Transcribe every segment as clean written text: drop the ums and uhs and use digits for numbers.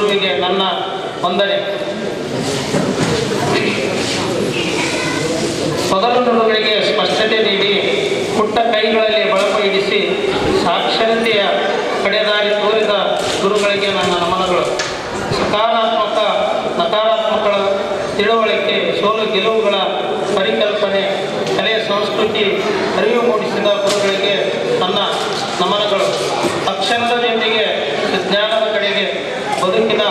ಗುರುವಿಗೆ ನನ್ನ ವಂದನೆ. ಮೊದಲು ನುಡಿಗಳಿಗೆ ಸ್ಪಷ್ಟತೆ ನೀಡಿ ಪುಟ್ಟ ಕೈಗಳಲ್ಲಿ ಬಳಪ ಇಡಿಸಿ ಸಾಕ್ಷರತೆಯ ಕಡೆದಾರಿ ತೋರಿದ ಗುರುಗಳಿಗೆ ನನ್ನ ನಮನಗಳು. ಸಕಾರಾತ್ಮಕ ನಕಾರಾತ್ಮಕಗಳ ತಿಳುವಳಿಕೆ, ಸೋಲು ಗೆಲುವುಗಳ ಪರಿಕಲ್ಪನೆ, ಕಲೆ ಸಂಸ್ಕೃತಿ ಅರಿವು ಮೂಡಿಸಿದ ಗುರುಗಳಿಗೆ ನನ್ನ ನಮನಗಳು. ಅಕ್ಷರದ ಜೊತೆಗೆ ವಿಜ್ಞಾನದ ಕಡೆಗೆ ಬದುಕಿನ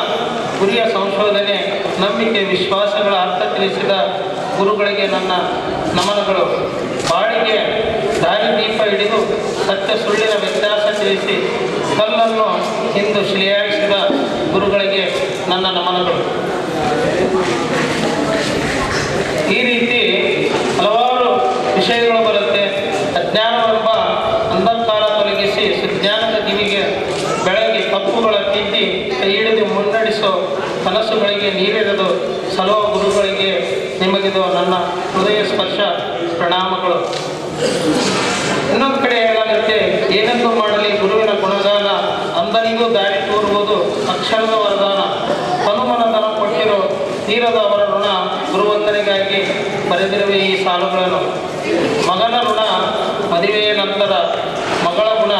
ಗುರಿಯ ಸಂಶೋಧನೆ, ನಂಬಿಕೆ, ವಿಶ್ವಾಸಗಳ ಅರ್ಥ ತಿಳಿಸಿದ ಗುರುಗಳಿಗೆ ನನ್ನ ನಮನಗಳು. ಬಾಳಿಗೆ ದಾರಿದೀಪ ಹಿಡಿದು ಸತ್ಯ ಸುಳ್ಳಿನ ವ್ಯತ್ಯಾಸ ತಿಳಿಸಿ ಕಲ್ಲನ್ನು ಇಂದು ಶಿಲೆಯಾಗಿಸಿದ ಗುರುಗಳಿಗೆ ನನ್ನ ನಮನಗಳು. ಈ ರೀತಿ ಹಲವಾರು ವಿಷಯಗಳು ಬರುತ್ತೆ. ಅಜ್ಞಾನವೆಂಬ ಅಂಧಕಾರ ತೊಲಗಿಸಿ ಸುಜ್ಞಾನದ ದಿವಿಗೆ ಬೆಳಗಿ ತಪ್ಪುಗಳ ತಿದ್ದಿ ಕೈ ಹಿಡಿದು ಮುನ್ನಡೆಸೋ ಕನಸುಗಳಿಗೆ ನೀರೆರೆದು ಸಲುವ ಗುರುಗಳಿಗೆ ನಿಮಗಿದು ನನ್ನ ಹೃದಯ ಸ್ಪರ್ಶ ಪ್ರಣಾಮಗಳು. ಇನ್ನೊಂದು ಕಡೆ ಹೇಳಲಾಗುತ್ತೆ, ಏನೆಂದು ಮಾಡಲಿ ಗುರುವಿನ ಗುಣಗಾನ, ಅಂದನಿಗೂ ದಾರಿ ತೋರುವುದು ಅಕ್ಷರದ ವರದಾನ. ತನುಮನದನ ಕೊಟ್ಟಿರೋ ತೀರದ ಅವರ ಋಣ, ಗುರುವಂದನೆಗಾಗಿ ಬರೆದಿರುವೆ ಈ ಸಾಲುಗಳನ್ನು. ಮಗನ ಋಣ ಮದುವೆಯ ನಂತರ, ಮಗಳ ಗುಣ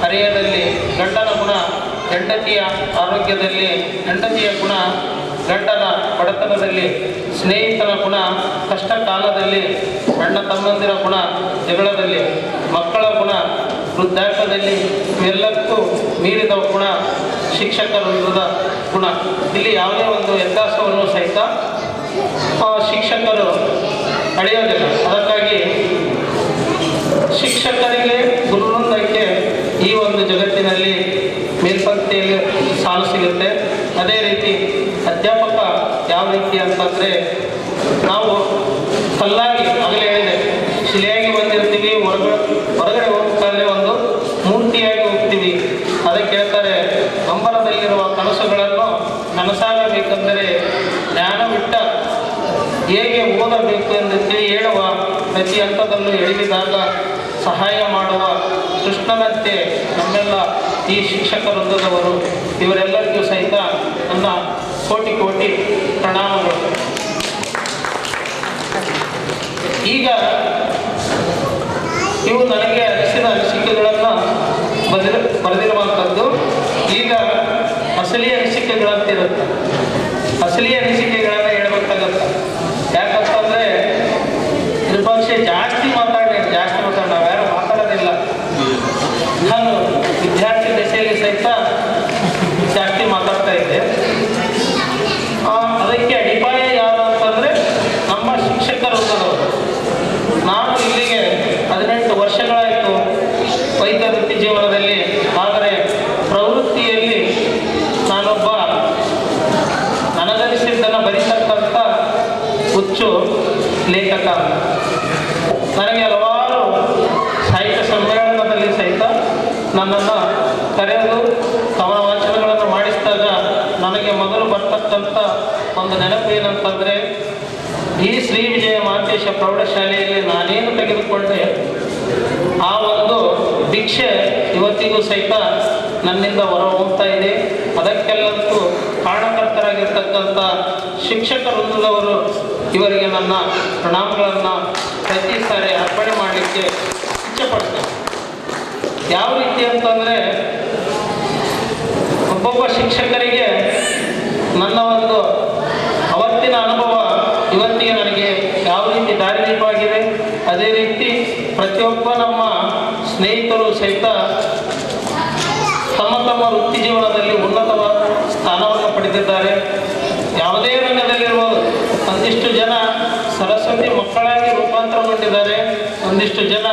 ಹರೆಯದಲ್ಲಿ, ಗಂಡನ ಗುಣ ಹೆಂಡತಿಯ ಆರೋಗ್ಯದಲ್ಲಿ, ಹೆಂಡತಿಯ ಗುಣ ಗಂಡನ ಬಡತನದಲ್ಲಿ, ಸ್ನೇಹಿತನ ಗುಣ ಕಷ್ಟ ಕಾಲದಲ್ಲಿ, ಅಣ್ಣ ತಮ್ಮಂದಿರ ಗುಣ ಜಗಳದಲ್ಲಿ, ಮಕ್ಕಳ ಗುಣ ವೃದ್ಧಾಪ್ಯದಲ್ಲಿ, ಇವೆಲ್ಲಕ್ಕೂ ಮೀರಿದ ಗುಣ ಶಿಕ್ಷಕರ ಗುಣ. ಇಲ್ಲಿ ಯಾವುದೇ ಒಂದು ವ್ಯತ್ಯಾಸವನ್ನು ಸಹಿತ ಶಿಕ್ಷಕರು ಅಳೆಯೋದಿಲ್ಲ. ಅದಕ್ಕಾಗಿ ಶಿಕ್ಷಕರಿಗೆ ಗುರುವೃಂದಕ್ಕೆ ಈ ಒಂದು ಜಗತ್ತಿನಲ್ಲಿ ಮೇಲ್ಪಂಕ್ತಿಯಲ್ಲಿ ಸಾಲು ಸಿಗುತ್ತೆ. ಅದೇ ರೀತಿ ಅಧ್ಯಾಪಕ ಯಾವ ರೀತಿ ಅಂತಂದರೆ, ನಾವು ಕಲ್ಲಾಗಿ ಆಗಲೇ ಹೇಳಿದೆ, ಶಿಲೆಯಾಗಿ ಬಂದಿರ್ತೀವಿ, ಹೊರಗಡೆ ಹೋಗ್ಬೇಕಾದ್ರೆ ಒಂದು ಮೂರ್ತಿಯಾಗಿ ಹೋಗ್ತೀವಿ. ಅದಕ್ಕೆ ಹೇಳ್ತಾರೆ, ಅಂಬರದಲ್ಲಿರುವ ಕನಸುಗಳನ್ನು ನನಸಾಗಬೇಕೆಂದರೆ ಜ್ಞಾನವಿಟ್ಟ ಹೇಗೆ ಓದಬೇಕು ಎಂದು ತಿಳಿ ಹೇಳುವ ಪ್ರತಿ ಹಂತದಲ್ಲೂ ಎಳೆದಿದಾಗ ಸಹಾಯ ಮಾಡುವ ಕೃಷ್ಣನಂತೆ ನಮ್ಮೆಲ್ಲ ಈ ಶಿಕ್ಷಕ ವೃಂದದವರು, ಇವರೆಲ್ಲರಿಗೂ ಸಹಿತ ನನ್ನ ಕೋಟಿ ಕೋಟಿ ಪ್ರಣಾಮಗಳು. ಈಗ ಇವು ನನಗೆ ಅನಿಸಿದ ಅನಿಸಿಕೆಗಳನ್ನು ಬರೆದಿರುವಂಥದ್ದು. ಈಗ ಅಸಲಿ ಅನಿಸಿಕೆಗಳಂತಿರುತ್ತೆ. ಅಸಲಿ ಅನಿಸಿಕೆಗಳನ್ನು ಹೇಳ್ಬೇಕಾಗತ್ತೆ. ಯಾಕಂತಂದರೆ ವಿಪಕ್ಷೆ ಜಾಸ್ತಿ ಮಾತಾಡೋಣ, ನಾವು ಯಾರು ಮಾತಾಡೋದಿಲ್ಲ. ನಾನು ವಿದ್ಯಾರ್ಥಿ ದಶೆಯಲ್ಲಿ ಸಹಿತ ಜಾಸ್ತಿ ಮಾತಾಡ್ತಾ ಇದ್ದೆ. ಅದಕ್ಕೆ ಅಡಿಪಾಯ ಯಾರು ಅಂತಂದರೆ ನಮ್ಮ ಶಿಕ್ಷಕರ ವೃಂದದವರು. ನಾನು ಇಲ್ಲಿಗೆ 18 ವರ್ಷಗಳಾಯಿತು ವೈದ್ಯ ವೃತ್ತಿ ಜೀವನದಲ್ಲಿ. ಆದರೆ ಪ್ರವೃತ್ತಿಯಲ್ಲಿ ನಾನೊಬ್ಬ ನನಗನಿಸಿದ್ದನ್ನು ಬರೀತಕ್ಕಂಥ ಹುಚ್ಚು ಲೇಖಕ. ನನಗೆ ಹಲವಾರು ಸಾಹಿತ್ಯ ಸಮ್ಮೇಳನದಲ್ಲಿ ಸಹಿತ ನನ್ನನ್ನು ಕರೆದು ಕವನ ವಾಚನಗಳನ್ನು ಮಾಡಿಸಿದಾಗ ನನಗೆ ಮೊದಲು ಬರ್ತಕ್ಕಂಥ ಒಂದು ನೆನಪು ಏನಂತಂದರೆ, ಈ ಶ್ರೀ ವಿಜಯ ಮಾಂತೇಶ ಪ್ರೌಢಶಾಲೆಯಲ್ಲಿ ನಾನೇನು ತೆಗೆದುಕೊಂಡೆ ಆ ಒಂದು ಭಿಕ್ಷೆ ಇವತ್ತಿಗೂ ಸಹಿತ ನನ್ನಿಂದ ಹೊರ ಹೋಗ್ತಾ ಇದೆ. ಅದಕ್ಕೆಲ್ಲಕ್ಕೂ ಕಾರಣಕರ್ತರಾಗಿರ್ತಕ್ಕಂಥ ಶಿಕ್ಷಕ ವೃಂದದವರು, ಇವರಿಗೆ ನನ್ನ ಪ್ರಣಾಮಗಳನ್ನು ಪ್ರತಿ ಸಾರಿ ಅರ್ಪಣೆ ಮಾಡಲಿಕ್ಕೆ ಇಚ್ಛೆಪಡ್ತೇನೆ. ಯಾವ ರೀತಿ ಅಂತಂದರೆ, ಒಬ್ಬೊಬ್ಬ ಶಿಕ್ಷಕರಿಗೆ ನನ್ನ ಒಂದು ಅವತ್ತಿನ ಅನುಭವ ಇವತ್ತಿಗೆ ನನಗೆ ಯಾವ ರೀತಿ ದಾರಿದೀಪವಾಗಿದೆ, ಅದೇ ರೀತಿ ಪ್ರತಿಯೊಬ್ಬ ನಮ್ಮ ಸ್ನೇಹಿತರು ಸಹಿತ ತಮ್ಮ ತಮ್ಮ ವೃತ್ತಿ ಜೀವನದಲ್ಲಿ ಉನ್ನತ ಸ್ಥಾನವನ್ನು ಪಡೆದಿದ್ದಾರೆ. ಯಾವುದೇ ರಂಗದಲ್ಲಿರ್ಬೋದು. ಒಂದಿಷ್ಟು ಜನ ಸರಸ್ವತಿ ಮಕ್ಕಳಾಗಿ ರೂಪಾಂತರಗೊಂಡಿದ್ದಾರೆ, ಒಂದಿಷ್ಟು ಜನ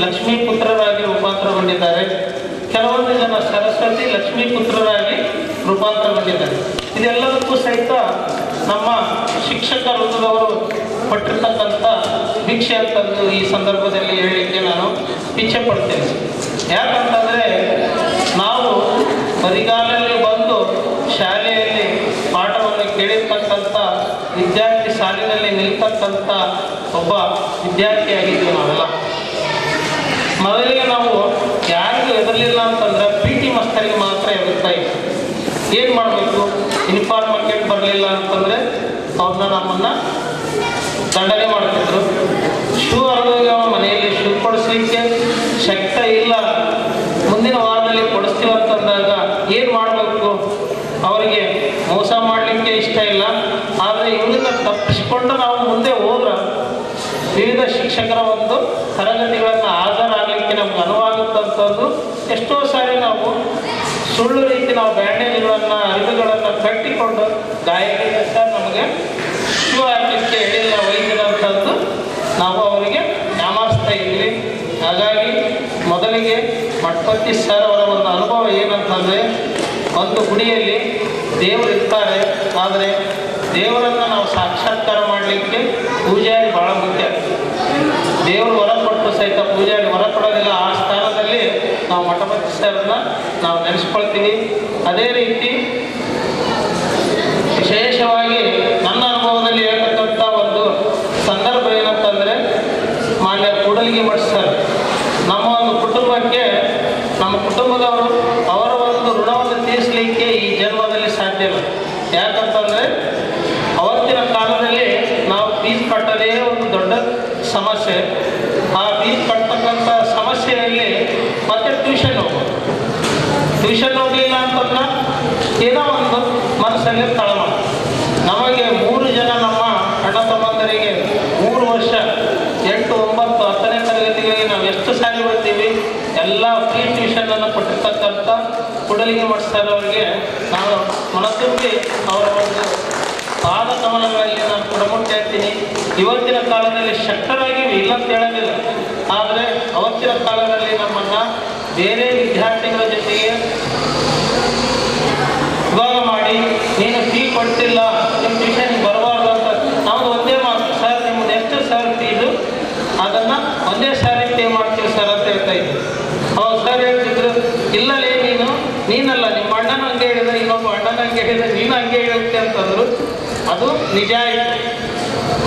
ಲಕ್ಷ್ಮೀ ಪುತ್ರರಾಗಿ ರೂಪಾಂತರಗೊಂಡಿದ್ದಾರೆ, ಕೆಲವೊಂದು ಜನ ಸರಸ್ವತಿ ಲಕ್ಷ್ಮೀ ಪುತ್ರರಾಗಿ ರೂಪಾಂತರಗೊಂಡಿದ್ದಾರೆ. ಇದೆಲ್ಲದಕ್ಕೂ ಸಹಿತ ನಮ್ಮ ಶಿಕ್ಷಕ ವೃಂದದವರು ಪಟ್ಟಿರ್ತಕ್ಕಂಥ ಭಿಕ್ಷೆ ಅಂತಂದು ಈ ಸಂದರ್ಭದಲ್ಲಿ ಹೇಳಲಿಕ್ಕೆ ನಾನು ಇಚ್ಛೆ ಪಡ್ತೇನೆ. ಯಾಕಂತಂದರೆ, ನಾವು ಬರಿಗಾಲಲ್ಲಿ ಬಂದು ಶಾಲೆಯಲ್ಲಿ ಪಾಠವನ್ನು ಕೇಳಿರ್ತಕ್ಕಂಥ ವಿದ್ಯಾರ್ಥಿ ಸಾಲಿನಲ್ಲಿ ನಿಲ್ತಕ್ಕಂಥ ಒಬ್ಬ ವಿದ್ಯಾರ್ಥಿಯಾಗಿದ್ದೀವಿ ನಾವೆಲ್ಲ. ಮೊದಲಿಗೆ ನಾವು ಯಾರಿಗೂ ಹೆದರಲಿಲ್ಲ ಅಂತಂದರೆ PT ಮಾಸ್ತರಿಗೆ ಮಾತ್ರ ಹೆದರ್ತಾ ಇದ್ವಿ. ಏನು ಮಾಡಬೇಕು, ಯೂನಿಫಾರ್ಮ್ ಹಾಕ್ಯಕ್ಕೆ ಬರಲಿಲ್ಲ ಅಂತಂದರೆ ಅವ್ರನ್ನ ನಮ್ಮನ್ನು ದಂಡನೆ ಮಾಡ್ತಿದ್ರು. ಶೂ ಹರಿದೋಗಿ ಅವನ ಮನೆಯಲ್ಲಿ ಶೂ ಕೊಡಿಸ್ಲಿಕ್ಕೆ ಶಕ್ತ ಇಲ್ಲ, ಮುಂದಿನ ವಾರದಲ್ಲಿ ಕೊಡಿಸ್ತೀವಿ ಅಂತಂದಾಗ ಏನು ಮಾಡಬೇಕು? ಅವರಿಗೆ ಮೋಸ ಮಾಡಲಿಕ್ಕೆ ಇಷ್ಟ ಇಲ್ಲ. ಆದರೆ ಇವರಿಂದ ತಪ್ಪಿಸ್ಕೊಂಡು ನಾವು ಮುಂದೆ ಹೋದ್ರೆ ವಿವಿಧ ಶಿಕ್ಷಕರ ಒಂದು ತರಗತಿಗಳನ್ನು ಹಾಜರಾಗಲಿಕ್ಕೆ ನಮ್ಗೆ ಅನುವಾಗುತ್ತಂಥದ್ದು ಎಷ್ಟೋ ಸಾರಿ ನಾವು ಸುಳ್ಳು ರೀತಿ ನಾವು ಬ್ಯಾಂಡೇಜ್ಗಳನ್ನು ಅರಿವುಗಳನ್ನು ಕಟ್ಟಿಕೊಂಡು ಗಾಯಗಳಿಗೆ ಸಹ ನಮಗೆ ಶೂ ಹಾಕಲಿಕ್ಕೆ ಹೇಳಿಲ್ಲ ವೈದ್ಯರಂಥದ್ದು ನಾವು ಅವರಿಗೆ ಯಾಮಾರಿಸ್ತಾ ಇದ್ವಿ. ಹಾಗಾಗಿ ಮೊದಲಿಗೆ ಮಠಪತಿ ಸರ್ ಅವರ ಒಂದು ಅನುಭವ ಏನಂತಂದರೆ, ಒಂದು ಗುಡಿಯಲ್ಲಿ ದೇವರು ಇರ್ತಾರೆ, ಆದರೆ ದೇವರನ್ನು ನಾವು ಸಾಕ್ಷಾತ್ಕಾರ ಮಾಡಲಿಕ್ಕೆ ಪೂಜಾರಿ ಭಾಳ ಮುಖ್ಯ. ದೇವರು ಹೊರ ಕೊಟ್ಟು ಸಹಿತ ಪೂಜಾರಿ ಹೊರ ಕೊಡೋದಿಲ್ಲ. ಆ ಸ್ಥಾನದಲ್ಲಿ ನಾವು ಮಠಪತಿ ಸರ್ನ ನಾವು ನೆನೆಸ್ಕೊಳ್ತೀವಿ. ಅದೇ ರೀತಿ ವಿಶೇಷವಾಗಿ ನನ್ನ ಅನುಭವದಲ್ಲಿ ಹೇಳ್ತಕ್ಕಂಥ ಒಂದು ಸಂದರ್ಭ ಏನಂತಂದರೆ, ಮಾನ್ಯ ಕೂಡಲಿಗೆ ಮಠ ಸರ್ ನಮ್ಮ ಒಂದು ಕುಟುಂಬಕ್ಕೆ, ನಮ್ಮ ಕುಟುಂಬದವರು ಅವರ ಒಂದು ಋಣವನ್ನು ತೀರಿಸಲಿಕ್ಕೆ ಈ ಜನ್ಮದಲ್ಲಿ ಸಾಧ್ಯ ಇಲ್ಲ. ಯಾಕಂತಂದರೆ ಅವತ್ತಿನ ಕಾಲದಲ್ಲಿ ನಾವು ಫೀಸ್ ಕಟ್ಟೋದೇ ಒಂದು ದೊಡ್ಡ ಸಮಸ್ಯೆ. ಆ ಫೀಸ್ ಕಟ್ಟತಕ್ಕಂಥ ಸಮಸ್ಯೆಯಲ್ಲಿ ಮತ್ತೆ ಟ್ಯೂಷನ್ ಹೋಗಲಿಲ್ಲ ಅಂತಂದ್ರೆ ಏನೋ ಒಂದು ಮನಸ್ಸಲ್ಲಿ ತಳಮಳ. ನಮಗೆ 3 ಜನ ನಮ್ಮ ಅಣ್ಣ ತಮ್ಮಂದರಿಗೆ 3 ವರ್ಷ 8, 9, 10ನೇ ತರಗತಿಗಳಿಗೆ ನಾವು ಎಷ್ಟು ಸಾರಿ ಬರ್ತೀವಿ. ಎಲ್ಲ ಫ್ರೀ ಟ್ಯೂಷನನ್ನು ಕೊಟ್ಟಿರ್ತಕ್ಕಂಥ ಕೂಡಲಿಗೆ ಮಠ ಸರ್ ಅವರಿಗೆ ನಾನು ಮನತುಂಬಿ ಅವರ ಒಂದು ಪಾದ ಕಮಲಗಳಲ್ಲಿ ನಾನು ಕೊಡಮುಟ್ಟಿ ಹೇಳ್ತೀನಿ. ಇವತ್ತಿನ ಕಾಲದಲ್ಲಿ ಶಕ್ತರಾಗಿವೆ, ಇಲ್ಲ ಅಂತ ಹೇಳೋದಿಲ್ಲ. ಆದರೆ ಅವತ್ತಿನ ಕಾಲದಲ್ಲಿ ನಮ್ಮನ್ನು ಬೇರೆ ವಿದ್ಯಾರ್ಥಿಗಳ ಜೊತೆಗೆ ವಿಭಾಗ ಮಾಡಿ, ನೀನು ಫೀ ಕೊಡ್ತಿಲ್ಲ, ನಿಮ್ಮ ಟ್ಯೂಷನ್ಗೆ ಬರಬಾರ್ದು ಅಂತ ನಮ್ಮದು ಒಂದೇ ಮಾತು, ಸರ್ ನಿಮ್ಮದು ಎಷ್ಟು ಸರ್ ಫೀಸು ಅದನ್ನು ಒಂದೇ ಸಾರಿ ಪೇ ಮಾಡ್ತೀವಿ ಸರ್ ಅಂತ ಹೇಳ್ತಾ ಇದ್ದರು. ಹೌದು ಸರ್ ಹೇಳ್ತಿದ್ರು, ಇಲ್ಲಲೇ ನೀನಲ್ಲ ನಿಮ್ಮ ಅಣ್ಣನ ಹಂಗೆ ಹೇಳಿದ, ಇನ್ನೊಬ್ಬ ಅಣ್ಣನ ಹಂಗೆ ಹೇಳಿದ, ನೀನು ಹಂಗೆ ಹೇಳುತ್ತೆ ಅಂತಂದರು. ಅದು ನಿಜ ಆಯಿತು.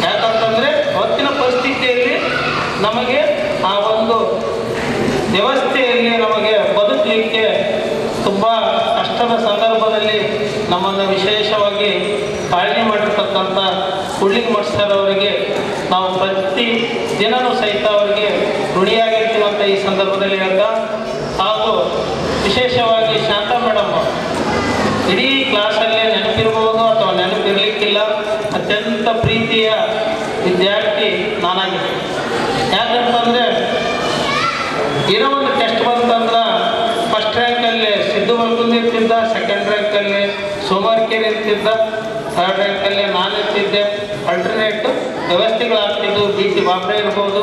ಯಾಕಂತಂದರೆ ಅವತ್ತಿನ ಪರಿಸ್ಥಿತಿಯಲ್ಲಿ ನಮಗೆ ಆ ಒಂದು ವ್ಯವಸ್ಥೆಯಲ್ಲಿ ನಮಗೆ ಬದುಕಲಿಕ್ಕೆ ತುಂಬ ಕಷ್ಟದ ಸಂದರ್ಭದಲ್ಲಿ ನಮ್ಮನ್ನು ವಿಶೇಷವಾಗಿ ಕಾಳಜಿ ಮಾಡಿರ್ತಕ್ಕಂಥ ಕೂಡಲಿಗೆ ಮಠ ಸರ್ ಅವರಿಗೆ ನಾವು ಪ್ರತಿ ದಿನವೂ ಸಹಿತ ಅವರಿಗೆ ಋಣಿಯಾಗಿರ್ತೀವಂತ ಈ ಸಂದರ್ಭದಲ್ಲಿ ಹೇಳ್ತಾ, ಹಾಗೂ ವಿಶೇಷವಾಗಿ ಶಾಂತಾ ಮೇಡಮ್ ಇಡೀ ಕ್ಲಾಸಲ್ಲೇ ನೆನಪಿರ್ಬೋದು ಅಥವಾ ನೆನಪಿರಲಿಕ್ಕಿಲ್ಲ, ಅತ್ಯಂತ ಪ್ರೀತಿಯ ವಿದ್ಯಾರ್ಥಿ ನಾನಾಗಿದೆ. ಯಾಕಂತಂದರೆ ಏನೋ ಒಂದು ಟೆಸ್ಟ್ ಬಂತಂದ್ರೆ ಫಸ್ಟ್ ರ್ಯಾಂಕಲ್ಲಿ ಸಿದ್ದು ಮಲ್ಕುಂದ್ ಇರ್ತಿದ್ದ, ಸೆಕೆಂಡ್ ರ್ಯಾಂಕಲ್ಲಿ ಸೋಮವಾರಕೇರಿ ಇರ್ತಿದ್ದ, ಥರ್ಡ್ ರ್ಯಾಂಕಲ್ಲಿ ನಾನು ಇರ್ತಿದ್ದೆ. ಅಲ್ಟರ್ನೇಟ್ ವ್ಯವಸ್ಥೆಗಳಾಗ್ತಿದ್ದು, BT ಬಾಬ್ರೆ ಇರ್ಬೋದು,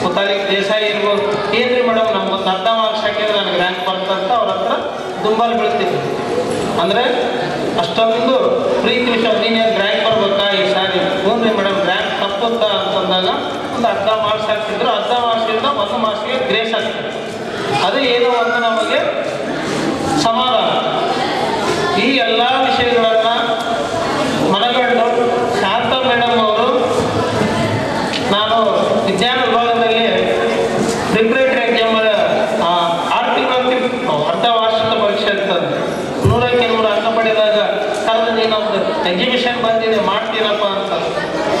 ಮುತಾಲಿಕ್ ದೇಸಾಯಿ ಇರ್ಬೋದು. ಏನ್ರಿ ಮೇಡಮ್ ನಮ್ಗೊಂದು ಅರ್ಧ ಮಾರ್ಕ್ಸ್ ಹಾಕಿದ್ರೆ ನನಗೆ ರ್ಯಾಂಕ್ ಬರ್ತಂತ ಅವ್ರ ಹತ್ರ ದುಂಬಲ್ ಬೀಳ್ತಿದ್ದೆ. ಅಂದರೆ ಅಷ್ಟೊಂದು ಪ್ರೀತಿ ವಿಷಯ. ನೀನೇನು ರ್ಯಾಂಕ್ ಬರ್ಬೇಕಾ ಈ ಸಾರಿ? ಹ್ಞೂ ರೀ ಮೇಡಮ್ ರ್ಯಾಂಕ್ ತಪ್ಪುತ್ತಾ ಅಂತಂದಾಗ ಒಂದು ಅರ್ಧ ಮಾರ್ಕ್ಸ್ ಹಾಕ್ತಿದ್ರು. ಅರ್ಧ ಮಾರ್ಕ್ಸಿಂದ 1 ಮಾರ್ಕ್ಸ್ಗೆ ಗ್ರೇಸ್ ಆಗ್ತಿತ್ತು. ಅದು ಏನೋ ಒಂದು ನಮಗೆ ಸಮಾಧಾನ. ಈ ಎಲ್ಲ ವಿಷಯಗಳನ್ನು ಮನಗಂಡು ಶಾಂತಾ ಮೇಡಮ್ ಅವರು, ನಾನು ವಿಜ್ಞಾನ ವಿಭಾಗದಲ್ಲಿ ಪ್ರಿಪ್ರೇಟರಿ ಎಕ್ಸಾಮ್ 6 ತಿಂಗಳು ಅರ್ಧ ವಾರ್ಷಿಕ ಪರೀಕ್ಷೆ ಇರ್ತದೆ. 100ಕ್ಕೆ 100 ಅಂಕ ಪಡೆದಾಗ ಕರೆದು ನೀನೊಂದು ಎಕ್ಸಿಬಿಷನ್ ಬಂದಿದೆ ಮಾಡ್ತೀನಪ್ಪ ಅಂತ.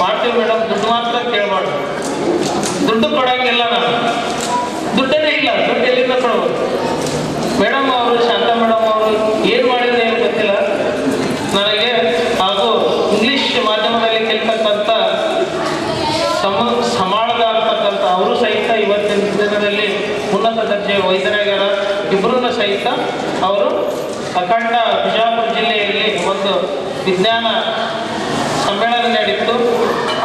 ಮಾಡ್ತೀವಿ ಮೇಡಮ್, ದುಡ್ಡು ಮಾತ್ರ ಕೇಳಬಾರ್ದು. ದುಡ್ಡು ಕೊಡೋಂಗಿಲ್ಲ, ನಾನು ದುಡ್ಡೇ ಇಲ್ಲ, ದುಡ್ಡು ಎಲ್ಲಿಂದ ಕೊಡ್ಬೋದು? ಮೇಡಮ್ ಅವರು, ಶಾಂತಾ ಮೇಡಮ್ ಅವರು ಏನು ಮಾಡಿದ್ರೆ ಏನು ಗೊತ್ತಿಲ್ಲ ನನಗೆ. ಹಾಗೂ ಇಂಗ್ಲೀಷ್ ಮಾಧ್ಯಮದಲ್ಲಿ ಕಲಿತಕ್ಕಂಥ ಸಮಾಳದ ಅಂತಕ್ಕಂಥ ಅವರು ಸಹಿತ ಇವತ್ತಿನ ದಿನದಲ್ಲಿ ಉನ್ನತ ದರ್ಜೆ ವೈದ್ಯರಾಗ್ಯಾರ. ಇಬ್ಬರನ್ನ ಸಹಿತ ಅವರು ಅಖಂಡ ಬಿಜಾಪುರ ಜಿಲ್ಲೆಯಲ್ಲಿ ಒಂದು ವಿಜ್ಞಾನ ಸಮ್ಮೇಳನ ನಡೀತು.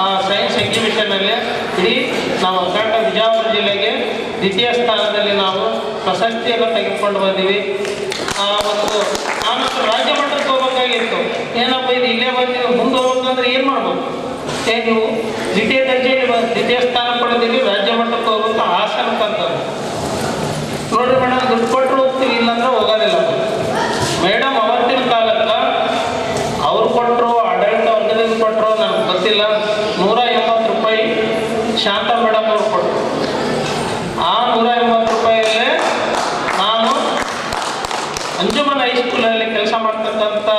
ಆ ಸೈನ್ಸ್ ಎಕ್ಸಿಬಿಷನ್ನಲ್ಲಿ ಇಡೀ ನಾವು ಅಖಂಡ ಬಿಜಾಪುರ ಜಿಲ್ಲೆಗೆ 2ಯ ಸ್ಥಾನದಲ್ಲಿ ನಾವು ಪ್ರಶಸ್ತಿಯನ್ನು ತೆಗೆದುಕೊಂಡು ಬಂದೀವಿ. ನಾನು ರಾಜ್ಯ ಮಟ್ಟಕ್ಕೆ ಹೋಗ್ಬೇಕಾಗಿತ್ತು. ಏನಪ್ಪ ಇದು ಇಲ್ಲೇ ಬಂದಿದ್ದು, ಮುಂದೆ ಹೋಗ್ಬೇಕಂದ್ರೆ ಏನು ಮಾಡ್ಬೇಕು? ನೀವು 2ಯ ದರ್ಜೆಯಲ್ಲಿ 2ಯ ಸ್ಥಾನ ಪಡೆದಿವಿ, ರಾಜ್ಯ ಮಟ್ಟಕ್ಕೆ ಹೋಗ್ಬೇಕು, ಹಾಸನಕ್ಕಂತ. ನೋಡ್ರಿ ಮೇಡಮ್, ದುಡ್ಡು ಕೊಟ್ಟರು ಹೋಗ್ತೀವಿ, ಇಲ್ಲಾಂದ್ರೆ ಹೋಗೋದಿಲ್ಲ. ಮೇಡಮ್ ಅವತ್ತಿನ ಕಾಲಕ್ಕೆ ಅವ್ರು ಕೊಟ್ಟರು, ಆಡಳಿತ ವರ್ಗದಿಂದ ಕೊಟ್ಟರು ನನಗೆ ಗೊತ್ತಿಲ್ಲ, 180 ರೂಪಾಯಿ ಶಾಂತಾ ಮೇಡಮ್ ಅವ್ರು ಕೊಟ್ಟರು. ಆ 180 ರೂಪಾಯಿಯಲ್ಲೇ ನಾನು ಅಂಜುಮನ್ ಹೈಸ್ಕೂಲಲ್ಲಿ ಕೆಲಸ ಮಾಡ್ತಕ್ಕಂಥ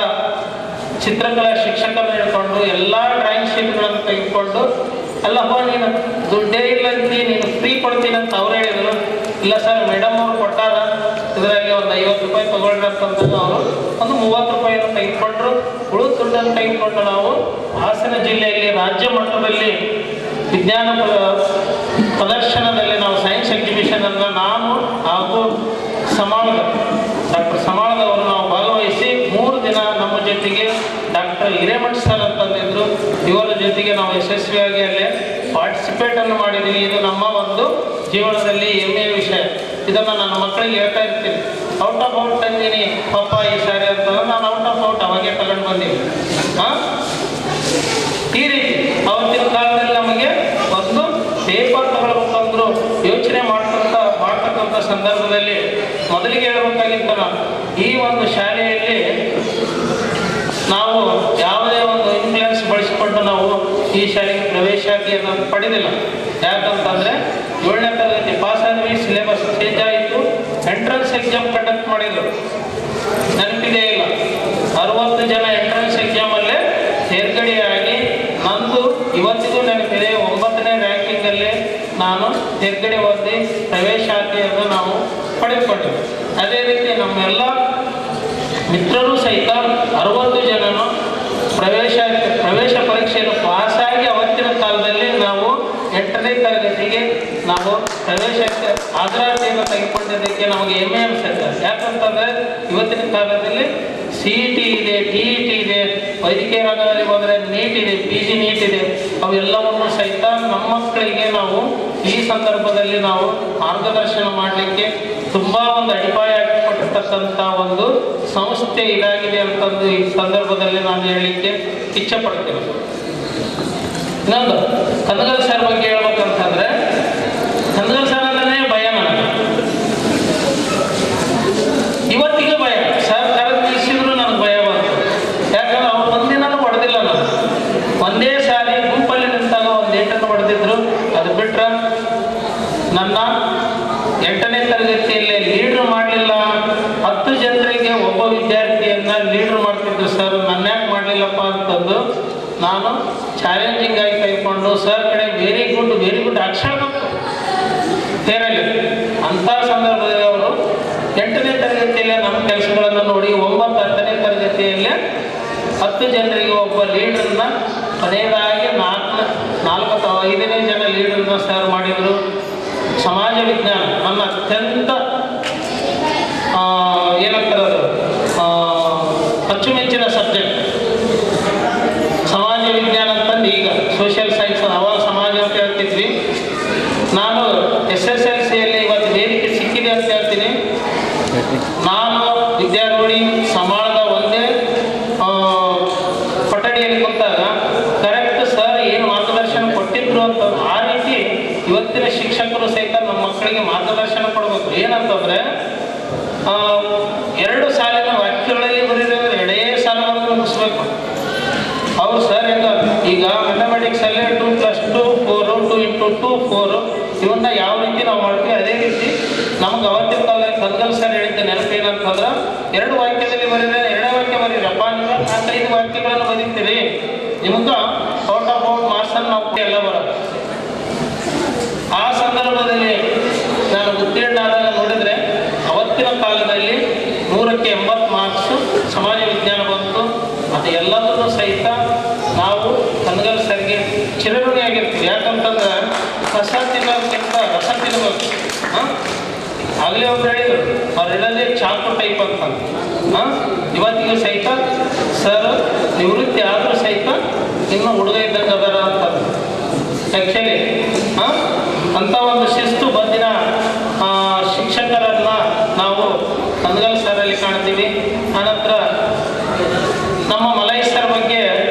ಚಿತ್ರಕಲಾ ಶಿಕ್ಷಕರನ್ನ ಹಿಡ್ಕೊಂಡು ಎಲ್ಲ ಡ್ರಾಯಿಂಗ್ ಶೀಟ್ಗಳನ್ನು ತೆಗೆದುಕೊಂಡು, ಅಲ್ಲಪ್ಪ ನೀನು ದುಡ್ಡೇ ಇಲ್ಲಂತಿ, ನೀನು ಫ್ರೀ ಕೊಡ್ತೀನಿ ಅಂತ ಅವ್ರು ಹೇಳಿದ್ರು. ಇಲ್ಲ ಸರ್, ಮೇಡಮ್ ಅವ್ರು ಕೊಟ್ಟಾರ, ಇದರಲ್ಲಿ ಒಂದು 50 ರೂಪಾಯಿ ತಗೊಳ್ರಿ ಅಂತಂದಾಗ ಅವರು ಒಂದು 30 ರೂಪಾಯಿಯನ್ನು ತೆಗೆದುಕೊಂಡ್ರು. ಉಳಿದ ದುಡ್ಡನ್ನು ತೆಗೆದುಕೊಂಡು ನಾವು ಹಾಸನ ಜಿಲ್ಲೆಯಲ್ಲಿ ರಾಜ್ಯ ಮಟ್ಟದಲ್ಲಿ ವಿಜ್ಞಾನ ಪ್ರದರ್ಶನದಲ್ಲಿ ನಾವು ಸೈನ್ಸ್ ಎಕ್ಸಿಬಿಷನ್ ಅನ್ನು ನಾನು ಹಾಗೂ ಡಾಕ್ಟರ್ ಸಮಾಳದವರು ನಾವು ಭಾಗವಹಿಸಿ 3 ದಿನ ನಮ್ಮ ಜೊತೆಗೆ ಡಾಕ್ಟರ್ ಹಿರೇಮಠ ಸರ್ ಅಂತಂದಿದ್ರು. ಇವರ ಜೊತೆಗೆ ನಾವು ಯಶಸ್ವಿಯಾಗಿ ಅಲ್ಲಿ ಪಾರ್ಟಿಸಿಪೇಟನ್ನು ಮಾಡಿದ್ದೀವಿ. ಇದು ನಮ್ಮ ಒಂದು ಜೀವನದಲ್ಲಿ ಹೆಮ್ಮೆಯ ವಿಷಯ. ಇದನ್ನು ನನ್ನ ಮಕ್ಕಳಿಗೆ ಹೇಳ್ತಾ ಇರ್ತೀನಿ. ಔಟ್ ಆಫ್ ಔಟ್ ತಂದೀನಿ ಪಪ್ಪ ಈ ಸಾರಿ ಅಂತಂದ್ರೆ ನಾನು ಔಟ್ ಆಫ್ ಔಟ್ ಅವಾಗೆ ತಗೊಂಡು ಬಂದೀನಿ. ಈ ರೀತಿ ಅವತ್ತಿನ ಕಾಲದಲ್ಲಿ ನಮಗೆ ಒಂದು ಪೇಪರ್ ತಗೊಳ್ಬೇಕಂದ್ರು ಯೋಚನೆ ಮಾಡ್ತಕ್ಕಂಥ ಸಂದರ್ಭದಲ್ಲಿ ಮೊದಲಿಗೆ ಹೇಳ್ಬೇಕಾಗಿತ್ತು, ನಾವು ಈ ಒಂದು ಶಾಲೆಯಲ್ಲಿ ನಾವು ಯಾವುದೇ ಒಂದು ಇನ್ಫ್ಲುಯೆನ್ಸ್ ಬಳಸಿಕೊಂಡು ನಾವು ಈ ಶಾಲೆಗೆ ಪ್ರವೇಶಾತಿಯನ್ನು ಪಡೆದಿಲ್ಲ. ಯಾಕಂತಂದರೆ 7ನೇ ತರಗತಿ ಪಾಸ್ ಆದ್ವಿ, ಸಿಲೆಬಸ್ ಚೇಂಜ್ ಆಯಿತು, ಎಂಟ್ರೆನ್ಸ್ ಎಕ್ಸಾಮ್ ಕಂಡಕ್ಟ್ ಮಾಡಿದ್ರು. ನೆನಪಿದೆ ಇಲ್ಲ, 60 ಜನ ಎಂಟ್ರೆನ್ಸ್ ಎಕ್ಸಾಮಲ್ಲೇ ತೇರ್ಗಡೆಯಾಗಿ ನಂದು ಇವತ್ತಿಗೂ ನೆನಪಿದೆ. 9ನೇ ರ್ಯಾಂಕಿಂಗಲ್ಲಿ ನಾನು ತೇರ್ಗಡೆ ಓದಿ ಪ್ರವೇಶಾತಿಯನ್ನು ನಾವು ಪಡೆದುಕೊಂಡಿದ್ವಿ. ಅದೇ ರೀತಿ ನಮ್ಮೆಲ್ಲ ಮಿತ್ರರು ಸಹಿತ 60 ಜನನು ಪ್ರವೇಶ ಪರೀಕ್ಷೆಯನ್ನು ಪಾಸಾಗಿ ಅವತ್ತಿನ ಕಾಲದಲ್ಲಿ ನಾವು 8ನೇ ತರಗತಿಗೆ ನಾವು ಪ್ರವೇಶಕ್ಕೆ ಹಾಜರಾತಿಯನ್ನು ತೆಗೆದುಕೊಂಡಿದ್ದಕ್ಕೆ ನಮಗೆ ಹೆಮ್ಮೆ ಅನಿಸುತ್ತೆ. ಯಾಕಂತಂದರೆ ಇವತ್ತಿನ ಕಾಲದಲ್ಲಿ CET ಇದೆ, TET ಇದೆ, ವೈದ್ಯಕೀಯ ರಂಗದಲ್ಲಿ ಹೋದರೆ ನೀಟ್ ಇದೆ, PG ನೀಟ್ ಇದೆ. ಅವೆಲ್ಲವನ್ನು ಸಹಿತ ನಮ್ಮ ಮಕ್ಕಳಿಗೆ ನಾವು ಈ ಸಂದರ್ಭದಲ್ಲಿ ನಾವು ಮಾರ್ಗದರ್ಶನ ಮಾಡಲಿಕ್ಕೆ ತುಂಬ ಒಂದು ಅಡಿಪಾಯ ಹಾಕಿಕೊಟ್ಟಿರ್ತಕ್ಕಂಥ ಒಂದು ಸಂಸ್ಥೆ ಇದಾಗಿದೆ ಅಂತಂದು ಈ ಸಂದರ್ಭದಲ್ಲಿ ನಾನು ಹೇಳಲಿಕ್ಕೆ ಇಚ್ಛೆ ಪಡ್ತೇನೆ. ಇನ್ನೊಂದು ಕನಗಲ್ ಸರ್ ಬಗ್ಗೆ ಹೇಳ್ಬೇಕಂತಂದ್ರೆ, ಕನಗಲ್ ಸರ್ ಅಂದ್ರೆ ಭಯ ನನಗೆ, ಇವತ್ತಿಗೆ ಭಯ. ಸರ್ ಕರೆದು ನಿಲ್ಲಿಸಿದ್ರು ನನಗೆ ಭಯ ಬಂತು. ಯಾಕಂದ್ರೆ ಅವ್ರು ಒಂದಿನೂ ಹೊಡೆದಿಲ್ಲ. ನಾನು ಒಂದೇ ಸಾರಿ ಗುಂಪಲ್ಲಿ ನಿಂತಾಗ ಒಂದು 8 ಹೊಡೆದಿದ್ರು. ಅದು ಬಿಟ್ರೆ ನನ್ನ 8ನೇ ತರಗತಿಯಲ್ಲಿ ಲೀಡ್ರ್ ಮಾಡಲಿಲ್ಲ. 10 ಜನರಿಗೆ ಒಬ್ಬ ವಿದ್ಯಾರ್ಥಿಯನ್ನ ಲೀಡ್ರ್ ಮಾಡ್ತಿದ್ರು ಸರ್. ನನ್ನ ಯಾಕೆ ಮಾಡಲಿಲ್ಲಪ್ಪ ಅಂತಂದು ನಾನು ಚಾಲೆಂಜಿಂಗ್ ಆಗಿ ತೆಗೆದುಕೊಂಡು ಸರ್ ಕಡೆ ವೆರಿ ಗುಡ್ ಅಕ್ಷರ ಬಂತು ತೇರಲ್ಲಿ. ಅಂಥ ಸಂದರ್ಭದಲ್ಲಿ ಅವರು 8ನೇ ತರಗತಿಯಲ್ಲೇ ನಮ್ಮ ಕೆಲಸಗಳನ್ನು ನೋಡಿ 9, 10ನೇ ತರಗತಿಯಲ್ಲೇ 10 ಜನರಿಗೆ ಒಬ್ಬ ಲೀಡ್ರನ್ನ ಕೊನೆಯದಾಗಿ 4 ಅಥವಾ 5ನೇ ಜನ ಲೀಡ್ರನ್ನ ಸರ್ ಮಾಡಿದರು. ಸಮಾಜ ವಿಜ್ಞಾನ ನನ್ನ ಅತ್ಯಂತ ಏನಂತಾರೆ ಅಚ್ಚುಮೆಚ್ಚಿನ ಸಬ್ಜೆಕ್ಟ್ ಸಮಾಜ ವಿಜ್ಞಾನ ಅಂತಂದು. ಈಗ ಸೋಷಿಯಲ್ ಸೈನ್ಸ್, ಅವಾಗ ಸಮಾಜ ಅಂತ ಹೇಳ್ತಿದ್ವಿ. ನಾನು SSLCಯಲ್ಲಿ ಇವತ್ತು ವೇದಿಕೆ ಸಿಕ್ಕಿದೆ ಅಂತ ಹೇಳ್ತೀನಿ. ನಾನು ವಿದ್ಯಾರ್ಥಿ ಸಮಾಜದ ಒಂದೇ ಕೊಠಡಿಯಲ್ಲಿ ಕುಂತಾಗ ಕರೆಕ್ಟ್ ಸರ್ ಏನು ಮಾರ್ಗದರ್ಶನ ಕೊಟ್ಟಿದ್ರು ಅಂತ ಆ ರೀತಿ ಇವತ್ತಿನ ಶಿಕ್ಷಕರು ಸಹಿತ ನಮ್ಮ ಮಕ್ಕಳಿಗೆ ಮಾರ್ಗದರ್ಶನ ಕೊಡಬೇಕು. ಏನಂತಂದರೆ 2 ಸಾಲಿನ ವಾಕ್ಯಗಳಲ್ಲಿ ಬರೀದ್ರೆ 2 ಸಾಲುಗಳನ್ನು ಮುಗಿಸ್ಬೇಕು. ಅವ್ರು ಸರ್ ಹೆಂಗ ಈಗ ಮ್ಯಾಥಮೆಟಿಕ್ಸಲ್ಲಿ 2 + 2 4, 2 × 2 4 ಇವನ್ನ ಯಾವ ರೀತಿ ನಾವು ಮಾಡ್ತೀವಿ ಅದೇ ರೀತಿ ನಮ್ಗೆ ಅವತ್ತಿನ ಕಾಲದಲ್ಲಿ ಕನಗಲ್ ಸರ್ ಹೇಳಿದ್ದ ನೆನಪು ಏನಂತಂದ್ರೆ 2 ವಾಕ್ಯದಲ್ಲಿ ಬರೀದ್ರೆ 2 ವಾಕ್ಯ ಬರೀರಪ್ಪ, ನೀವು 4-5 ವಾಕ್ಯಗಳನ್ನು ಬರೀತೀರಿ, ನಿಮ್ಗೆ ಔಟ್ ಆಫ್ ಔಟ್ ಮಾರ್ಕ್ಸನ್ನು ನಾವು ಎಲ್ಲ ಬರೋದು. ಆ ಸಂದರ್ಭದಲ್ಲಿ ನಾನು ಉತ್ತೀರ್ಣ ಆದಾಗ ನೋಡಿದರೆ ಅವತ್ತಿನ ಕಾಲದಲ್ಲಿ 100ಕ್ಕೆ 80 ಮಾರ್ಕ್ಸು ಸಮಾಜ ವಿಜ್ಞಾನ ಬಂತು. ಅದು ಎಲ್ಲದನ್ನು ಸಹಿತ ನಾವು ಕನಗಲ್ ಸರ್ಗೆ ಚಿರಋಣಿಯಾಗಿರ್ತೀವಿ. ಯಾಕಂತಂದ್ರೆ ಕಸ ತಿನ್ನೋದಕ್ಕಿಂತ ರಸ ತಿನ್ನಬೇಕು. ಆಗಲೇ ಅವ್ರು ಹೇಳಿದರು, ಅವ್ರು ಹೇಳೋದೇ ಚಾಕು ಟೈಪ್ ಅಂತಂದು. ಇವತ್ತಿಗೂ ಸಹಿತ ಸರ್ ನಿವೃತ್ತಿ ಆದರೂ ಸಹಿತ ಇನ್ನೂ ಹುಡುಗ ಇದ್ದಂಗೆ ಅದರ ಅಂತಂದು. ಆ್ಯಕ್ಚುಲಿ ಅಂಥ ಒಂದು ಶಿಸ್ತು ಬಂದಿನ ಶಿಕ್ಷಕರನ್ನು ನಾವು ಕನಗಲ್ ಸರಲ್ಲಿ ಕಾಣ್ತೀವಿ. ಆನಂತರ ನಮ್ಮ ಮಲೈ ಸರ್ ಬಗ್ಗೆ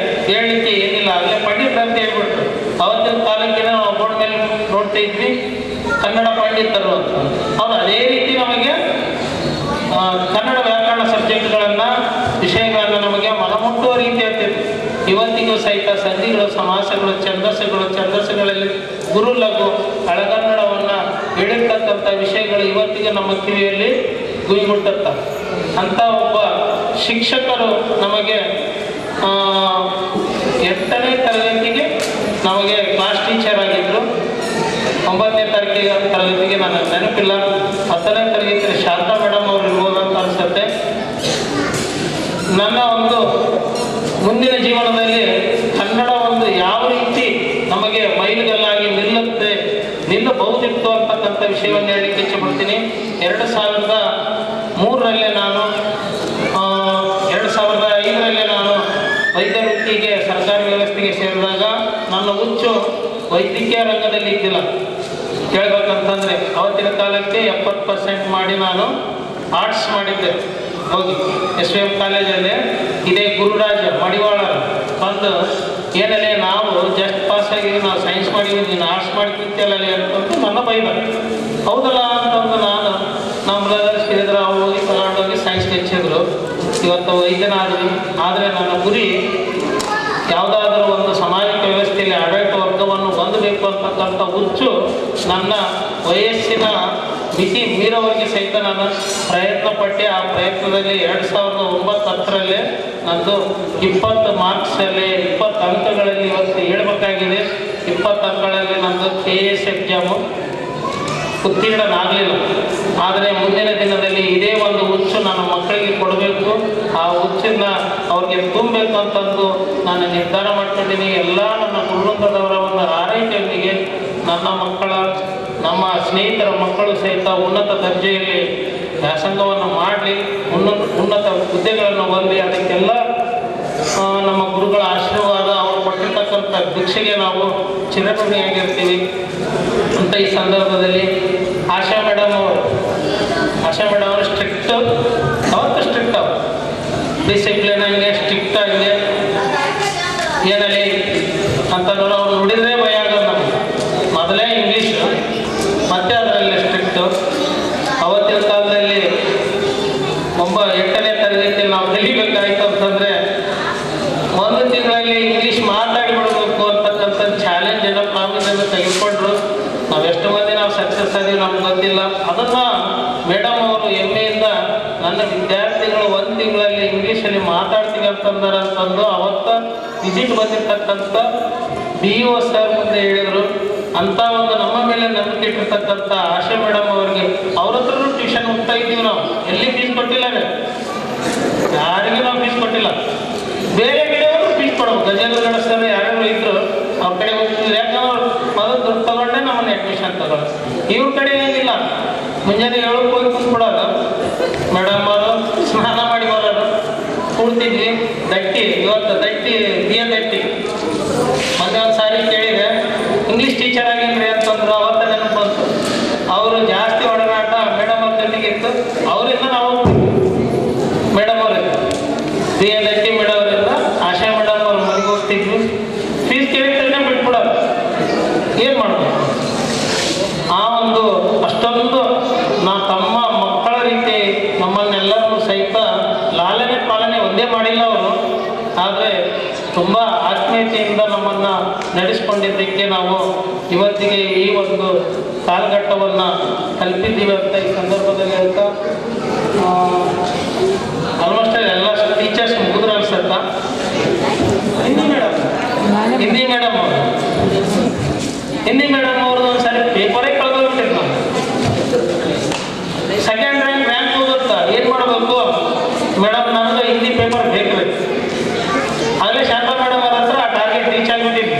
ಹೇಳಲಿಕ್ಕೆ ಏನಿಲ್ಲ, ಅಲ್ಲೇ ಪಂಡಿತರು ಅಂತ ಹೇಳ್ಬಿಟ್ರು. ಅವತ್ತಿನ ಕಾಲಕ್ಕೆ ನಾವು ಬೋರ್ಡ್ ಮೇಲೆ ನೋಡ್ತಾ ಇದ್ವಿ ಕನ್ನಡ ಪಂಡಿತರು ಅಂತ. ಅವ್ರು ಅದೇ ರೀತಿ ನಮಗೆ ಕನ್ನಡ ವ್ಯಾಕರಣ ಸಬ್ಜೆಕ್ಟ್ಗಳನ್ನು ವಿಷಯಗಳನ್ನು ನಮಗೆ ಮನಮುಟ್ಟುವ ರೀತಿ ಹೇಳ್ತಿದ್ರು. ಇವತ್ತಿಗೂ ಸಹಿತ ಸಂಧಿಗಳು, ಸಮಾಸಗಳು, ಛಂದಸ್ಸುಗಳಲ್ಲಿ ಗುರು ಲಘು ಹಳಗನ್ನಡವನ್ನು ಹೇಳಿರ್ತಕ್ಕಂಥ ವಿಷಯಗಳು ಇವತ್ತಿಗೆ ನಮ್ಮ ಕಿವಿಯಲ್ಲಿ ಗುಯಿಗುಟ್ಟುತ್ತವೆ. ಅಂಥ ಒಬ್ಬ ಶಿಕ್ಷಕರು ನಮಗೆ 8ನೇ ತರಗತಿಗೆ ನಮಗೆ ಕ್ಲಾಸ್ ಟೀಚರ್ ಆಗಿದ್ದರು. 9ನೇ ತರಗತಿಗೆ ನನಗೆ ನೆನಪಿಲ್ಲ. 10ನೇ ತರಗತಿಯಲ್ಲಿ ಶಾಂತಾ ಮೇಡಮ್ ಅವರು ಇರ್ಬೋದಂತ ಅನಿಸುತ್ತೆ. ನನ್ನ ಒಂದು ಮುಂದಿನ ಜೀವನದಲ್ಲಿ ಕನ್ನಡ ಒಂದು ಯಾವ ರೀತಿ ನಮಗೆ ಮೈಲುಗಲ್ಲಾಗಿ ನಿಲ್ಲಬಹುದಿತ್ತು ಅಂತಕ್ಕಂಥ ವಿಷಯವನ್ನು ಹೇಳಲಿಕ್ಕೆ ಇಚ್ಛೆಪಡ್ತೀನಿ. 2003ರಲ್ಲಿ ನಾನು 2005ರಲ್ಲಿ ನಾನು ವೈದ್ಯ ವೃತ್ತಿಗೆ ಸರ್ಕಾರಿ ವ್ಯವಸ್ಥೆಗೆ ಸೇರಿದಾಗ ನನ್ನ ಹುಚ್ಚು ವೈದ್ಯಕೀಯ ರಂಗದಲ್ಲಿ ಇದ್ದಿಲ್ಲ. ಹೇಳ್ಬೇಕಂತಂದರೆ ಅವತ್ತಿನ ಕಾಲಕ್ಕೆ 70% ಮಾಡಿ ನಾನು ಆರ್ಟ್ಸ್ ಮಾಡಿದ್ದೆ. ಹೋಗಿ SVM ಕಾಲೇಜಲ್ಲಿ ಇದೇ ಗುರುರಾಜ ಮಡಿವಾಳ ಬಂದು ಏನಲ್ಲೇ ನಾವು ಜಸ್ಟ್ ಪಾಸ್ ಆಗಿ ನಾವು ಸೈನ್ಸ್ ಮಾಡಿದ್ವಿ, ನೀನು ಆರ್ಟ್ಸ್ ಮಾಡ್ತಿದ್ದಲ್ಲ ಅಂತಂದು ನನ್ನ ಬೈದ. ಹೌದಲ್ಲ ಅಂತಂದು ನಾನು ನಮ್ಮ ಬ್ರದರ್ಸ್ ಇದ್ರ ಅವ್ರು ಹೋಗಿ ತಗೊಂಡೋಗಿ ಸೈನ್ಸ್ಗೆ ಹೆಚ್ಚಿದ್ರು. ಇವತ್ತು ವೈದ್ಯನಾದ್ವಿ. ಆದರೆ ನನ್ನ ಗುರಿ ಯಾವುದಾದ್ರೂ ಒಂದು ಸಾಮಾಜಿಕ ವ್ಯವಸ್ಥೆಯಲ್ಲಿ ಆಡಳಿತ ವರ್ಗವನ್ನು ಹೊಂದಬೇಕು ಅಂತಕ್ಕಂಥ ಹುಚ್ಚು ನನ್ನ ವಯಸ್ಸಿನ ಮಿತಿ ಮೀರೋವರೆಗೆ ಸಹಿತ ನಾನು ಪ್ರಯತ್ನ ಪಟ್ಟೆ. ಆ ಪ್ರಯತ್ನದಲ್ಲಿ 2009-10ರಲ್ಲಿ ನಂದು 20 ಮಾರ್ಕ್ಸಲ್ಲಿ 20 ಅಂಕಗಳಲ್ಲಿ ಇವತ್ತು ಹೇಳಬೇಕಾಗಿದೆ. 20 ಅಂಕಗಳಲ್ಲಿ ನಂದು KS ಎಕ್ಸಾಮು ಉತ್ತೀರ್ಣನಾಗಲಿಲ್ಲ. ಆದರೆ ಮುಂದಿನ ದಿನದಲ್ಲಿ ಇದೇ ಒಂದು ಹುಚ್ಚು ನನ್ನ ಮಕ್ಕಳಿಗೆ ಕೊಡಬೇಕು, ಆ ಹುಚ್ಚನ್ನ ಅವ್ರಿಗೆ ತುಂಬಬೇಕು ಅಂತಂದು ನಾನು ನಿರ್ಧಾರ ಮಾಡ್ಕೊಂಡಿದ್ದೀನಿ. ಎಲ್ಲ ನನ್ನ ಕುಟುಂಬದವರ ಒಂದು ಆರೈಕೆಯೊಂದಿಗೆ ನನ್ನ ಮಕ್ಕಳ, ನಮ್ಮ ಸ್ನೇಹಿತರ ಮಕ್ಕಳು ಸಹಿತ ಉನ್ನತ ದರ್ಜೆಯಲ್ಲಿ ವ್ಯಾಸಂಗವನ್ನು ಮಾಡಲಿ, ಉನ್ನತ ಹುದ್ದೆಗಳನ್ನು ಹೊಂದಿ, ಅದಕ್ಕೆಲ್ಲ ನಮ್ಮ ಗುರುಗಳ ಆಶೀರ್ವಾದ, ಅವರು ಕೊಟ್ಟಿರ್ತಕ್ಕಂಥ ಭಿಕ್ಷೆಗೆ ನಾವು ಚಿರಋಣಿಯಾಗಿರ್ತೀವಿ ಅಂತ ಈ ಸಂದರ್ಭದಲ್ಲಿ ಆಶಾ ಮೇಡಮ್ ಅವರು ಸ್ಟ್ರಿಕ್ಟ್, ಅವತ್ತು ಸ್ಟ್ರಿಕ್ಟ್, ಅವರು ಡಿಸಿಪ್ಲಿನ್ ಹಂಗೆ ಸ್ಟ್ರಿಕ್ಟ್ ಹಂಗೆ ಏನಲ್ಲಿ ಅಂತಂದ್ರೆ ಅವ್ರು ನುಡಿದ್ರೆ ಭಯ ಆಗೋದು ನಮಗೆ. ಮೊದಲೇ ಇಂಗ್ಲೀಷ್ ಮತ್ತೆ ಅದರಲ್ಲಿ ಸ್ಟ್ರಿಕ್ಟು. ಅವತ್ತಿನ ಕಾಲದಲ್ಲಿ 8ನೇ ತರಗತಿಯಲ್ಲಿ ನಾವು ಕಲಿಬೇಕಾಯ್ತು ಅಂತಂದರೆ 1 ತಿಂಗಳಲ್ಲಿ ಇಂಗ್ಲೀಷ್ ಮಾತಾಡಿಬಿಡ್ಬೇಕು ಅಂತಕ್ಕಂಥ ಚಾಲೆಂಜನ್ನು ಪ್ರಾಮಿಸನ್ನು ತೆಗೆದುಕೊಂಡ್ರು. ನಾವೆಷ್ಟು ಮಂದಿ ನಾವು ಸಕ್ಸಸ್ ಆದೀವಿ ನಮ್ಗೆ ಗೊತ್ತಿಲ್ಲ. ಅದನ್ನು ಮೇಡಮ್ ಅವರು ಹೆಮ್ಮೆಯಿಂದ ನನ್ನ ವಿದ್ಯಾರ್ಥಿಗಳು 1 ತಿಂಗಳಲ್ಲಿ ಇಂಗ್ಲೀಷಲ್ಲಿ ಮಾತಾಡ್ತೀವಿ ಅಂತಂದು ಅವತ್ತು ವಿಸಿಟ್ ಬಂದಿರ್ತಕ್ಕಂಥ BO ಸರ್ ಮುಂದೆ ಹೇಳಿದರು. ಅಂಥ ಒಂದು ನಮ್ಮ ಮೇಲೆ ನಂಬಿಕೆ ಇಟ್ಟಿರ್ತಕ್ಕಂಥ ಆಶಾ ಮೇಡಮ್ ಅವರಿಗೆ ಅವ್ರ ಹತ್ರನೂ ಟ್ಯೂಷನ್ ಹೋಗ್ತಾ ಇದ್ದೀವಿ. ನಾವು ಎಲ್ಲಿ ಫೀಸ್ ಕೊಟ್ಟಿಲ್ಲ, ಯಾರಿಗೂ ನಾವು ಫೀಸ್ ಕೊಟ್ಟಿಲ್ಲ. ಬೇರೆ ಕಡೆಯವರು ಫೀಸ್ ಕೊಡಬೇಕು. ಗಜೇಂದ್ರಗಡ ಸರ್ ಯಾರ್ಯಾರು ಇದ್ರು ಅವ್ರ ಕಡೆ ಹೋಗ್ತಿದ್ರು. ಯಾಕಂದ್ರೆ ಮೊದಲು ದುಡ್ಡು ತಗೊಂಡೆ ನಮ್ಮನ್ನು ಅಡ್ಮಿಷನ್ ತಗೊಳ್ಳೋದು. ಇವ್ರ ಕಡೆ ಏನಿಲ್ಲ, ಮುಂಜಾನೆ 7ಕ್ಕೆ ಹೋಗಿ ಕೂತ್ಬಿಡೋದು. ಮೇಡಮ್ ಅವರು ಸ್ನಾನ ಮಾಡಿ ಬರೋದು, ಕೂಡ್ತಿದ್ವಿ. ದಟ್ಟಿ ಇವತ್ತು ದಟ್ಟಿ BA ದಟ್ಟಿ. ಮೊನ್ನೆ ಒಂದು ಸಾರಿ ಕೇಳಿದೆ, ಇಂಗ್ಲೀಷ್ ಟೀಚರ್ ಆಗಿಲ್ರಿ ಅಂತಂದ್ರು. ಅವತ್ತ ನೆನಪು ಬಂತು. ಅವರು ಜಾಸ್ತಿ ಒಡನಾಟ ಮೇಡಮ್ ಅವ್ರ ಜೊತೆಗೆ ಇತ್ತು. ಅವರಿಂದ ನಾವು ಮೇಡಮ್ ಅವ್ರಿಗೆ BA ದಟ್ಟಿ ಮೇಡಮ್ ಅವರಿಂದ ಆಶಾ ಮೇಡಮ್ ಅವ್ರ ಮನೆಗೆ ಹೋಗ್ತಿದ್ವಿ. ಫೀಸ್ ಕೇಳಿದ್ರೆ ಬಿಟ್ಬಿಡೋದು. ಏನು ಮಾಡಬೇಕು? ಆ ಒಂದು ಅಷ್ಟೊಂದು ತಮ್ಮ ಮಕ್ಕಳ ರೀತಿ ನಮ್ಮನ್ನೆಲ್ಲರೂ ಸಹಿತ ಲಾಲನೆ ಪಾಲನೆ ಒಂದೇ ಮಾಡಿಲ್ಲ ಅವರು. ಆದರೆ ತುಂಬ ಆತ್ಮೀಯತೆಯಿಂದ ನಮ್ಮನ್ನು ನಡೆಸ್ಕೊಂಡಿದ್ದಕ್ಕೆ ನಾವು ಇವತ್ತಿಗೆ ಈ ಒಂದು ಕಾಲಘಟ್ಟವನ್ನು ಕಲ್ಪಿದ್ದೀವಿ ಅಂತ ಈ ಸಂದರ್ಭದಲ್ಲಿ ಹೇಳ್ತಾ, ಆಲ್ಮೋಸ್ಟ್ ಎಲ್ಲ ಟೀಚರ್ಸ್ ಮುಗಿದ್ರು ಅನ್ಸತ್ತ. ಹಿಂದಿ ಮೇಡಮ್ ಅವ್ರದ್ದು ಒಂದು ಸರಿ ಪೇಪರೇ ಕಳೆದೋಗ್ಬಿಟ್ಟಿದ್ದು. ನಾವು ಸೆಕೆಂಡ್ ರ್ಯಾಂಕ್ ಹೋಗುತ್ತಾ ಏನು ಮಾಡಬೇಕು ಮೇಡಮ್, ನನಗೆ ಹಿಂದಿ ಪೇಪರ್ ಬೇಕು. ಆಗಲೇ ಶಾಂತಾ ಮೇಡಮ್ ಅವ್ರ ಹತ್ರ ಆ ಟಾರ್ಗೆಟ್ ರೀಚ್ ಆಗಿಬಿಟ್ಟಿದ್ವಿ.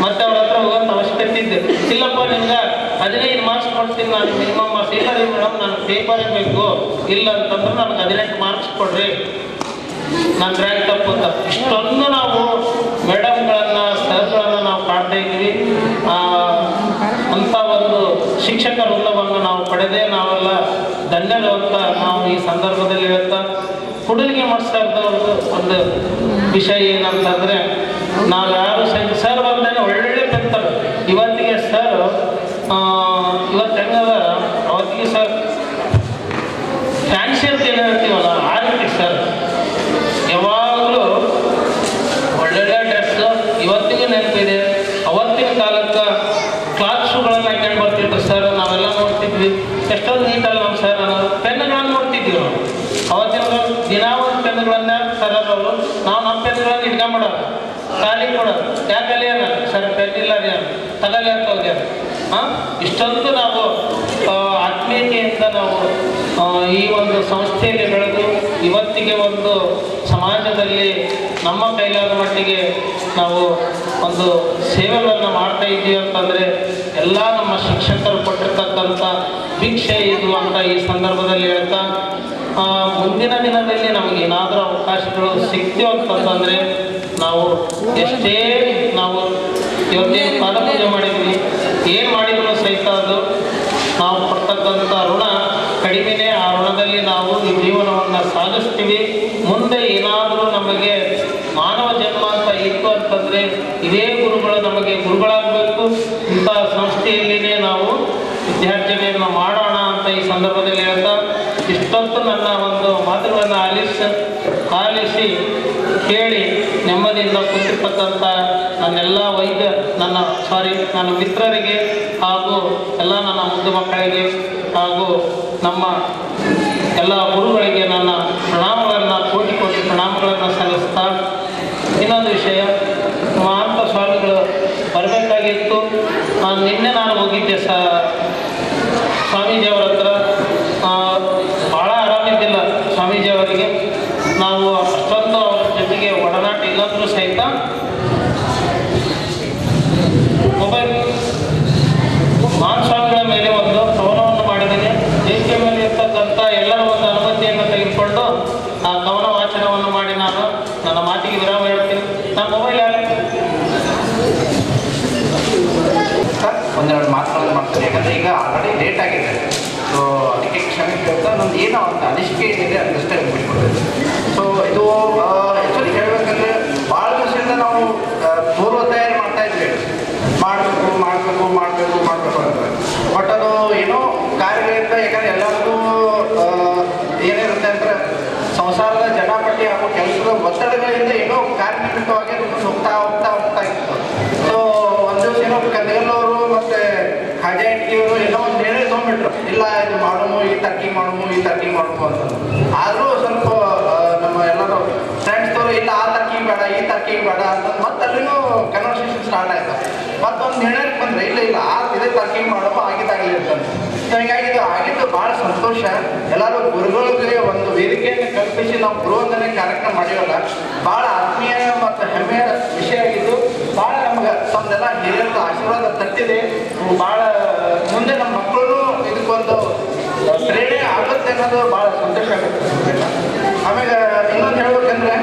ಮತ್ತೆ ಅವ್ರ ಹತ್ರ ಹೋಗೋಂಥ ಅವಶ್ಯಕತೆ ಇದ್ದೆ. ಇಲ್ಲಪ್ಪ ನಿಮ್ಗೆ 15 ಮಾರ್ಕ್ಸ್ ಕೊಡ್ತೀನಿ ನಾನು, ಮಿನಿಮಮ್ ಮಾರ್ಕ್ಸ್. ಇಲ್ಲ ರೀ ಮೇಡಮ್, ನನಗೆ ಪೇಪರೇ ಬೇಕು. ಇಲ್ಲ ಅಂತಂದ್ರೆ ನನಗೆ 18 ಮಾರ್ಕ್ಸ್ ಕೊಡ್ರಿ, ನನ್ನ ರ್ಯಾಂಕ್ ತಪ್ಪುತ್ತ. ಇಷ್ಟೊಂದು ನಾವು ಮೇಡಮ್ಗಳನ್ನು, ಸರ್ಗಳನ್ನು ನಾವು ಕಾಡ್ತಾ ಇದ್ದೀವಿ. ಅಂಥ ಒಂದು ಶಿಕ್ಷಕ ವೃಂದವನ್ನು ನಾವು ಪಡೆದೇ ನಾವೆಲ್ಲ ಧನ್ಯರು ಅಂತ ನಾವು ಈ ಸಂದರ್ಭದಲ್ಲಿ ಹೇಳ್ತಾ, ಹುಡುಗಿಗೆ ಮಾಡಿಸ್ತಾರ್ದವ್ರದ್ದು ಒಂದು ವಿಷಯ ಏನಂತಂದರೆ, ನಾವು ಯಾರು ಸರ್ ಬಂದಾಗ ಒಳ್ಳೆ ಪೆಂತಾರೆ. ಇವತ್ತಿಗೆ ಸರ್ ಇವತ್ತು ಹೆಂಗದ, ಅವತ್ತಿಗೆ ಸರ್ ಫ್ಯಾನ್ಸಿ ಅಂತ ಏನು ಹೇಳ್ತೀವಲ್ಲ ಆ ರೀತಿ ಸರ್ ಯಾವಾಗಲೂ ಒಳ್ಳೊಳ್ಳೆ ಡ್ರೆಸ್ಸು. ಇವತ್ತಿಗೂ ನೆನಪಿದೆ, ಅವತ್ತಿನ ಕಾಲಕ್ಕೆ ಕ್ಲಾತ್ ಶೂಗಳನ್ನು ಹಾಕೊಂಡು ಬರ್ತಿದ್ರು ಸರ್. ನಾವೆಲ್ಲ ನೋಡ್ತಿದ್ವಿ, ಎಷ್ಟೊಂದು ನೀಟಲ್ಲ ನಮ್ಮ ಸರ್ ಅನ್ನೋದು. ಪೆನ್ನುಗಳನ್ನು ನೋಡ್ತಿದ್ವಿ ನಾವು. ಅವತ್ತಿನ ದಿನ ಒಂದು ಪೆನ್ನುಗಳನ್ನು ಸರ್ ಸರ್ ಅವರು. ನಾವು ನಮ್ಮ ಪೆನ್ಗಳನ್ನು ಇಟ್ಕೊಂಬಿಡೋದು, ಖಾಲಿ ಕೊಡೋದು. ಯಾಕಲ್ಲಿ ಅನ್ನ ಸರ್ ಪೆನ್ ಇಲ್ಲ ರೀ ತಗಲಿ ಅಂತ ಹೋಗ್ಯಾರ. ಇಷ್ಟೊಂದು ನಾವು ಆತ್ಮೀಯತೆಯಿಂದ ನಾವು ಈ ಒಂದು ಸಂಸ್ಥೆಯಲ್ಲಿ ಬೆಳೆದು ಇವತ್ತಿಗೆ ಒಂದು ಸಮಾಜದಲ್ಲಿ ನಮ್ಮ ಕೈಲಾದ ಮಟ್ಟಿಗೆ ನಾವು ಒಂದು ಸೇವೆಗಳನ್ನು ಮಾಡ್ತಾ ಇದ್ದೀವಿ ಅಂತಂದರೆ ಎಲ್ಲ ನಮ್ಮ ಶಿಕ್ಷಕರು ಕೊಟ್ಟಿರ್ತಕ್ಕಂಥ ಭಿಕ್ಷೆ ಇದು ಅಂತ ಈ ಸಂದರ್ಭದಲ್ಲಿ ಹೇಳ್ತಾ, ಮುಂದಿನ ದಿನದಲ್ಲಿ ನಮಗೆ ಏನಾದರೂ ಅವಕಾಶಗಳು ಸಿಗ್ತೀವಿ ಅಂತಂತಂದರೆ ನಾವು ಎಷ್ಟೇ ನಾವು ಇವತ್ತೇನು ಪಾದಪೂಜೆ ಮಾಡಿದ್ವಿ, ಏನು ಮಾಡಿದ್ರು ಸಹಿತ ಅದು ನಾವು ಕೊಡ್ತಕ್ಕಂಥ ಋಣ ಕಡಿಮೆನೇ. ಆ ಋಣದಲ್ಲಿ ನಾವು ಈ ಜೀವನವನ್ನು ಸಾಗಿಸ್ತೀವಿ. ಮುಂದೆ ಏನಾದರೂ ನಮಗೆ ಮಾನವ ಜನ್ಮ ಅಂತ ಇತ್ತು ಅಂತಂದರೆ ಇದೇ ಗುರುಗಳು ನಮಗೆ ಗುರುಗಳಾಗಬೇಕು. ಇಂಥ ಸಂಸ್ಥೆಯಲ್ಲಿನೇ ನಾವು ವಿದ್ಯಾರ್ಜನೆಯನ್ನು ಮಾಡೋಣ ಅಂತ ಈ ಸಂದರ್ಭದಲ್ಲಿ ಹೇಳ್ತಾ, ಇಷ್ಟೊತ್ತು ನನ್ನ ಒಂದು ಮಾತುಗಳನ್ನು ಆಲಿಸಿ ಕೇಳಿ ನೆಮ್ಮದಿಯಿಂದ ಕೂತಿರ್ತಕ್ಕಂಥ ನನ್ನೆಲ್ಲ ನನ್ನ ಮಿತ್ರರಿಗೆ ಹಾಗೂ ಎಲ್ಲ ನನ್ನ ಮುದ್ದು ಮಕ್ಕಳಿಗೆ ಹಾಗೂ ನಮ್ಮ ಎಲ್ಲ ಗುರುಗಳಿಗೆ ನನ್ನ ಕೋಟಿ ಪ್ರಣಾಮಗಳನ್ನು ಸಲ್ಲಿಸ್ತಾ, ಇನ್ನೊಂದು ವಿಷಯ, ಮಹಾಂತ ಸ್ವಾಮಿಗಳು ಬರಬೇಕಾಗಿತ್ತು. ನಿನ್ನೆ ನಾನು ಹೋಗಿದ್ದೆ ಸ್ವಾಮೀಜಿಯವರ ಹತ್ರ. ಭಾಳ ಆರಾಮಿದ್ದಿಲ್ಲ ಸ್ವಾಮೀಜಿಯವರಿಗೆ. ನಾವು ಅಷ್ಟೊಂದು ಅವ್ರ ಜೊತೆಗೆ ಒಡನಾಟ ಇಲ್ಲಂದ್ರೂ ಸಹಿತ ಮೊಬೈಲ್ ಮಹಾನ್ ಸ್ವಾಮಿಗಳ ಮೇಲೆ ಒಂದು ಕವನವನ್ನು ಮಾಡಿದ್ದೇನೆ. ದೇಶದ ಮೇಲೆ ಇರ್ತಕ್ಕಂಥ ಎಲ್ಲರ ಒಂದು ಅನುಮತಿಯನ್ನು ತೆಗೆದುಕೊಂಡು ಆ ಕವನ ವಾಚನವನ್ನು ಮಾಡಿ ನಾನು ನನ್ನ ಮಾತಿಗೆ ವಿರಾಮ ಹೇಳ್ತೀನಿ. ನನ್ನ ಮೊಬೈಲ್ ಒಂದೆರಡು ಮಾತುಗಳನ್ನು ಮಾಡ್ತೀನಿ, ಯಾಕಂದರೆ ಈಗ ಆಲ್ರೆಡಿ ಲೇಟ್ ಆಗಿದೆ. ಸೊ ಅದಕ್ಕೆ ಕ್ಷಮೆ ಕೇಳ್ತಾ ನಂದು ಏನೋ ಒಂದು ಅನಿಸಿಕೆ ಏನಿದೆ ಅದಷ್ಟೇ ಬಿಟ್ಕೊಡ್ತೀನಿ. ಸೊ ಇದು ಆ್ಯಕ್ಚುಲಿ ಹೇಳಬೇಕಂದ್ರೆ ಭಾಳ ವರ್ಷದಿಂದ ನಾವು ಪೂರ್ವ ತಯಾರಿ ಮಾಡ್ತಾ ಇದ್ವಿ, ಮಾಡಬೇಕು ಅಂತ. ಬಟ್ ಅದು ಏನೋ ಕಾರ್ಯಗಳಿಂದ, ಯಾಕಂದರೆ ಎಲ್ಲರಿಗೂ ಏನಿರುತ್ತೆ ಅಂದರೆ ಸಂಸಾರದ ಜಟಾಪಟಿ ಹಾಗೂ ಕೆಲಸದ ಒತ್ತಡಗಳಿಂದ ಏನೋ ಕಾರ್ಯನಿಮಿತ್ತವಾಗಿ ಹೋಗ್ತಾ ಇತ್ತು. ಸೊ ಒಂದು ದಿವಸ ಏನೋ ಕದಗಲ್ಲವರು ಮತ್ತು ಹಾಜಾಟಿಯವರು ಏನೋ ಒಂದು ನಿರ್ಣಯ ತೊಗೊಂಡ್ಬಿಟ್ರು, ಇಲ್ಲ ಇದು ಮಾಡೋನು, ಈ ತರ್ಕಿಂಗ್ ಮಾಡೋನು ಅಂತ. ಆದರೂ ಸ್ವಲ್ಪ ನಮ್ಮ ಎಲ್ಲರೂ ಫ್ರೆಂಡ್ಸ್ದವರು ಇಲ್ಲ ಆ ತರ್ಕಿಂಗ್ ಬೇಡ ಅಂತ ಮತ್ತೆ ಅಲ್ಲಿನೂ ಕನ್ವರ್ಸೇಷನ್ ಸ್ಟಾರ್ಟ್ ಆಯ್ತು. ಮತ್ತೊಂದು ನಿರ್ಣಯಕ್ಕೆ ಬಂದರೆ ಇಲ್ಲ ಇದೇ ತರ್ಕಿಂಗ್ ಮಾಡೋದು ಆಗಿದ್ದಾಗಲಿ ಅಂತಂದು. ಸೊ ಹೀಗಾಗಿ ಇದು ಆಗಿದ್ದು ಭಾಳ ಸಂತೋಷ. ಎಲ್ಲರೂ ಗುರುಗಳಿಗೆ ಒಂದು ವೇದಿಕೆಯನ್ನು ಕಲ್ಪಿಸಿ ನಾವು ಗುರುವಂದನೆ ಕಾರ್ಯಕ್ರಮ ಮಾಡಿವಲ್ಲ, ಭಾಳ ಆತ್ಮೀಯ ಮತ್ತು ಹೆಮ್ಮೆಯ ವಿಷಯ ಆಗಿದ್ದು. ಭಾಳ ನಮ್ಗೆ ತಮ್ದೆಲ್ಲ ಹಿರಿಯರ ಆಶೀರ್ವಾದ ತಟ್ಟಿದೆ. ಭಾಳ ಮುಂದೆ ನಮ್ಮ ಮಕ್ಕಳು ಇದಕ್ಕೊಂದು ಪ್ರೇರಣೆ ಆಗುತ್ತೆ ಅನ್ನೋದು ಭಾಳ ಸಂತೋಷ ಆಗುತ್ತೆ. ಆಮೇಲೆ ಇನ್ನೊಂದು ಹೇಳ್ಬೇಕಂದ್ರೆ,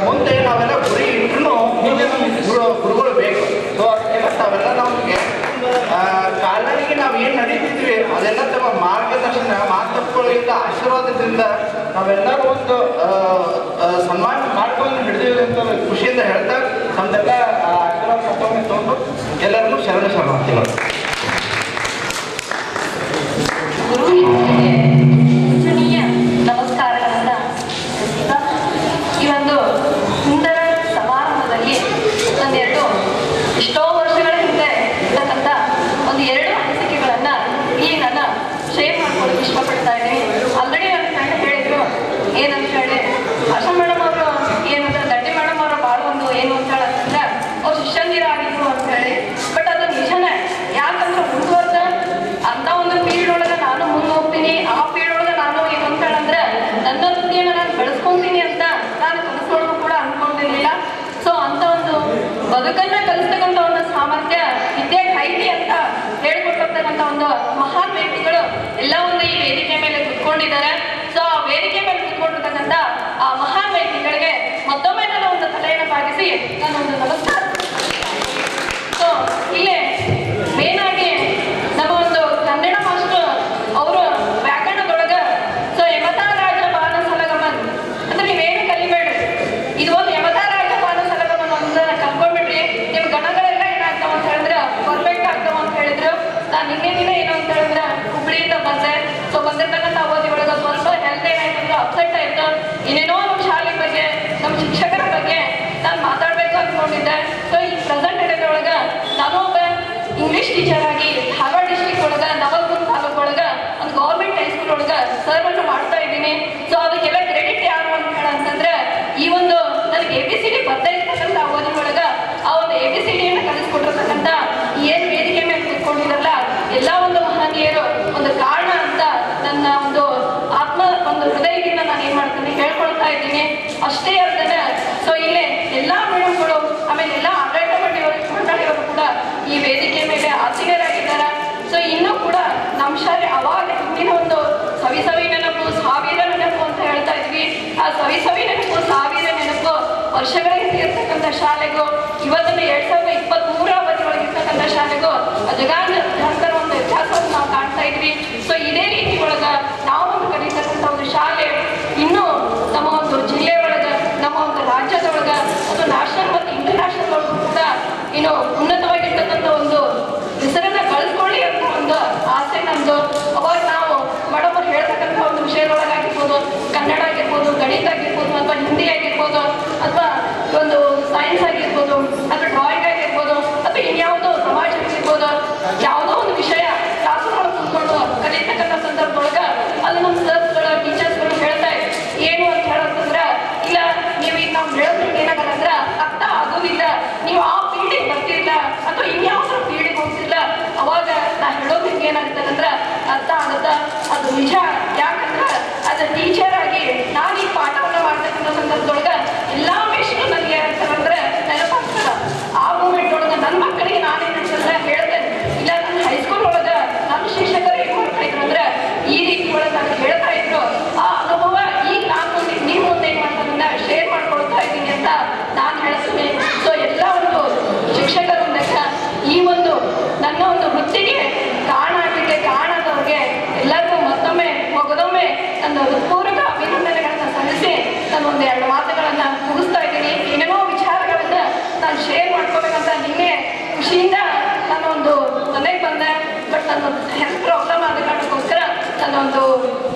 ಮುಂದೆ ನಾವೆಲ್ಲ ಗುರಿ ಇಟ್ಟರು ಮುಂದೆ ನಮಗೆ ಗುರುಗಳು ಬೇಕು. ಸೊ ಅದಕ್ಕೆಲ್ಲ ತಾವೆಲ್ಲ ನಮಗೆ ಕಾಲರಿಗೆ ನಾವು ಏನು ನಡೀತಿದ್ವಿ ಅದೆಲ್ಲ ತಮ್ಮ ಮಾರ್ಗದರ್ಶನ ಮಾತುಗಳಿಂದ ಆಶೀರ್ವಾದದಿಂದ ನಾವೆಲ್ಲರೂ ಒಂದು ಸನ್ಮಾನ ಮಾಡ್ಕೊಂಡು ಹಿಡಿದೀವಿ ಅಂತ ಖುಷಿಯಿಂದ ಹೇಳ್ತಾ ನಮ್ದೆಲ್ಲ ಆಶೀರ್ವಾದ ತಗೊಂಡು ಎಲ್ಲರಿಗೂ ಶರಣಾರ್ಥಿಗಳು. ನಮಸ್ಕಾರಗಳನ್ನ ಈ ಒಂದು ಸುಂದರ ಸಮಾರಂಭದಲ್ಲಿ ಒಂದೆರಡು ಎಷ್ಟೋ ವರ್ಷಗಳ ಹಿಂದೆ ಇರ್ತಕ್ಕಂಥ ಒಂದು ಎರಡು ಅನಿಸಿಕೆಗಳನ್ನ ಇಲ್ಲಿ ನಾನು ಶೇರ್ ಮಾಡ್ಕೊಳ್ಳೋಕೆ ಇಷ್ಟಪಡ್ತಾ ಇದ್ದೀನಿ. ಆಲ್ರೆಡಿ ನನ್ನ ಫ್ರೆಂಡ್ ಹೇಳಿದ್ರು ಏನಂತ ಹೇಳಿ, ಆಶಾ ಮೇಡಮ್ ಅವರು ಏನಂದ್ರೆ ದಂಡಿ ಮೇಡಮ್ ಅವರು ಭಾಳ ಒಂದು ಏನು ಅಂತ ಹೇಳಂತಂದ್ರೆ ಅವ್ರು ಶಿಷ್ಯಂದಿರ ಆಗಿದ್ರು ಅಂತ ಹೇಳಿ. ಬಟ್ ಅದು ನಿಜನೇ. ಯಾಕಂದ್ರೆ ಮುಂದುವರೆದ ಅಂತ ಒಂದು ಫೀಲ್ಡ್ ಒಳಗೆ ನಾನು ಮುಂದೆ ಹೋಗ್ತೀನಿ, ಆ ಫೀಲ್ಡ್ ಒಳಗೆ ನಾನು ಏನು ಅಂತ ಹೇಳಂದ್ರೆ ನನ್ನ ವೃತ್ತಿಯನ್ನು ನಾನು ಬೆಳೆಸ್ಕೊಂತೀನಿ ಅಂತ ನಾನು ಕನಸೊಳಗೂ ಕೂಡ ಅನ್ಕೊಂಡಿರ್ಲಿಲ್ಲ. ಸೊ ಅಂತ ಒಂದು ಬದುಕನ್ನ ಕಲಿಸ್ತಕ್ಕಂಥ ಒಂದು ಸಾಮರ್ಥ್ಯ ವಿದ್ಯೆಗೆ ಐತಿ ಅಂತ ಹೇಳ್ಕೊಟ್ಟಿರ್ತಕ್ಕಂಥ ಒಂದು ಮಹಾನ್ ವ್ಯಕ್ತಿಗಳು ಎಲ್ಲ ಒಂದು ಈ ವೇದಿಕೆ ಮೇಲೆ ಕುತ್ಕೊಂಡಿದ್ದಾರೆ. ಸೊ ಆ ವೇದಿಕೆ ಮೇಲೆ ಕುತ್ಕೊಂಡಿರ್ತಕ್ಕಂಥ ಆ ಮಹಾನ್ ವ್ಯಕ್ತಿಗಳಿಗೆ ಮತ್ತೊಮ್ಮೆ ನಾನು ಒಂದು ತಲೆಯನ್ನು ಬಾಗಿಸಿ ನಾನು ಒಂದು ನಮಸ್ಕಾರ. ಸೊ ಇಲ್ಲೇ ಮೇನ್ ಆಗಿ ನಮ್ಮ ಒಂದು ಕನ್ನಡ ಮಾಸ್ಟರ್ ಅವರು ವ್ಯಾಕರಣದೊಳಗ ಸೊ ಯಮತಾರಾಜ ಬಾನ ಸಲಗಮನ್ ಅಂದ್ರೆ ನೀವೇನು ಕಲಿಬೇಡ್ರಿ, ಇದು ಒಂದು ಯಮತಾರಾಜ ಬಾನ ಸಲಗಮನ್ ಅಂತ ಕಲ್ಕೊಂಡ್ಬಿಟ್ರಿ ನಿಮ್ ಗಣಗಳೆಲ್ಲ ಏನಾಗ್ತಾವ ಅಂತ ಹೇಳಿದ್ರೆ ಪರ್ಫೆಕ್ಟ್ ಆಗ್ತಾವ ಅಂತ ಹೇಳಿದ್ರು. ನಾನು ನಿನ್ನೆ ಏನು ಅಂತ ಹೇಳಿದ್ರೆ ಹುಬ್ಳಿಯಿಂದ ಬಂದೆ. ಸೊ ಬಂದಿರ್ತಕ್ಕಂಥ ಅವಧಿ ಒಳಗೆ ಸ್ವಲ್ಪ ಹೆಲ್ತ್ ಏನಾಯ್ತಂದ್ರೆ ಅಪ್ಸೆಟ್ ಆಯ್ತು. ಇನ್ನೇನೋ ನಮ್ಮ ಶಾಲೆ ಬಗ್ಗೆ ನಮ್ಮ ಶಿಕ್ಷಕರ ಬಗ್ಗೆ ನಾನು ಮಾತಾಡ್ಬೇಕು ಅಂದ್ಕೊಂಡಿದ್ದೆ. ಸೊ ಈ ಪ್ರೆಸೆಂಟ್ ಡೇಟ್ ಒಳಗೆ ನಾನು ಒಬ್ಬ ಇಂಗ್ಲಿಷ್ ಟೀಚರ್ ಆಗಿ ಧಾರವಾಡ ಡಿಸ್ಟ್ರಿಕ್ಟ್ ಒಳಗೆ ನವಲಗುಂದ ತಾಲೂಕು ಒಳಗೆ ಒಂದು ಗೌರ್ಮೆಂಟ್ ಹೈಸ್ಕೂಲ್ ಒಳಗೆ ಸರ್ವನ್ನು ಮಾಡ್ತಾ ಇದ್ದೀನಿ. ಸೊ ಅದಕ್ಕೆಲ್ಲ ಕ್ರೆಡಿಟ್ ಯಾರು ಅಂತ ಹೇಳಂತಂದ್ರೆ ಈ ಒಂದು ಈ ವೇದಿಕೆ ಮೇಲೆ ಆಸೀನರಾಗಿದ್ದಾರೆ. ಸೊ ಇನ್ನೂ ಕೂಡ ನಮ್ಮ ಶಾಲೆ ಅವಾಗ ಹಿಂದಿನ ಒಂದು ಸವಿ ನೆನಪು ಸಾವಿರ ನೆನಪು ಅಂತ ಹೇಳ್ತಾ ಇದ್ವಿ. ಆ ಸವಿ ನೆನಪು ಸಾವಿರ ನೆನಪು ವರ್ಷಗಳ ಹಿಂದೆ ಇರ್ತಕ್ಕಂಥ ಶಾಲೆಗೂ ಇವತ್ತಿನ 2023 ಅವಧಿ ಒಳಗಿರ್ತಕ್ಕಂಥ ಶಾಲೆಗೂ ಅಜಗಜಾಂತರ ಒಂದು ವ್ಯತ್ಯಾಸವನ್ನು ನಾವು ಕಾಣ್ತಾ ಇದ್ವಿ. ಸೊ ಇದೇ ರೀತಿ ಒಳಗ ನಾವು ಒಂದು ಕಲಿತಕ್ಕಂಥ ಒಂದು ಶಾಲೆ ಇನ್ನೂ ನಮ್ಮ ಒಂದು ಜಿಲ್ಲೆ ಒಳಗ, ನಮ್ಮ ಒಂದು ರಾಜ್ಯದೊಳಗ, ಅದು ನ್ಯಾಷನಲ್ ಮತ್ತು ಇಂಟರ್ನ್ಯಾಷನಲ್ ಒಳಗೂ ಕೂಡ ಇನ್ನು ಉನ್ನತವಾಗಿರ್ತಕ್ಕಂಥ ಒಂದು ಹೆಸರನ್ನ ಕಳ್ಕೊಳ್ಳಿ ಅಂತ ಒಂದು ಆಸೆ ನಮ್ದು. ಅವಾಗ ನಾವು ಮೇಡಮ್ ಅವ್ರು ಹೇಳ್ತಕ್ಕಂಥ ಒಂದು ವಿಷಯದೊಳಗಾಗಿರ್ಬೋದು, ಕನ್ನಡ ಆಗಿರ್ಬೋದು, ಗಣಿತ ಆಗಿರ್ಬೋದು, ಅಥವಾ ಹಿಂದಿ ಆಗಿರ್ಬೋದು, ಅಥವಾ ಒಂದು ಸೈನ್ಸ್ ಆಗಿರ್ಬೋದು, ಅಥವಾ ಡ್ರಾಯಿಂಗ್ ಆಗಿರ್ಬೋದು, ಅಥವಾ ಇನ್ಯಾವುದೋ ಸಮಾಜ ಆಗಿರ್ಬೋದು, ಯಾವುದೋ ಒಂದು ವಿಷಯ ಕ್ಲಾಸ್ಗಳು ಕೂತ್ಕೊಂಡು ಕಲಿತಕ್ಕಂಥ ಸಂದರ್ಭದೊಳಗ ಅದು ನಮ್ಮ ಸರ್ಸ್ಗಳು ಟೀಚರ್ಸ್ಗಳು ಹೇಳ್ತಾರೆ ಏನು ಅಂತ ಹೇಳೋದಂದ್ರೆ, ಇಲ್ಲ ನೀವು ಈಗ ನಾವು ಹೇಳೋದ್ರಿಂದ ಏನಾಗಲ್ಲ ಅಂದ್ರೆ ಅರ್ಥ ಆಗೋದಿಲ್ಲ, ನೀವು ಆ ಫೀಲ್ಡಿಗೆ ಬರ್ತಿಲ್ಲ ಅಥವಾ ಇನ್ಯಾವುದ್ರ ಫೀಲ್ಡಿಗೆ ಹೋಗ್ತಿಲ್ಲ, ಅವಾಗ ನಾ ಹೇಳೋದ್ರಿಂದ ಏನಾಗ್ತದೆ ಅಂದ್ರೆ ಅರ್ಥ ಆಗುತ್ತಾ. ಅದು ನಿಜ. ಯಾಕಂದ್ರೆ ಅದು ಟೀಚರ್ ಆಗಿ ನಾನು ಈ ಪಾಠವನ್ನು ಮಾಡ್ತಕ್ಕಂಥ ಸಂದರ್ಭದೊಳಗೆ ಎಲ್ಲ ವಿಷಯ ನನಗೆ ಏನಂತಾರಂದ್ರೆ ನೆನಪಾಗ್ತದ. ಆ ಮೂಮೆಂಟ್ ಒಳಗೆ ನನ್ನ ಮಕ್ಕಳಿಗೆ ನಾನೇನು ಅಂತಂದ್ರೆ ಹೇಳ್ತೇನೆ, ಇಲ್ಲ ನನ್ನ ಹೈಸ್ಕೂಲ್ ಒಳಗೆ ನನ್ನ ಶಿಕ್ಷಕರು ಏನು ಮಾಡ್ತಾ ಇದ್ರು ಅಂದ್ರೆ ಈ ರೀತಿ ಒಳಗೆ ನನಗೆ ಹೇಳ್ತಾ ಇದ್ರು. ಆ ಅನುಭವ ಈಗ ನಾನು ಮುಂದೆ ನಿಮ್ಮ ಮುಂದೆ ಏನು ಮಾಡ್ತಾನೆ ಶೇರ್ ಮಾಡ್ಕೊಳ್ತಾ ಇದ್ದೀನಿ ಅಂತ ನಾನು ಹೇಳ್ತೀನಿ. ಸೊ ಎಲ್ಲ ಒಂದು ಶಿಕ್ಷಕರೊಂದಿಗೆ ಈ ಒಂದು ನನ್ನ ಒಂದು ವೃತ್ತಿಗೆ ಕಾರಣಾದವ್ರಿಗೆ ಎಲ್ಲರಿಗೂ ಮತ್ತೊಮ್ಮೆ ಮೊಗದೊಮ್ಮೆ ನನ್ನ ಹೃತ್ಪೂರ್ವಕ ಅಭಿನಂದನೆಗಳನ್ನು ಸಲ್ಲಿಸಿ ನಾನು ಒಂದು 2 ಮಾತುಗಳನ್ನು ಮುಗಿಸ್ತಾ ಇದ್ದೀನಿ. ಏನೇನೋ ವಿಚಾರಗಳನ್ನು ನಾನು ಶೇರ್ ಮಾಡ್ಕೋಬೇಕಂತ ನಿನ್ನೆ ಖುಷಿಯಿಂದ ನಾನು ಒಂದು ಮನೆಗೆ ಬಂದೆ. ಬಟ್ ನನ್ನ ಹೆಲ್ತ್ ಪ್ರಾಬ್ಲಮ್ ಆದ ಕಾರಣಕ್ಕೋಸ್ಕರ ನನ್ನೊಂದು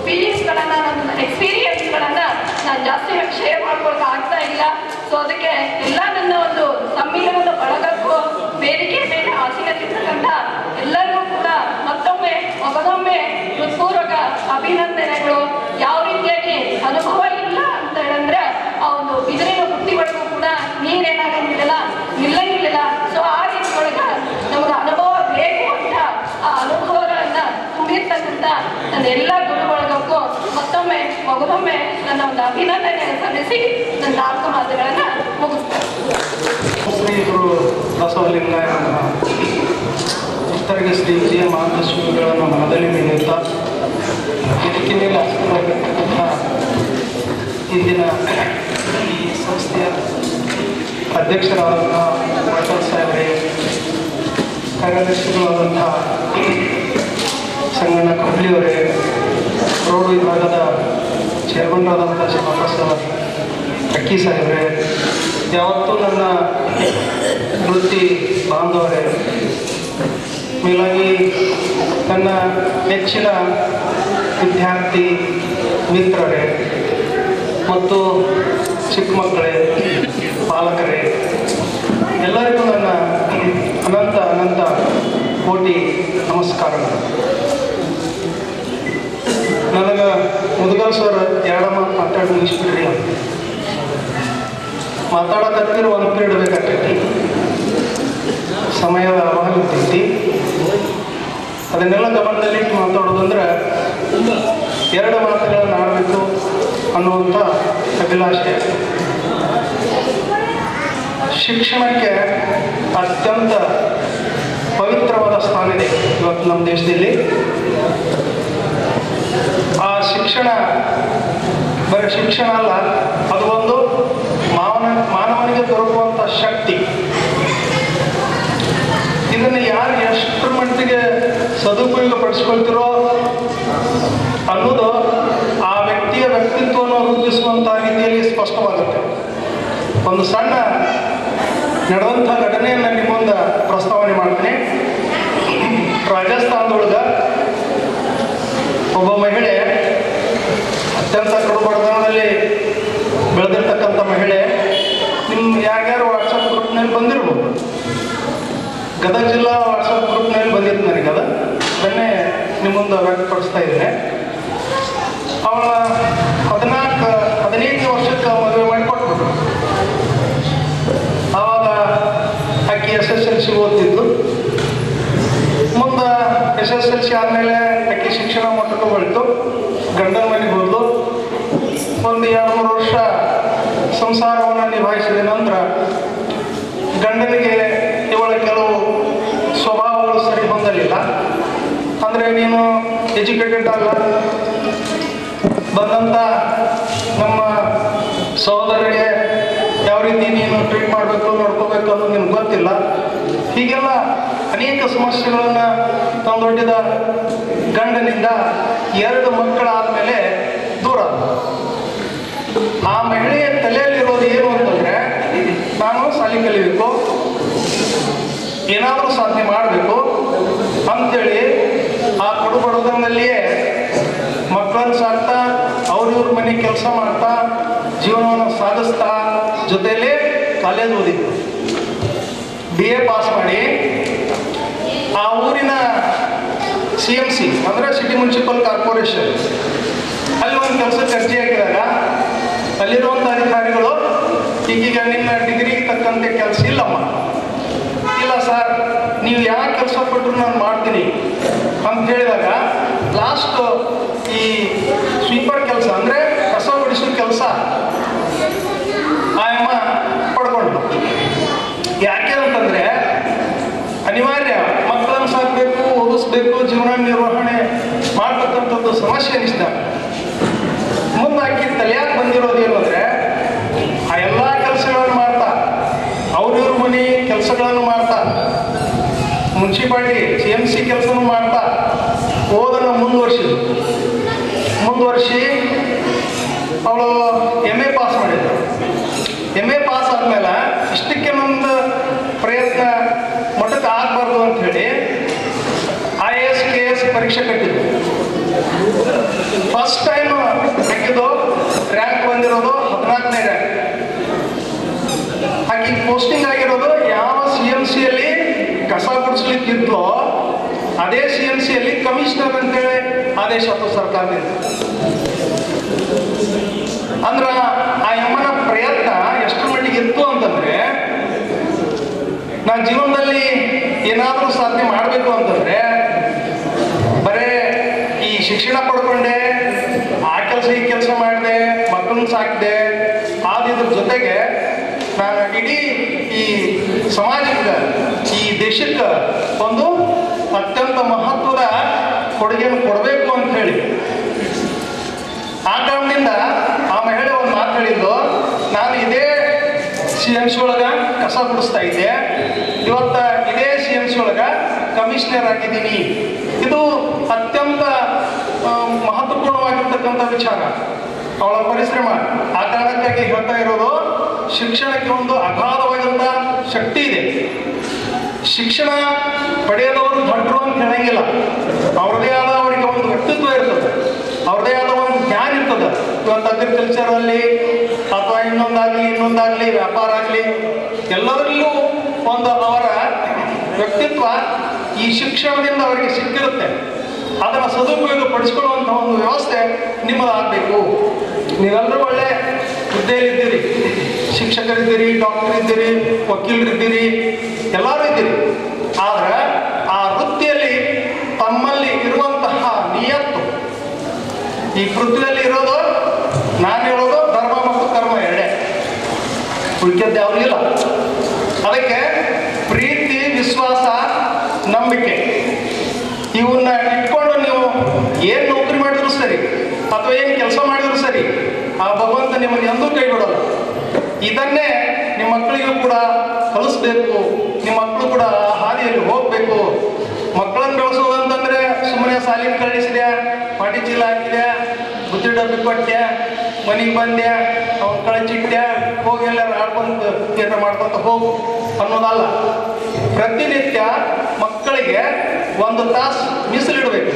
ಫೀಲಿಂಗ್ಸ್ಗಳನ್ನು, ನನ್ನ ಎಕ್ಸ್ಪೀರಿಯನ್ಸ್ಗಳನ್ನು ನಾನು ಜಾಸ್ತಿ ಶೇರ್ ಮಾಡ್ಕೊಳಕ್ಕೆ ಆಗ್ತಾ ಇಲ್ಲ. ಸೊ ಅದಕ್ಕೆ ಎಲ್ಲ ನನ್ನ ಒಂದು ಸಮ್ಮಿಲನದ ಬಳಗಕ್ಕೂ ವೇದಿಕೆ ಮೇಲೆ ಆಸೀನರಿರ್ತಕ್ಕಂಥ ಎಲ್ಲರಿಗೂ ಕೂಡ ಮತ್ತೊಮ್ಮೆ ಮೊದಲೊಮ್ಮೆ ಹೃತ್ಪೂರ್ವಕ ಅಭಿನಂದನೆಗಳು. ಯಾವ ರೀತಿಯಾಗಿ ಅನುಭವ ಇಲ್ಲ ಅಂತ ಹೇಳಿದ್ರೆ ಆ ಒಂದು ಬಿದಿರಿನ ಬುಟ್ಟಿ ಒಳಗೂ ಕೂಡ ನೀರೇನಾಗಂಗಿಲ್ಲ, ನಿಲ್ಲಂಗಿಲ್ಲ. ಸೊ ಆ ರೀತಿ ಒಳಗೆ ನಮಗೆ ಅನುಭವ ಬೇಕು ಅಂತ ಆ ಅನುಭವಗಳನ್ನ ತುಂಬಿರ್ತಕ್ಕಂಥ ನನ್ನ ಎಲ್ಲ ಗುರುಗಳಿಗೂ ಮತ್ತೊಮ್ಮೆ ಮಗದೊಮ್ಮೆ ನನ್ನ ಒಂದು ಅಭಿನಂದನೆಯನ್ನು ಸಲ್ಲಿಸಿ ನನ್ನ 4 ಮಾತುಗಳನ್ನು ಮುಗಿಸ್ತೇನೆ. ಶ್ರೀಗುರು ಬಸವಲಿಂಗಾಯ ಭಕ್ತರಿಗೆ ಶ್ರೀ ಪ್ರಿಯ ಮಾರ್ಗದರ್ಶಿಗಳನ್ನು ಮನದಲ್ಲಿ ನೀಡುತ್ತಾ ಇದಕ್ಕೆ ಮೇಲೆ ಇಂದಿನ ಈ ಸಂಸ್ಥೆಯ ಅಧ್ಯಕ್ಷರಾದಂತಹ ಡಾಕ್ಟರ್ ಸಾಹೇಬರೇ, ಕಾರ್ಯದರ್ಶಿಗಳಾದಂತಹ ಸಂಗಣ್ಣ ಕೊಹ್ಲಿಯವರೇ, ರೋಡ್ ವಿಭಾಗದ ಚೇರ್ಮನ್ರಾದಂಥ ಶಿವಪ್ರಸಾದ್ ಅಕ್ಕಿ ಸಾಹೇಬರೇ, ಯಾವತ್ತೂ ನನ್ನ ವೃತ್ತಿ ಬಾಂಧವರೇ, ಮೇಲಾಗಿ ನನ್ನ ನೆಚ್ಚಿನ ವಿದ್ಯಾರ್ಥಿ ಮಿತ್ರರೇ ಮತ್ತು ಚಿಕ್ಕ ಮಕ್ಕಳೇ, ಪಾಲಕರೇ, ಎಲ್ಲರಿಗೂ ನನ್ನ ಅನಂತ ಕೋಟಿ ನಮಸ್ಕಾರಗಳು. ನನಗೆ ಮುದುಗಲ್ ಸರ್ 2 ಮಾತು ಮಾತಾಡಿ ಮುಗಿಸ್ಬಿಡ್ರಿ ಅಂತ ಮಾತಾಡಕತ್ತಿರ 1 ಪೀರಿಯಡ್ ಬೇಕಾಗ್ತೈತಿ, ಸಮಯದ ಅಭಾವ ಇರ್ತೈತಿ. ಅದನ್ನೆಲ್ಲ ಗಮನದಲ್ಲಿಟ್ಟು ಮಾತಾಡೋದಂದ್ರೆ 2 ಮಾತುಗಳನ್ನು ಆಡಬೇಕು ಅನ್ನುವಂಥ ಅಭಿಲಾಷೆ. ಶಿಕ್ಷಣಕ್ಕೆ ಅತ್ಯಂತ ಪವಿತ್ರವಾದ ಸ್ಥಾನ ಇದೆ ಇವತ್ತು ನಮ್ಮ ದೇಶದಲ್ಲಿ. ಆ ಶಿಕ್ಷಣ ಬರೀ ಶಿಕ್ಷಣ ಅಲ್ಲ, ಅದು ಒಂದು ಮಾನವನಿಗೆ ದೊರಕುವಂಥ ಶಕ್ತಿ. ಇದನ್ನು ಯಾರು ಎಷ್ಟರ ಮಟ್ಟಿಗೆ ಸದುಪಯೋಗ ಪಡಿಸ್ಕೊಳ್ತಿರೋ ಅನ್ನೋದು ಆ ವ್ಯಕ್ತಿಯ ವ್ಯಕ್ತಿತ್ವವನ್ನು ರೂಪಿಸುವಂಥ ರೀತಿಯಲ್ಲಿ ಸ್ಪಷ್ಟವಾಗುತ್ತೆ. ಒಂದು ಸಣ್ಣ ನಡೆದಂಥ ಘಟನೆಯನ್ನು ನಿಮ್ಮ ಮುಂದೆ ಪ್ರಸ್ತಾವನೆ ಮಾಡ್ತೀನಿ. ರಾಜಸ್ಥಾನದೊಳಗೆ ಒಬ್ಬ ಮಹಿಳೆ, ಅತ್ಯಂತ ಕಡು ಬಡತನದಲ್ಲಿ ಬೆಳೆದಿರ್ತಕ್ಕಂಥ ಮಹಿಳೆ, ನಿಮ್ಮ ಯಾರ್ಯಾರು ವಾಟ್ಸಪ್ ಗ್ರೂಪ್ನಲ್ಲಿ ಬಂದಿರ್ಬೋದು. ಗದಗ ಜಿಲ್ಲಾ ವಾಟ್ಸಪ್ ಗ್ರೂಪ್ನಲ್ಲಿ ಬಂದಿತ್ತು ನನಗೆ, ಅದನ್ನೇ ನಿಮ್ಮ ಮುಂದೆ ವ್ಯಕ್ತಪಡಿಸ್ತಾ ಇದ್ದೇನೆ. ಅವಳ 15 ವರ್ಷಕ್ಕೆ ಮದುವೆ ಮಾಡಿಕೊಟ್ಬಿಟ್ರು. ಆವಾಗ ಆಕೆ SSLC ಓದ್ತಿದ್ದು. ಮುಂದೆ SSLC ಆದಮೇಲೆ ಆಕೆ ಶಿಕ್ಷಣ ಮಟ್ಟಕ್ಕೆ ಬೆಳೆದು ಗಂಡನ ಮನೆಗೆ ಹೋದ್ಲು. ಒಂದು 2-3 ವರ್ಷ ಸಂಸಾರವನ್ನು ನಿಭಾಯಿಸಿದ ನಂತರ ಗಂಡನಿಗೆ ಇವಳ ಕೆಲವು ಎಜುಕೇಟೆಡ್ ಅಲ್ಲ. ಬಂದಂಥ ನಮ್ಮ ಸಹೋದರಿಗೆ ಯಾವ ರೀತಿ ನೀನು ಟ್ರೀಟ್ ಮಾಡಬೇಕು ನೋಡ್ಕೋಬೇಕು ಅನ್ನೋದು ನಿಮ್ಗೆ ಗೊತ್ತಿಲ್ಲ. ಹೀಗೆಲ್ಲ ಅನೇಕ ಸಮಸ್ಯೆಗಳನ್ನು ತಂದೊಡ್ಡಿದ ಗಂಡನಿಂದ 2 ಮಕ್ಕಳಾದಮೇಲೆ ದೂರ. ಆ ಮಹಿಳೆಯ ತಲೆಯಲ್ಲಿರೋದು ಏನು ಅಂತಂದರೆ, ನಾನು ಶಾಲೆ ಕಲಿಬೇಕು, ಏನಾದರೂ ಸಾಧನೆ ಮಾಡಬೇಕು ಅಂಥೇಳಿ ಆ ಬಡತನದಲ್ಲಿಯೇ ಮಕ್ಕಳನ್ನು ಸಾಕ್ತಾ ಅವ್ರಿವ್ರ ಮನೆ ಕೆಲಸ ಮಾಡ್ತಾ ಜೀವನವನ್ನು ಸಾಗಿಸ್ತಾ ಜೊತೆಯಲ್ಲೇ ಕಾಲೇಜ್ ಓದಿತ್ತು. BA ಪಾಸ್ ಮಾಡಿ ಆ ಊರಿನ CMC ಅಂದರೆ ಸಿಟಿ ಮುನ್ಸಿಪಲ್ ಕಾರ್ಪೊರೇಷನ್ ಅಲ್ಲಿ ಒಂದು ಕೆಲಸಕ್ಕೆ ಅರ್ಜಿ ಹಾಕಿದಾಗ ಅಲ್ಲಿರುವಂಥ ಅಧಿಕಾರಿಗಳು ಈಗೀಗ ನಿನ್ನ ಡಿಗ್ರಿಗೆ ತಕ್ಕಂತೆ ಕೆಲಸ ಇಲ್ಲಮ್ಮ, ಇಲ್ಲ ಸರ್ ನೀವು ಯಾವ ಕೆಲಸ ಕೊಟ್ಟರು ನಾನು ಮಾಡ್ತೀನಿ ಅಂತ ಹೇಳಿದಾಗ ಲಾಸ್ಟ್ ಈ ಸ್ವೀಪರ್ ಕೆಲಸ ಅಂದರೆ ಕಸ ಗುಡಿಸೋ ಕೆಲಸ ಆಯಮ್ಮ ಪಡ್ಕೊಂಡು. ಯಾಕೆ ಅಂತಂದರೆ ಅನಿವಾರ್ಯ, ಮಕ್ಕಳನ್ನು ಸಾಕಬೇಕು, ಓದಿಸ್ಬೇಕು, ಜೀವನ ನಿರ್ವಹಣೆ ಮಾಡ್ತಕ್ಕಂಥದ್ದು ಸಮಸ್ಯೆ ಅನಿಸಿದಾಗ ಮುಂದಾಕಿ ತಲೆಯಾಗಿ ಬಂದಿರೋದು ಏನು ಅಂದರೆ, ಆ ಎಲ್ಲ ಕೆಲಸಗಳನ್ನು ಮಾಡ್ತಾ ಅವ್ರಿವ್ರ ಮನೆ ಕೆಲಸಗಳನ್ನು ಮಾಡ್ತಾ ಮುನ್ಸಿಪಾಲ್ಟಿ CMC ಕೆಲಸನೂ ಮಾಡ್ತಾ ಓದನ್ನು ಮುಂದುವರಿಸಿ ಅವಳು MA ಪಾಸ್ ಮಾಡಿದ್ರು. MA ಪಾಸ್ ಆದಮೇಲೆ ಇಷ್ಟಕ್ಕೆ ನಮ್ಮದು ಪ್ರಯತ್ನ ಮಟ್ಟಕ್ಕೆ ಆಗಬಾರ್ದು ಅಂಥೇಳಿ IAS KS ಪರೀಕ್ಷೆ ಕಟ್ಟಿದ್ರು. ಫಸ್ಟ್ ಟೈಮ್ ಹಾಕಿದ್ದು ರ್ಯಾಂಕ್ ಬಂದಿರೋದು 14ನೇ ರ್ಯಾಂಕ್. ಆಕೆ ಪೋಸ್ಟಿಂಗ್ ಆಗಿರೋದು ಯಾವ CMCಯಲ್ಲಿ ಕಸ ಗುಡಿಸ್ಲಿಕ್ಕಿದ್ಲೋ ಅದೇ CMCಯಲ್ಲಿ ಕಮಿಷನರ್ ಅಂತೇಳಿ ಆದೇಶ ಆಯ್ತು ಸರ್ಕಾರದಿಂದ. ಅಂದ್ರೆ ಆ ಯಮ್ಮನ ಪ್ರಯತ್ನ ಎಷ್ಟು ಮಟ್ಟಿಗೆ ಇತ್ತು ಅಂತಂದ್ರೆ, ನಾನು ಜೀವನದಲ್ಲಿ ಏನಾದರೂ ಸಾಧನೆ ಮಾಡಬೇಕು ಅಂತಂದ್ರೆ ಬರೇ ಈ ಶಿಕ್ಷಣ ಪಡ್ಕೊಂಡೆ, ಆ ಕೆಲಸ ಈ ಕೆಲಸ ಮಾಡಿದೆ, ಮಕ್ಕಳನ್ನ ಸಾಕಿದೆ, ಆದಿದ್ರ ಜೊತೆಗೆ ನಾನು ಇಡೀ ಈ ಸಮಾಜಕ್ಕೆ, ಈ ದೇಶಕ್ಕೆ ಒಂದು ಅತ್ಯಂತ ಮಹತ್ವದ ಕೊಡುಗೆಯನ್ನು ಕೊಡಬೇಕು ಅಂತ ಹೇಳಿ ಆ ಕಾರಣದಿಂದ ಆ ಮಹಿಳೆ ಒಂದು ಮಾತು ಹೇಳಿದ್ದು, ನಾನು ಇದೇ CMC ಒಳಗೆ ಕಸ ಗುಡಿಸ್ತಾ ಇದ್ದೆ, ಇವತ್ತು ಇದೇ CMC ಒಳಗೆ ಕಮಿಷನರ್ ಆಗಿದ್ದೀನಿ. ಇದು ಅತ್ಯಂತ ಮಹತ್ವಪೂರ್ಣವಾಗಿರ್ತಕ್ಕಂಥ ವಿಚಾರ, ಅವಳ ಪರಿಶ್ರಮ. ಆ ಕಾರಣಕ್ಕಾಗಿ ಹೇಳ್ತಾ ಇರೋದು, ಶಿಕ್ಷಣಕ್ಕೆ ಒಂದು ಅಗಾಧವಾದಂಥ ಶಕ್ತಿ ಇದೆ. ಶಿಕ್ಷಣ ಪಡೆಯದವರು ದೊಡ್ಡರು ಅಂತ ಹೇಳಂಗಿಲ್ಲ. ಅವ್ರದೇ ಆದ ಅವರಿಗೆ ಒಂದು ವ್ಯಕ್ತಿತ್ವ ಇರ್ತದೆ, ಅವ್ರದೇ ಆದ ಒಂದು ಜ್ಞಾನ ಇರ್ತದೆ. ಇವತ್ತು ಅಗ್ರಿಕಲ್ಚರಲ್ಲಿ ಅಥವಾ ಇನ್ನೊಂದಾಗಲಿ ವ್ಯಾಪಾರ ಆಗಲಿ ಎಲ್ಲದರಲ್ಲೂ ಒಂದು ಅವರ ವ್ಯಕ್ತಿತ್ವ ಈ ಶಿಕ್ಷಣದಿಂದ ಅವರಿಗೆ ಸಿಕ್ಕಿರುತ್ತೆ. ಅದನ್ನು ಸದುಪಯೋಗ ಪಡಿಸ್ಕೊಳ್ಳುವಂಥ ಒಂದು ವ್ಯವಸ್ಥೆ ನಿಮ್ಮದಾಗಬೇಕು. ನೀವೆಲ್ಲರೂ ಒಳ್ಳೆ ಹುದ್ದೆಯಲ್ಲಿದ್ದೀರಿ, ಶಿಕ್ಷಕರಿದ್ದೀರಿ, ಡಾಕ್ಟರ್ ಇದ್ದೀರಿ, ವಕೀಲರಿದ್ದೀರಿ, ಎಲ್ಲರೂ ಇದ್ದೀರಿ. ಆದರೆ ಆ ವೃತ್ತಿಯಲ್ಲಿ ತಮ್ಮಲ್ಲಿ ಇರುವಂತಹ ನಿಯತ್ತು, ಈ ಪೃಥ್ವಿಯಲ್ಲಿ ಇರೋದು ನಾನು ಹೇಳೋದು ಧರ್ಮ ಮತ್ತು ಕರ್ಮ ಎರಡೇ, ಉಳಿಕೆದ್ದು ಯಾವುದೂ ಇಲ್ಲ. ಅದಕ್ಕೆ ಪ್ರೀತಿ, ವಿಶ್ವಾಸ, ನಂಬಿಕೆ ಇವನ್ನ ಇಟ್ಕೊಂಡು ನೀವು ಏನು ನೌಕರಿ ಮಾಡಿದ್ರು ಸರಿ ಅಥವಾ ಏನು ಕೆಲಸ ಮಾಡಿದ್ರು ಸರಿ, ಆ ಭಗವಂತ ನಿಮ್ಮನ್ನು ಎಂದೂ ಕೈ ಬಿಡೋಲ್ಲ. ಇದನ್ನೇ ನಿಮ್ಮ ಮಕ್ಕಳಿಗೂ ಕೂಡ ಕಲಿಸ್ಬೇಕು. ನಿಮ್ಮ ಮಕ್ಕಳು ಕೂಡ ಆ ಹಾದಿಯಲ್ಲಿ ಹೋಗಬೇಕು. ಮಕ್ಕಳನ್ನು ಬೆಳೆಸೋದಂತಂದ್ರೆ ಸುಮ್ಮನೆ ಸಾಲಿನ ಕಳಿಸಿದೆ, ಪಾಟಿ ಚೀಲ ಹಾಕಿದೆ, ಬುದ್ಧಿ ಡಬ್ಬಿ ಕೊಟ್ಟೆ, ಮನೆಗೆ ಬಂದೆ, ಅವನ ಕಳಚಿಟ್ಟೆ, ಹೋಗಿ ಎಲ್ಲರೂ ಆಡ್ಕೊಂಡು ತೀರ್ಥ ಮಾಡ್ಕೊಂತ ಹೋಗು ಅನ್ನೋದಲ್ಲ. ಪ್ರತಿನಿತ್ಯ ಮಕ್ಕಳಿಗೆ 1 ತಾಸು ಮೀಸಲಿಡಬೇಕು.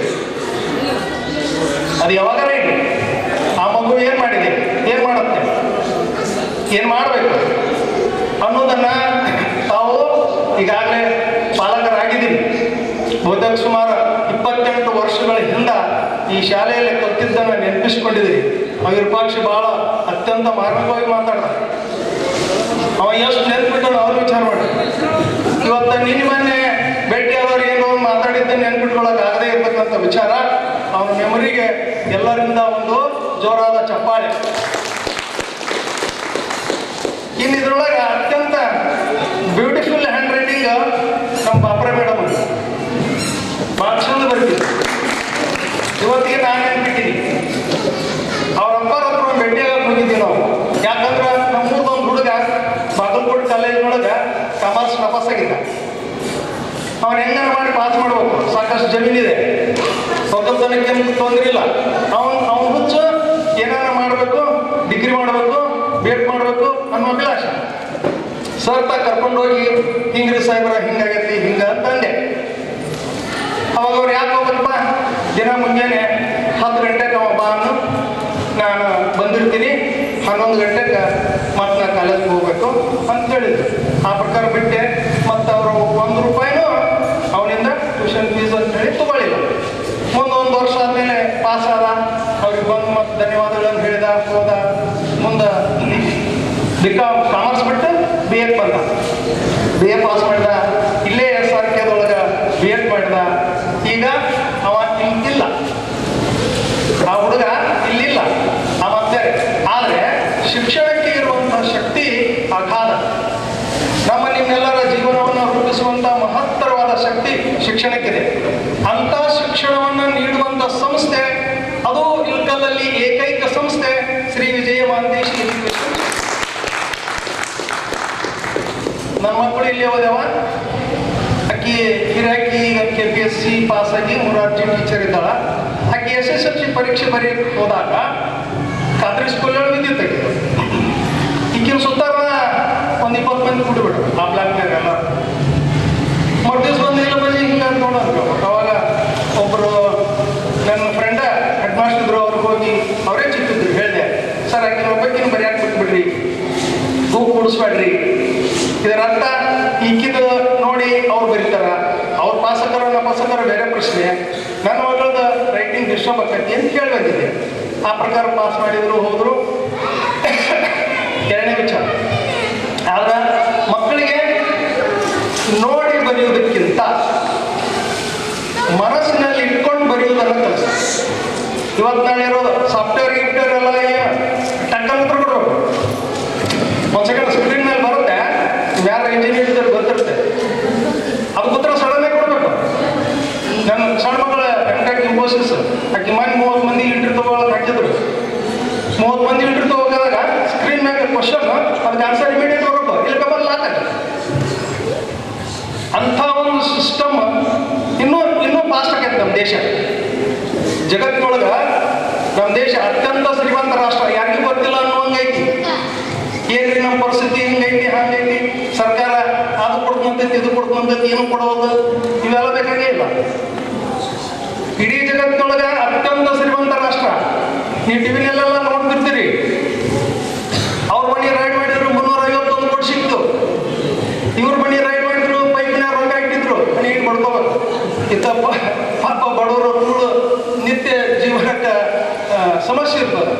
ಅದು ಯಾವಾಗಾರ ಇಡಿ, ಆ ಮಗು ಏನು ಮಾಡಿದೆ, ಏನು ಮಾಡುತ್ತೆ, ಏನು ಮಾಡಬೇಕು ಅನ್ನೋದನ್ನು ತಾವು ಈಗಾಗಲೇ ಪಾಲಕರಾಗಿದ್ದೀವಿ. ಬಹುತೇಕ ಸುಮಾರು 28 ವರ್ಷಗಳ ಹಿಂದೆ ಈ ಶಾಲೆಯಲ್ಲಿ ಕಲಿತಿದ್ದನ್ನು ನೆನಪಿಸ್ಕೊಂಡಿದ್ದೀವಿ. ವಿರೂಪಾಕ್ಷ ಭಾಳ ಅತ್ಯಂತ ಮಾರ್ಮಿಕವಾಗಿ ಮಾತಾಡ್ತಾರೆ. ಅವ ಎಷ್ಟು ನೆನ್ಪಿಟ್ಟನು ಅವ್ರು ವಿಚಾರ ಮಾಡಿ. ಇವತ್ತು ನಿನ್ನ ಮೊನ್ನೆ ಭೇಟಿಯಾದವ್ರು ಏನೋ ಮಾತಾಡಿದ್ದೆ ನೆನ್ಪಿಟ್ಕೊಳ್ಳೋಕ್ಕಾಗದೇ ಇರ್ತಕ್ಕಂಥ ವಿಚಾರ ಅವನ ಮೆಮೊರಿಗೆ ಎಲ್ಲರಿಂದ ಒಂದು ಜೋರಾದ ಚಪ್ಪಾಳೆ. ಇನ್ನು ಇದ್ರೊಳಗೆ ಅತ್ಯಂತ ಬ್ಯೂಟಿಫುಲ್ ಹ್ಯಾಂಡ್ ರೈಟಿಂಗ್ ನಮ್ಮ ಬಾಪ್ರೆ ಮೇಡಮ್ ಭಾಳ ಚಂದ ಬರ್ತಿದ್ರು. ಅವ್ನು ಹೆಂಗಾರ ಮಾಡಿ ಪಾಸ್ ಮಾಡ್ಬೇಕು, ಸಾಕಷ್ಟು ಜಮೀನಿದೆ, ಒಕ್ಕಲ್ತನಕ್ಕೆ ತೊಂದರೆ ಇಲ್ಲ. ಅವ್ನು ಹುಚ್ಚು ಏನಾರ ಮಾಡಬೇಕು, ಡಿಗ್ರಿ ಮಾಡಬೇಕು, ಬೇಟ್ ಮಾಡಬೇಕು ಅನ್ನೋ ಅಭಿಲಾಷ. ಸರ್ ಕರ್ಕೊಂಡೋಗಿ ಹಿಂಗ್ರಿ ಸಾಹೇಬ್ರ ಹಿಂಗಾಗೈತಿ ಹಿಂಗ ಅಂತಂದೆ. ಅವಾಗ ಅವ್ರು ಯಾಕೆ ಹೋಗ್ಬೇಕಪ್ಪ, ದಿನ ಮುಂಜಾನೆ 10 ಗಂಟೆಗೆ ಅವ ಬಾ ಅನ್ನು, ನಾನು ಬಂದಿರ್ತೀನಿ, 11 ಗಂಟೆಗೆ ಮತ್ತೆ ನಾನು ಕಾಲೇಜ್ಗೆ ಹೋಗ್ಬೇಕು ಅಂತ ಹೇಳಿದ್ರು. ಆ ಪ್ರಕಾರ ಬಿಟ್ಟೆ. ಮತ್ತು ಅವರು 1 ರೂಪಾಯಿನೂ ಅವನಿಂದ ಟ್ಯೂಷನ್ ಫೀಸ್ ಅಂತ ಹೇಳಿ ತಗೊಳ್ಳಿಲ್ಲ. ಮುಂದೆ 1 ವರ್ಷ ಆದಮೇಲೆ ಪಾಸ್ ಆದ. ಅವ್ರಿಗೆ ಬಂದು ಮತ್ತು ಧನ್ಯವಾದಗಳನ್ನು ಹೇಳಿದ, ಹೋದ. ಮುಂದೆ ಕಾಮರ್ಸ್ ಬಿಟ್ಟು BA ಬಂದ. BA ಪಾಸ್ ಮಾಡಿದ. ಇಲ್ಲೇ SRKದೊಳಗೆ BA ಮಾಡಿದ. ಈಗ ಅವ ಇಲ್ಲ, ಆ ಹುಡುಗ ಇಲ್ಲಿಲ್ಲ, ಅವ ಬೇರೆ. ಆದರೆ ಶಿಕ್ಷಣಕ್ಕೆ ಇರುವಂಥ ಶಕ್ತಿ ಅಗಾಧ. ನಮ್ಮ ನಿಮ್ಮೆಲ್ಲರ ಜೀವನವನ್ನು ರೂಪಿಸುವಂಥ ಮಹತ್ತರವಾದ ಶಕ್ತಿ ಶಿಕ್ಷಣಕ್ಕಿದೆ. ಅಂಥ ಶಿಕ್ಷಣವನ್ನು ನೀಡುವಂಥ ಸಂಸ್ಥೆ ಅದು ಇಲ್ಕಲ್ಲಲ್ಲಿ ಏಕೈಕ ಸಂಸ್ಥೆ ಶ್ರೀ ವಿಜಯ ಮಹಾಂತೇಶ್ ಎಜುಕೇಶನ್. ನನ್ನ ಮಕ್ಕಳು ಇಲ್ಲಿ ಹೋದವ. ಆಕಿ ಗಿರಾಕಿ ಈಗ KPSC ಪಾಸ್ ಆಗಿ ಮೊರಾರ್ಜಿ ಟೀಚರ್ ಇದ್ದಾಳ. ಆಕಿ SSLC ಪರೀಕ್ಷೆ ಬರೆಯಕ್ಕೆ ಹೋದಾಗ ಖಾತ್ರಿ ಸ್ಕೂಲಲ್ಲಿ ವಿದ್ಯುತ್ ತೆಗೆದು ಈಗಿನ ಸುತ್ತಾರ ಒಂದು 20 ಮಂದಿ ಕೂಡಿಬಿಟ್ರು ಆ ಬ್ಲಾಕ್ನಾಗೆಲ್ಲ. ಮರುದಿವ್ಸ ಬಂದಿಲ್ಲ ಬಜಿ ಹಿಂಗೆ ಅಂತ ನೋಡೋದು. ಅವಾಗ ಒಬ್ಬರು ನನ್ನ ಫ್ರೆಂಡ ಹೆಡ್ ಮಾಸ್ಟರ್ ಇದ್ರು, ಅವ್ರಿಗೆ ಹೋಗಿ ಅವರೇ ಚಿಟ್ಟಿದ್ರು. ಹೇಳಿದೆ, ಸರ್ ಆಕಿನ ಒಬ್ಬಾಕಿನ ಬರೆಯಾಕೆ ಬಿಟ್ಬಿಡ್ರಿ, ಗುಂಪು ಕೂಡಿಸ್ಬೇಡ್ರಿ. ಇದರ ಅರ್ಥ ಈಕಿದು ನೋಡಿ ಅವ್ರು ಬರೀತಾರ, ಅವ್ರು ಪಾಸಕರ ಪಾಸಕರ ಬೇರೆ ಪ್ರಶ್ನೆ, ನನ್ನ ಮಗಳದ ರೈಟಿಂಗ್ ಡಿಸ್ಟರ್ಬ್ ಆಕೈತಿ ಅಂತ ಕೇಳಿ ಬಂದಿದ್ದೆ. ಆ ಪ್ರಕಾರ ಪಾಸ್ ಮಾಡಿದ್ರು, ಹೋದ್ರು. ಎರಡನೇ ವಿಚಾರ, ಆದ್ರೆ ಮಕ್ಕಳಿಗೆ ನೋಡಿ ಬರೆಯುವುದಕ್ಕಿಂತ ಮನಸ್ಸಿನಲ್ಲಿ ಇಟ್ಕೊಂಡು ಬರೆಯುವುದನ್ನು ಕಲಿಸ. ಇವತ್ತು ನಾಳೆ ಇರೋದು ಸಾಫ್ಟ್ವೇರ್ ಗಿಫ್ಟ್ವೇರ್ ಎಲ್ಲ ಟಕ್ಕಲ್ ಹತ್ರ ಬಿಡ್ಬೇಕು. ಒಂದು ಸೆಕೆಂಡ್ ಸ್ಕ್ರೀನ್ ಮೇಲೆ ಬರುತ್ತೆ, ಯಾರು ಇಂಜಿನಿಯರ್ ಇದ್ದಾರೆ ಗೊತ್ತಿರುತ್ತೆ, ಅದಕ್ಕೆ ಉತ್ತರ ಸಡನ್ನೇ ಕೊಡಬೇಕು. ನನ್ನ ಸಣ್ಣ ಮಗಳ MTech ಇಂಫೋಸಿಸ್ ಆಕೆ ಮನೆ 30 ಮಂದಿ ಇಂಟರ್ವ್ಯೂ ತಗೊಳ್ಳೋಕೆ ಹಾಕಿದ್ರು. 30 ಮಂದಿ ಇಂಟರ್ವ್ಯೂ ತಗೋದಾಗ ಸ್ಕ್ರೀನ್ ಮ್ಯಾಗ ಕ್ವಶನ್, ಅದಕ್ಕೆ ಆನ್ಸರ್ ಇಮಿಡಿಯೇಟ್ ಬರಬೇಕು, ಇಲ್ಲಿ ಕಬಲ್ ಲಾಕ್ ಆಗಿ. ಅಂಥ ಒಂದು ಸಿಸ್ಟಮ್ ಇನ್ನೂ ಫಾಸ್ಟ್ ಆಗೈತೆ ನಮ್ಮ ದೇಶ. ಜಗತ್ತಿನೊಳಗೆ ನಮ್ಮ ದೇಶ ಅತ್ಯಂತ ಶ್ರೀಮಂತ ರಾಷ್ಟ್ರ, ಯಾರಿಗೂ ಗೊತ್ತಿಲ್ಲ ಅನ್ನುವಂಗೈತಿ. ಏನ್ರಿ ನಮ್ಮ ಪರಿಸ್ಥಿತಿ ಹಿಂಗೈತಿ ಹಂಗೈತಿ, ಸರ್ಕಾರ ಅದು ಕೊಡ್ಕೊಂತೈತಿ ಇದು ಕೊಡ್ಕೊಂತೈತಿ, ಏನು ಕೊಡೋದು ಇವೆಲ್ಲ ಬೇಕಾಗೇ ಇಲ್ಲ. ಇಡೀ ಜಗತ್ತಿನೊಳಗೆ ಅತ್ಯಂತ ಶ್ರೀಮಂತ ರಾಷ್ಟ್ರ. ನೀವು ಟಿವಿನಲ್ಲೆಲ್ಲ ನೋಡ್ತಿರ್ತೀರಿ, ಅವ್ರ ಮನೆ ರೈಡ್ ಮಾಡಿದ್ರು 351 ಕೋಟಿ ಸಿಕ್ತು, ಇವ್ರ ಮನೆ ರೈಡ್ ಮಾಡಿದ್ರು ಪೈಪಿನ ರೊಕ್ಕ ಇಟ್ಟಿದ್ರು, ನೀರು ಬಡ್ಕೋಬೇಕು. ಇಂಥ ಪಾಪ ಬಡವರು ನಿತ್ಯ ಜೀವನಕ್ಕೆ ಸಮಸ್ಯೆ ಇರ್ತದೆ.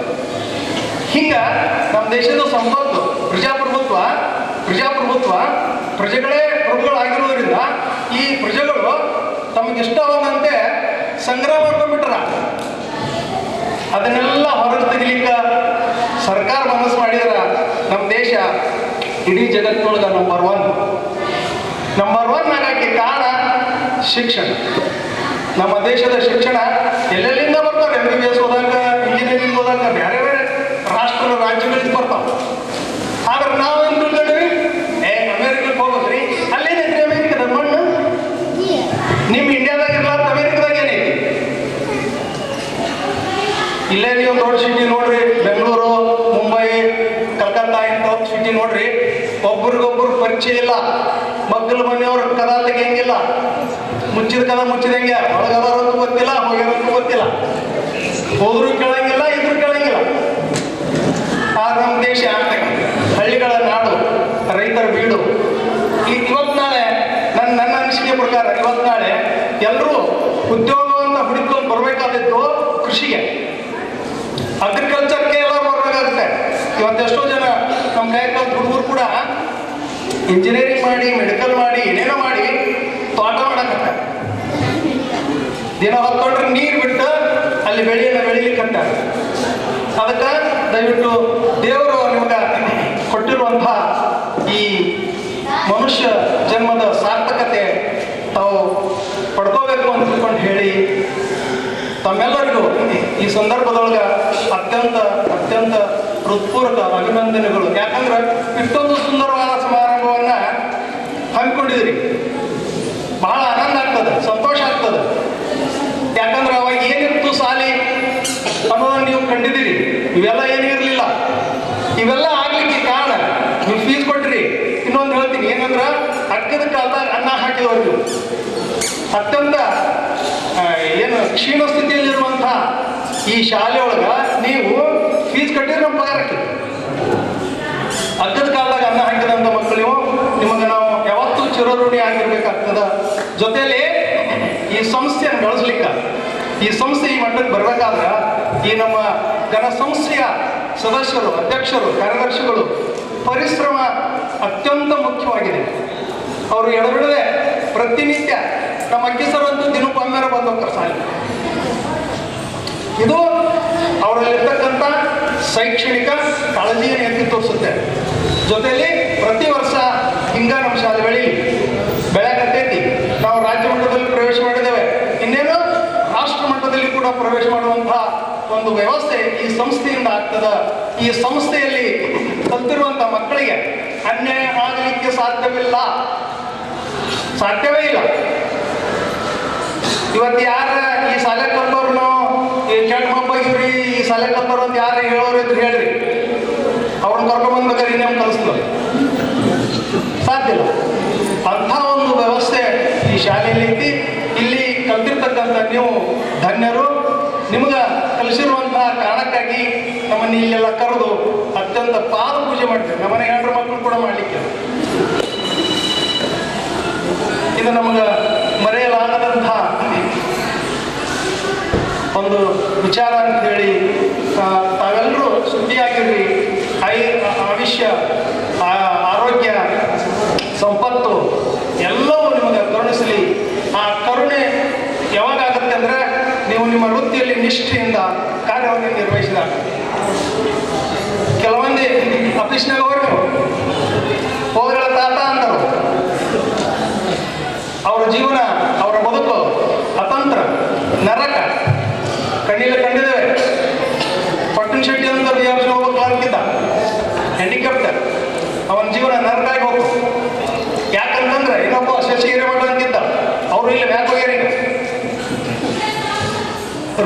ಹಿಂಗ ನಮ್ಮ ದೇಶದ ಸಂಪತ್ತು ಪ್ರಜಾಪ್ರಭುತ್ವ ಪ್ರಜೆಗಳೇ ಪ್ರಭುಗಳಾಗಿರೋದ್ರಿಂದ ಈ ಪ್ರಜೆಗಳು ತಮಗಿಷ್ಟವಾದಂತೆ ಸಂಗ್ರಹ ಮಾಡ್ಕೊಂಡ್ಬಿಟ್ರ. ಅದನ್ನೆಲ್ಲ ಹೊರಗೆ ತೆಗಿಲಿಕ್ಕೆ ಸರ್ಕಾರ ಮನಸ್ಸು ಮಾಡಿದ್ರ ನಮ್ಮ ದೇಶ ಇಡೀ ಜಗತ್ತಿನೊಳಗೆ ನಂಬರ್ 1 ಆಗಕ್ಕೆ ಕಾರಣ ಶಿಕ್ಷಣ. ನಮ್ಮ ದೇಶದ ಶಿಕ್ಷಣ ಎಲ್ಲೆಲ್ಲಿಂದ ಬರ್ತಾರೆ, MBBS ಓದಾಕ, ಇಂಜಿನಿಯರಿಂಗ್ ಓದಾಕ ಬೇರೆ ಬೇರೆ ರಾಜ್ಯಗಳಿಗೆ ಬರ್ತಾವೆ. ಆದ್ರೆ ನಾವು ಏನು ತಿಳ್ಕೊಂಡ್ರಿ, ಅಮೇರಿಕಕ್ಕೆ ಹೋಗ್ಬೇಕ್ರಿ, ಅಲ್ಲೇನೈತ್ರಿ ಅಮೇರಿಕದ ಮಣ್ಣು, ನಿಮ್ಮ ಇಂಡಿಯಾದಾಗ ಇರ್ಲಾರ್ದ ಅಮೇರಿಕದಾಗ ಏನೈತಿ? ಇಲ್ಲೇ ನೀವು ದೊಡ್ಡ ಸಿಟಿ ನೋಡ್ರಿ, ಬೆಂಗಳೂರು, ಮುಂಬೈ, ಕಲ್ಕತ್ತಾ ಇಂಥ ಸಿಟಿ ನೋಡ್ರಿ, ಒಬ್ರಿಗೊಬ್ರು ಪರಿಚಯ ಇಲ್ಲ. ಮಕ್ಕಳು ಮನೆಯವ್ರ ಕದ ತೆಗಿಯಂಗಿಲ್ಲ, ಮುಚ್ಚಿದ ಕದ ಮುಚ್ಚಿದಂಗೆ, ಒಳಗದವ್ರಂತೂ ಗೊತ್ತಿಲ್ಲ, ಹೋಗ್ಯಾರಂತೂ ಗೊತ್ತಿಲ್ಲ, ಹೋದ್ರು ಕೇಳಂಗಿಲ್ಲ, ಇದ್ರು ಕೇಳಂಗಿಲ್ಲ. ಆಗ ನಮ್ಮ ದೇಶ ಹಳ್ಳಿಗಳ ನಾಡು, ರೈತರ ಬೀಡು. ಇವತ್ತು ನಾಳೆ ನನ್ನ ಅನಿಸಿಕೆ ಪ್ರಕಾರ ಇವತ್ತು ನಾಳೆ ಎಲ್ಲರೂ ಉದ್ಯೋಗವನ್ನು ಹುಡುಕೊಂಡು ಬರಬೇಕಾದದ್ದು ಕೃಷಿಗೆ, ಅಗ್ರಿಕಲ್ಚರ್ಗೆ ಎಲ್ಲರೂ ಬರಬೇಕಾಗುತ್ತೆ. ಇವತ್ತೆಷ್ಟೋ ಜನ ನಮ್ಮ ಕೈಕಾಲ ಹುಡುಗರು ಕೂಡ ಇಂಜಿನಿಯರಿಂಗ್ ಮಾಡಿ, ಮೆಡಿಕಲ್ ಮಾಡಿ, ಏನೇನೋ ಮಾಡಿ ತೋಟ ಮಾಡಕತ್ತ. ದಿನ ಹೊತ್ತೊಂಡ್ರೆ ನೀರು ಬಿಟ್ಟು ಅಲ್ಲಿ ಬೆಳೆಯನ್ನು ಬೆಳಿಲಿಕ್ಕಂತ. ಅದಕ್ಕೆ ದಯವಿಟ್ಟು ದೇವರು ನಿಮ್ಗೆ ಕೊಟ್ಟಿರುವಂಥ ಈ ಮನುಷ್ಯ ಜನ್ಮದ ಸಾರ್ಥಕತೆ ತಾವು ಪಡ್ಕೋಬೇಕು ಅಂತ ತಿಳ್ಕೊಂಡು ಹೇಳಿ ತಮ್ಮೆಲ್ಲರಿಗೂ ಈ ಸಂದರ್ಭದೊಳಗೆ ಅತ್ಯಂತ ಹೃತ್ಪೂರ್ವಕ ಅಭಿನಂದನೆಗಳು. ಯಾಕಂದ್ರೆ ಇಷ್ಟೊಂದು ಸುಂದರವಾದ ಸಮಾರಂಭವನ್ನು ಹಮ್ಮಿಕೊಂಡಿದ್ದೀರಿ. ಬಹಳ ಆನಂದ ಆಗ್ತದೆ, ಸಂತೋಷ ಆಗ್ತದೆ. ಯಾಕಂದ್ರೆ ಅವಾಗ ಏನಿತ್ತು ಸಾಲಿ ಅನ್ನೋದನ್ನು ನೀವು ಕಂಡಿದ್ದೀರಿ. ಇವೆಲ್ಲ ಏನೂ ಇರಲಿಲ್ಲ. ಇವೆಲ್ಲ ಆಗ್ಲಿಕ್ಕೆ ಕಾರಣ ನೀವು ಫೀಸ್ ಕೊಟ್ರಿ. ಇನ್ನೊಂದು ಹೇಳ್ತೀನಿ, ಏನಂದ್ರೆ ಅಗ್ಗದ ಕಾಲದಾಗ ಅನ್ನ ಹಾಕಿದವರು ಅತ್ಯಂತ ಏನು ಕ್ಷೀಣ ಸ್ಥಿತಿಯಲ್ಲಿರುವಂಥ ಈ ಶಾಲೆಯೊಳಗೆ ನೀವು ಫೀಸ್ ಕಟ್ಟಿದ್ರೆ ನಮ್ಮ ಪಗಾರ ಹಾಕಿದ್ರಿ. ಅಗ್ಗದ ಕಾಲದಾಗ ಅನ್ನ ಹಾಕಿದಂಥ ಮಕ್ಕಳು ನಿಮಗೆ ನಾವು ಯಾವತ್ತೂ ಚಿರಋಣಿ ಆಗಿರ್ಬೇಕಾಗ್ತದ. ಜೊತೆಯಲ್ಲಿ ಈ ಸಂಸ್ಥೆಯನ್ನು ಬೆಳೆಸ್ಲಿಕ್ಕೆ, ಈ ಸಂಸ್ಥೆ ಈ ಮಟ್ಟಕ್ಕೆ ಬರಬೇಕಾದ್ರೆ ಈ ನಮ್ಮ ಸಂಸ್ಥೆಯ ಸದಸ್ಯರು, ಅಧ್ಯಕ್ಷರು, ಕಾರ್ಯದರ್ಶಿಗಳು ಪರಿಶ್ರಮ ಅತ್ಯಂತ ಮುಖ್ಯವಾಗಿದೆ. ಅವರು ಎಡಬಿಡದೆ ಪ್ರತಿನಿತ್ಯ ನಮ್ಮ ಅಕ್ಕಿಸರಂತೂ ದಿನಕ್ಕೊಮ್ಮೆರ ಬಂದು ಹೋಗ್ತಾರೆ ಸಾಲಿ. ಇದು ಅವರಲ್ಲಿರ್ತಕ್ಕಂಥ ಶೈಕ್ಷಣಿಕ ಕಾಳಜಿಯನ್ನು ಎತ್ತಿ ತೋರಿಸುತ್ತೆ. ಜೊತೆಯಲ್ಲಿ ಪ್ರತಿ ವರ್ಷ ಹಿಂಗ ನಮ್ಮ ಶಾಲೆ ಬೆಳೆಯಕತ್ತೈತಿ. ನಾವು ರಾಜ್ಯ ಮಟ್ಟದಲ್ಲಿ ಪ್ರವೇಶ ಮಾಡಿದ್ದೇವೆ, ಇನ್ನೇನು ರಾಷ್ಟ್ರ ಮಟ್ಟದಲ್ಲಿ ಕೂಡ ಪ್ರವೇಶ ಮಾಡುವಂತಹ ಒಂದು ವ್ಯವಸ್ಥೆ ಈ ಸಂಸ್ಥೆಯಿಂದ ಆಗ್ತದ. ಈ ಸಂಸ್ಥೆಯಲ್ಲಿ ಕಲ್ತಿರುವಂಥ ಮಕ್ಕಳಿಗೆ ಅನ್ಯಾಯ ಆಗಲಿಕ್ಕೆ ಸಾಧ್ಯವೇ ಇಲ್ಲ. ಇವತ್ತು ಯಾರ ಈ ಶಾಲೆ ಕಲ್ತವ್ರು ಈ ಕೆಟ್ಟ ಮಬ್ಬಾಗಿವ್ರಿ, ಈ ಶಾಲೆ ಕಲ್ತವ್ರು ಅಂತ ಯಾರು ಹೇಳೋರು ಇದ್ರು ಹೇಳ್ರಿ, ಅವ್ರನ್ನ ಕರ್ಕೊಂಡ್ಬಂದ್ಬೇಕಾದ್ರೆ ಇನ್ನೇನು ಕಲಿಸ್ತದೆ? ಸಾಧ್ಯ ಇಲ್ಲ. ಅಂಥ ಒಂದು ವ್ಯವಸ್ಥೆ ಈ ಶಾಲೆಯಲ್ಲಿ ಐತಿ. ಇಲ್ಲಿ ಕಲ್ತಿರ್ತಕ್ಕಂಥ ನೀವು ಧನ್ಯರು. ನಿಮಗೆ ಕಲಿಸಿರುವಂತಹ ಕಾರಣಕ್ಕಾಗಿ ನಮ್ಮನ್ನು ಇಲ್ಲೆಲ್ಲ ಕರೆದು ಅತ್ಯಂತ ಪಾದ ಪೂಜೆ ಮಾಡ್ತೇವೆ. ನಮ್ಮನೆ ಹೆಣ್ಣು ಮಕ್ಕಳು ಕೂಡ ಮಾಡಲಿಕ್ಕೆ ಇದು ನಮಗೆ ಮರೆಯಲಾಗದಂಥ ಒಂದು ವಿಚಾರ ಅಂತ ಹೇಳಿ ತಾವೆಲ್ಲರೂ ಸುದ್ದಿಯಾಗಿರ್ರಿ. ಆಯುಷ್ಯ, ಆರೋಗ್ಯ, ಸಂಪತ್ತು ಎಲ್ಲವೂ ನಿಮಗೆ ಕರುಣಿಸಲಿ. ಆ ಕರುಣೆ ಯಾವಾಗತ್ತೆ ಅಂದರೆ ನೀವು ನಿಮ್ಮ ವೃತ್ತಿಯಲ್ಲಿ ನಿಷ್ಠೆಯಿಂದ ಕಾರ್ಯವನ್ನು ನಿರ್ವಹಿಸಿದಾಗ. ಕೆಲವೊಂದು ಆಫೀಸ್ನಾಗ ಹೋಗ್ಗಳ ತಾತ ಅಂದರು. ಅವರ ಜೀವನ, ಅವರ ಬದುಕು ಅತಂತ್ರ, ನರಕ ಕಣ್ಣಿಲ್ಲ ಕಂಡಿದ್ದೇವೆ. ಪಟ್ಟಣ ಶೆಟ್ಟಿ ಅಂತ ಒಬ್ಬ ಕ್ಲಾರ್ಕಿದ್ದ, ಹ್ಯಾಂಡಿಕ್ಯಾಪ್ಟರ್. ಅವನ ಜೀವನ ನರಕಾಗಿ ಹೋಗು. ಯಾಕಂತಂದ್ರೆ ಇನ್ನೊಬ್ಬ ಶಶಿ ಹಿರೇಮಠ ಅಂತಿದ್ದ, ಅವರು ಇಲ್ಲಿ ವ್ಯಾಪೋಗ್ಯಾರ.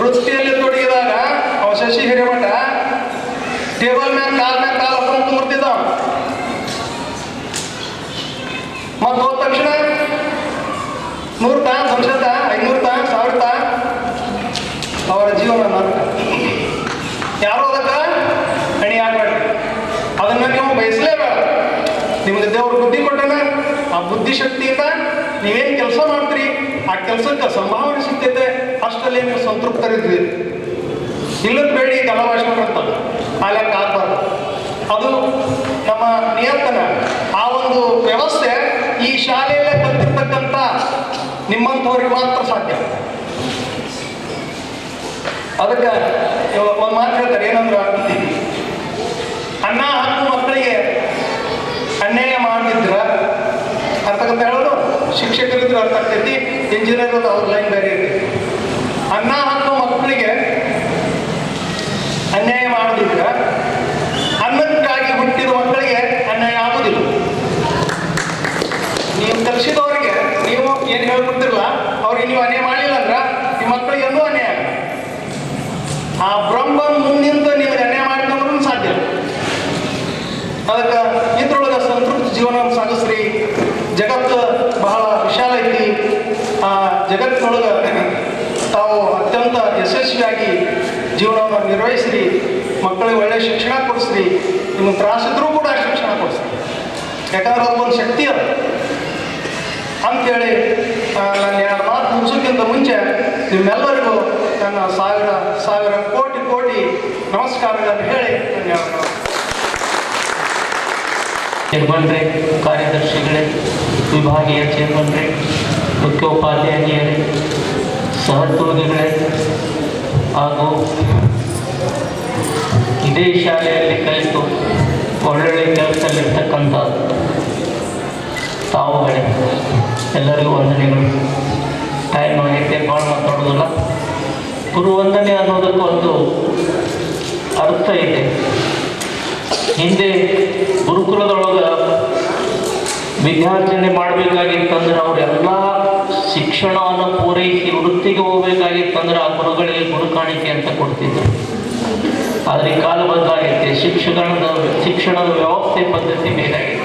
ವೃತ್ತಿಯಲ್ಲಿ ತೊಡಗಿದಾಗ ಅವ ಶಶಿ ಹಿರೇಮಠ ಟೇಬಲ್ ಮ್ಯಾಗ ಕಾಲ್ ಹಾಕೊಂಡು ಕೂರ್ತಿದ್ದ. ಮತ್ತು ಹೋದ ತಕ್ಷಣ 100 ತಾ, 200 ತಾ, 500 ತಾ, 1000 ತಾ, ಅವರ ಜೀವನ ನರಕ. ಯಾರು ಅದಕ್ಕೆ ಹಣಿ ಆಗ್ಬೇಡ್ರಿ. ಅದನ್ನು ನೀವು ಬಯಸಲೇಬೇಡ. ನಿಮಗೆ ದೇವರು ಬುದ್ಧಿ ಕೊಟ್ಟನ, ಆ ಬುದ್ಧಿಶಕ್ತಿಯಿಂದ ನೀವೇನು ಕೆಲಸ ಮಾಡ್ತೀರಿ ಆ ಕೆಲಸಕ್ಕೆ ಸಂಭಾವನೆ ಸಿಗ್ತೈತೆ. ಅಷ್ಟಲ್ಲೇ ನೀವು ಸಂತೃಪ್ತರಿದ್ರಿ. ಇಲ್ಲದ ಬೇಡಿ ಗಲಭಾಷಣ ಮಾಡ್ತಾರೆ, ಆ ಲೆಕ್ಕ ಆಗ್ಬಾರ್ದು. ಅದು ನಮ್ಮ ನಿಯಂತ್ರಣ. ಆ ಒಂದು ವ್ಯವಸ್ಥೆ ಈ ಶಾಲೆಯಲ್ಲೇ ಕಲ್ತಿರ್ತಕ್ಕಂಥ ನಿಮ್ಮಂಥವ್ರಿಗೆ ಮಾತ್ರ ಸಾಧ್ಯ. ಅದಕ್ಕೆ ಒಂದು ಮಾತು ಹೇಳ್ತಾರೆ, ಏನಂದ್ರೆ ಅನ್ನ ಹಾಕುವ ಮಕ್ಕಳಿಗೆ ಅನ್ಯಾಯ ಮಾಡಿದ್ರ ಅರ್ಥಕ್ಕಂತ ಹೇಳೋದು. ಶಿಕ್ಷಕರಿದ್ರು ಅರ್ಥ ಆಗ್ತೈತಿ, ಇಂಜಿನಿಯರ್ ಅವ್ರ ಲೈನ್ ಬೇರೆ ಇರ್ತೈತಿ. ಅನ್ನ ಹಾಕುವ ಮಕ್ಕಳಿಗೆ ಅನ್ಯಾಯ ಮಾಡೋದಿದ್ರ ಅನ್ನಕ್ಕಾಗಿ ಹುಟ್ಟಿದ ಮಕ್ಕಳಿಗೆ ಅನ್ಯಾಯ ಆಗೋದಿಲ್ಲ. ನೀವು ಕಲಿಸಿದವರಿಗೆ ನೀವು ಏನು ಹೇಳ್ಕೊಡ್ತಿರಲ್ಲ, ಅವ್ರಿಗೆ ನೀವು ಅನ್ಯಾಯ ಮಾಡಲಿಲ್ಲ ಅಂದ್ರೆ ನಿಮ್ಮ ಮಕ್ಕಳಿಗೆ ಎಂದೂ ಅನ್ಯಾಯ ಆಗ. ಆ ಬ್ರಹ್ಮನ್ ಮುಂದಿಂದ ನೀವು ಅನ್ಯಾಯ ಮಾಡಿದಂದ್ರೂ ಸಾಧ್ಯ. ಅದಕ್ಕೆ ಇದ್ರೊಳಗೆ ಸಂತೃಪ್ತ ಜೀವನವನ್ನು ಸಾಗಿಸ್ರಿ. ಜಗತ್ತು ಬಹಳ ವಿಶಾಲ ಐತಿ. ಆ ಜಗತ್ತಿನೊಳಗೆ ತಾವು ಅತ್ಯಂತ ಯಶಸ್ವಿಯಾಗಿ ಜೀವನವನ್ನು ನಿರ್ವಹಿಸ್ರಿ. ಮಕ್ಕಳಿಗೆ ಒಳ್ಳೆಯ ಶಿಕ್ಷಣ ಕೊಡಿಸ್ರಿ. ನಿಮಗೆ ತ್ರಾಸಿದ್ರೂ ಕೂಡ ಶಿಕ್ಷಣ ಕೊಡಿಸ್ರಿ. ಯಾಕಂದ್ರೆ ಅದಕ್ಕೊಂದು ಶಕ್ತಿ ಅದ ಅಂಥೇಳಿ ನಾನು 2 ಮಾತು ಮುಗಿಸೋಕ್ಕಿಂತ ಮುಂಚೆ ನಿಮ್ಮೆಲ್ಲರಿಗೂ ನನ್ನ ಸಾವಿರ ಕೋಟಿ ನಮಸ್ಕಾರಗಳನ್ನು ಹೇಳಿ ಧನ್ಯವಾದಗಳು. ಚೇರ್ಮನ್ರೇ, ಕಾರ್ಯದರ್ಶಿಗಳೇ, ವಿಭಾಗೀಯ ಚೇರ್ಮನ್ರೇ, ಮುಖ್ಯೋಪಾಧ್ಯಾಯರೇ, ಸಹೋದ್ಯೋಗಿಗಳೇ ಹಾಗೂ ಇದೇ ಶಾಲೆಯಲ್ಲಿ ಕಲಿತು ಒಳ್ಳೊಳ್ಳೆ ಕೆಲಸದಲ್ಲಿರ್ತಕ್ಕಂಥ ತಾವುಗಳೇ, ಎಲ್ಲರಿಗೂ ವಂದನೆಗಳು. ಟೈಮ್ ಆಗೈತೆ, ಭಾಳ ಮಾತಾಡೋದಿಲ್ಲ. ಗುರುವಂದನೆ ಅನ್ನೋದಕ್ಕೊಂದು ಅರ್ಥ ಇದೆ. ಹಿಂದೆ ಗುರುಕುಲದೊಳಗೆ ವಿದ್ಯಾರ್ಜನೆ ಮಾಡಬೇಕಾಗಿತ್ತಂದ್ರೆ ಅವರೆಲ್ಲ ಶಿಕ್ಷಣವನ್ನು ಪೂರೈಸಿ ವೃತ್ತಿಗೆ ಹೋಗ್ಬೇಕಾಗಿತ್ತಂದ್ರೆ ಆ ಗುರುಗಳಿಗೆ ಗುರು ಕಾಣಿಕೆ ಅಂತ ಕೊಡ್ತಿದ್ರು. ಆದರೆ ಈ ಕಾಲ ಬದಲಾಗೈತೆ, ಶಿಕ್ಷಣದ ವ್ಯವಸ್ಥೆ ಪದ್ಧತಿ ಬೇರಾಗಿದೆ.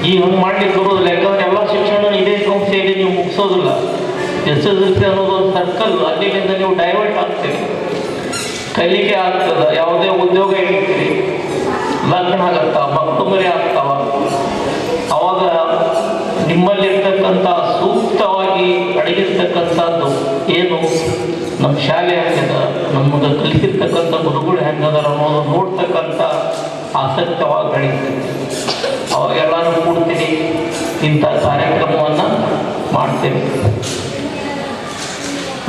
ಈಗ ಹಂಗೆ ಮಾಡ್ಲಿಕ್ಕೆ ಬರೋದಿಲ್ಲ. ಯಾಕಂದ್ರೆ ಎಲ್ಲ ಶಿಕ್ಷಣ ಇದೇ ಸಂಸ್ಥೆಯಲ್ಲಿ ನೀವು ಮುಗಿಸೋದಿಲ್ಲ. SSLC ಅನ್ನೋದು ಒಂದು ಸರ್ಕಲ್, ಅಲ್ಲಿಂದ ನೀವು ಡೈವರ್ಟ್ ಆಗ್ತೀರಿ, ಕಲಿಕೆ ಆಗ್ತದ, ಯಾವುದೇ ಉದ್ಯೋಗ ಇಡ್ತೀರಿ, ಲಗ್ನ ಆಗತ್ತ, ಮಕ್ಕಳು ಮರಿ ಆಗ್ತಾವ. ಅವಾಗ ನಿಮ್ಮಲ್ಲಿರ್ತಕ್ಕಂಥ ಸೂಕ್ತವಾಗಿ ಅಡಗಿರ್ತಕ್ಕಂಥದ್ದು ಏನು, ನಮ್ಮ ಶಾಲೆ ಹೆಂಗದ, ನಮಗೆ ಕಲಿಸಿರ್ತಕ್ಕಂಥ ಗುರುಗಳು ಹೆಂಗದಾರ ಅನ್ನೋದು ನೋಡ್ತಕ್ಕಂಥ ಆಸಕ್ತವಾಗಿ ಬೆಳೀತದೆ. ಅವಾಗೆಲ್ಲರೂ ಕೂಡ್ತೀನಿ, ಇಂಥ ಕಾರ್ಯಕ್ರಮವನ್ನು ಮಾಡ್ತೇವೆ.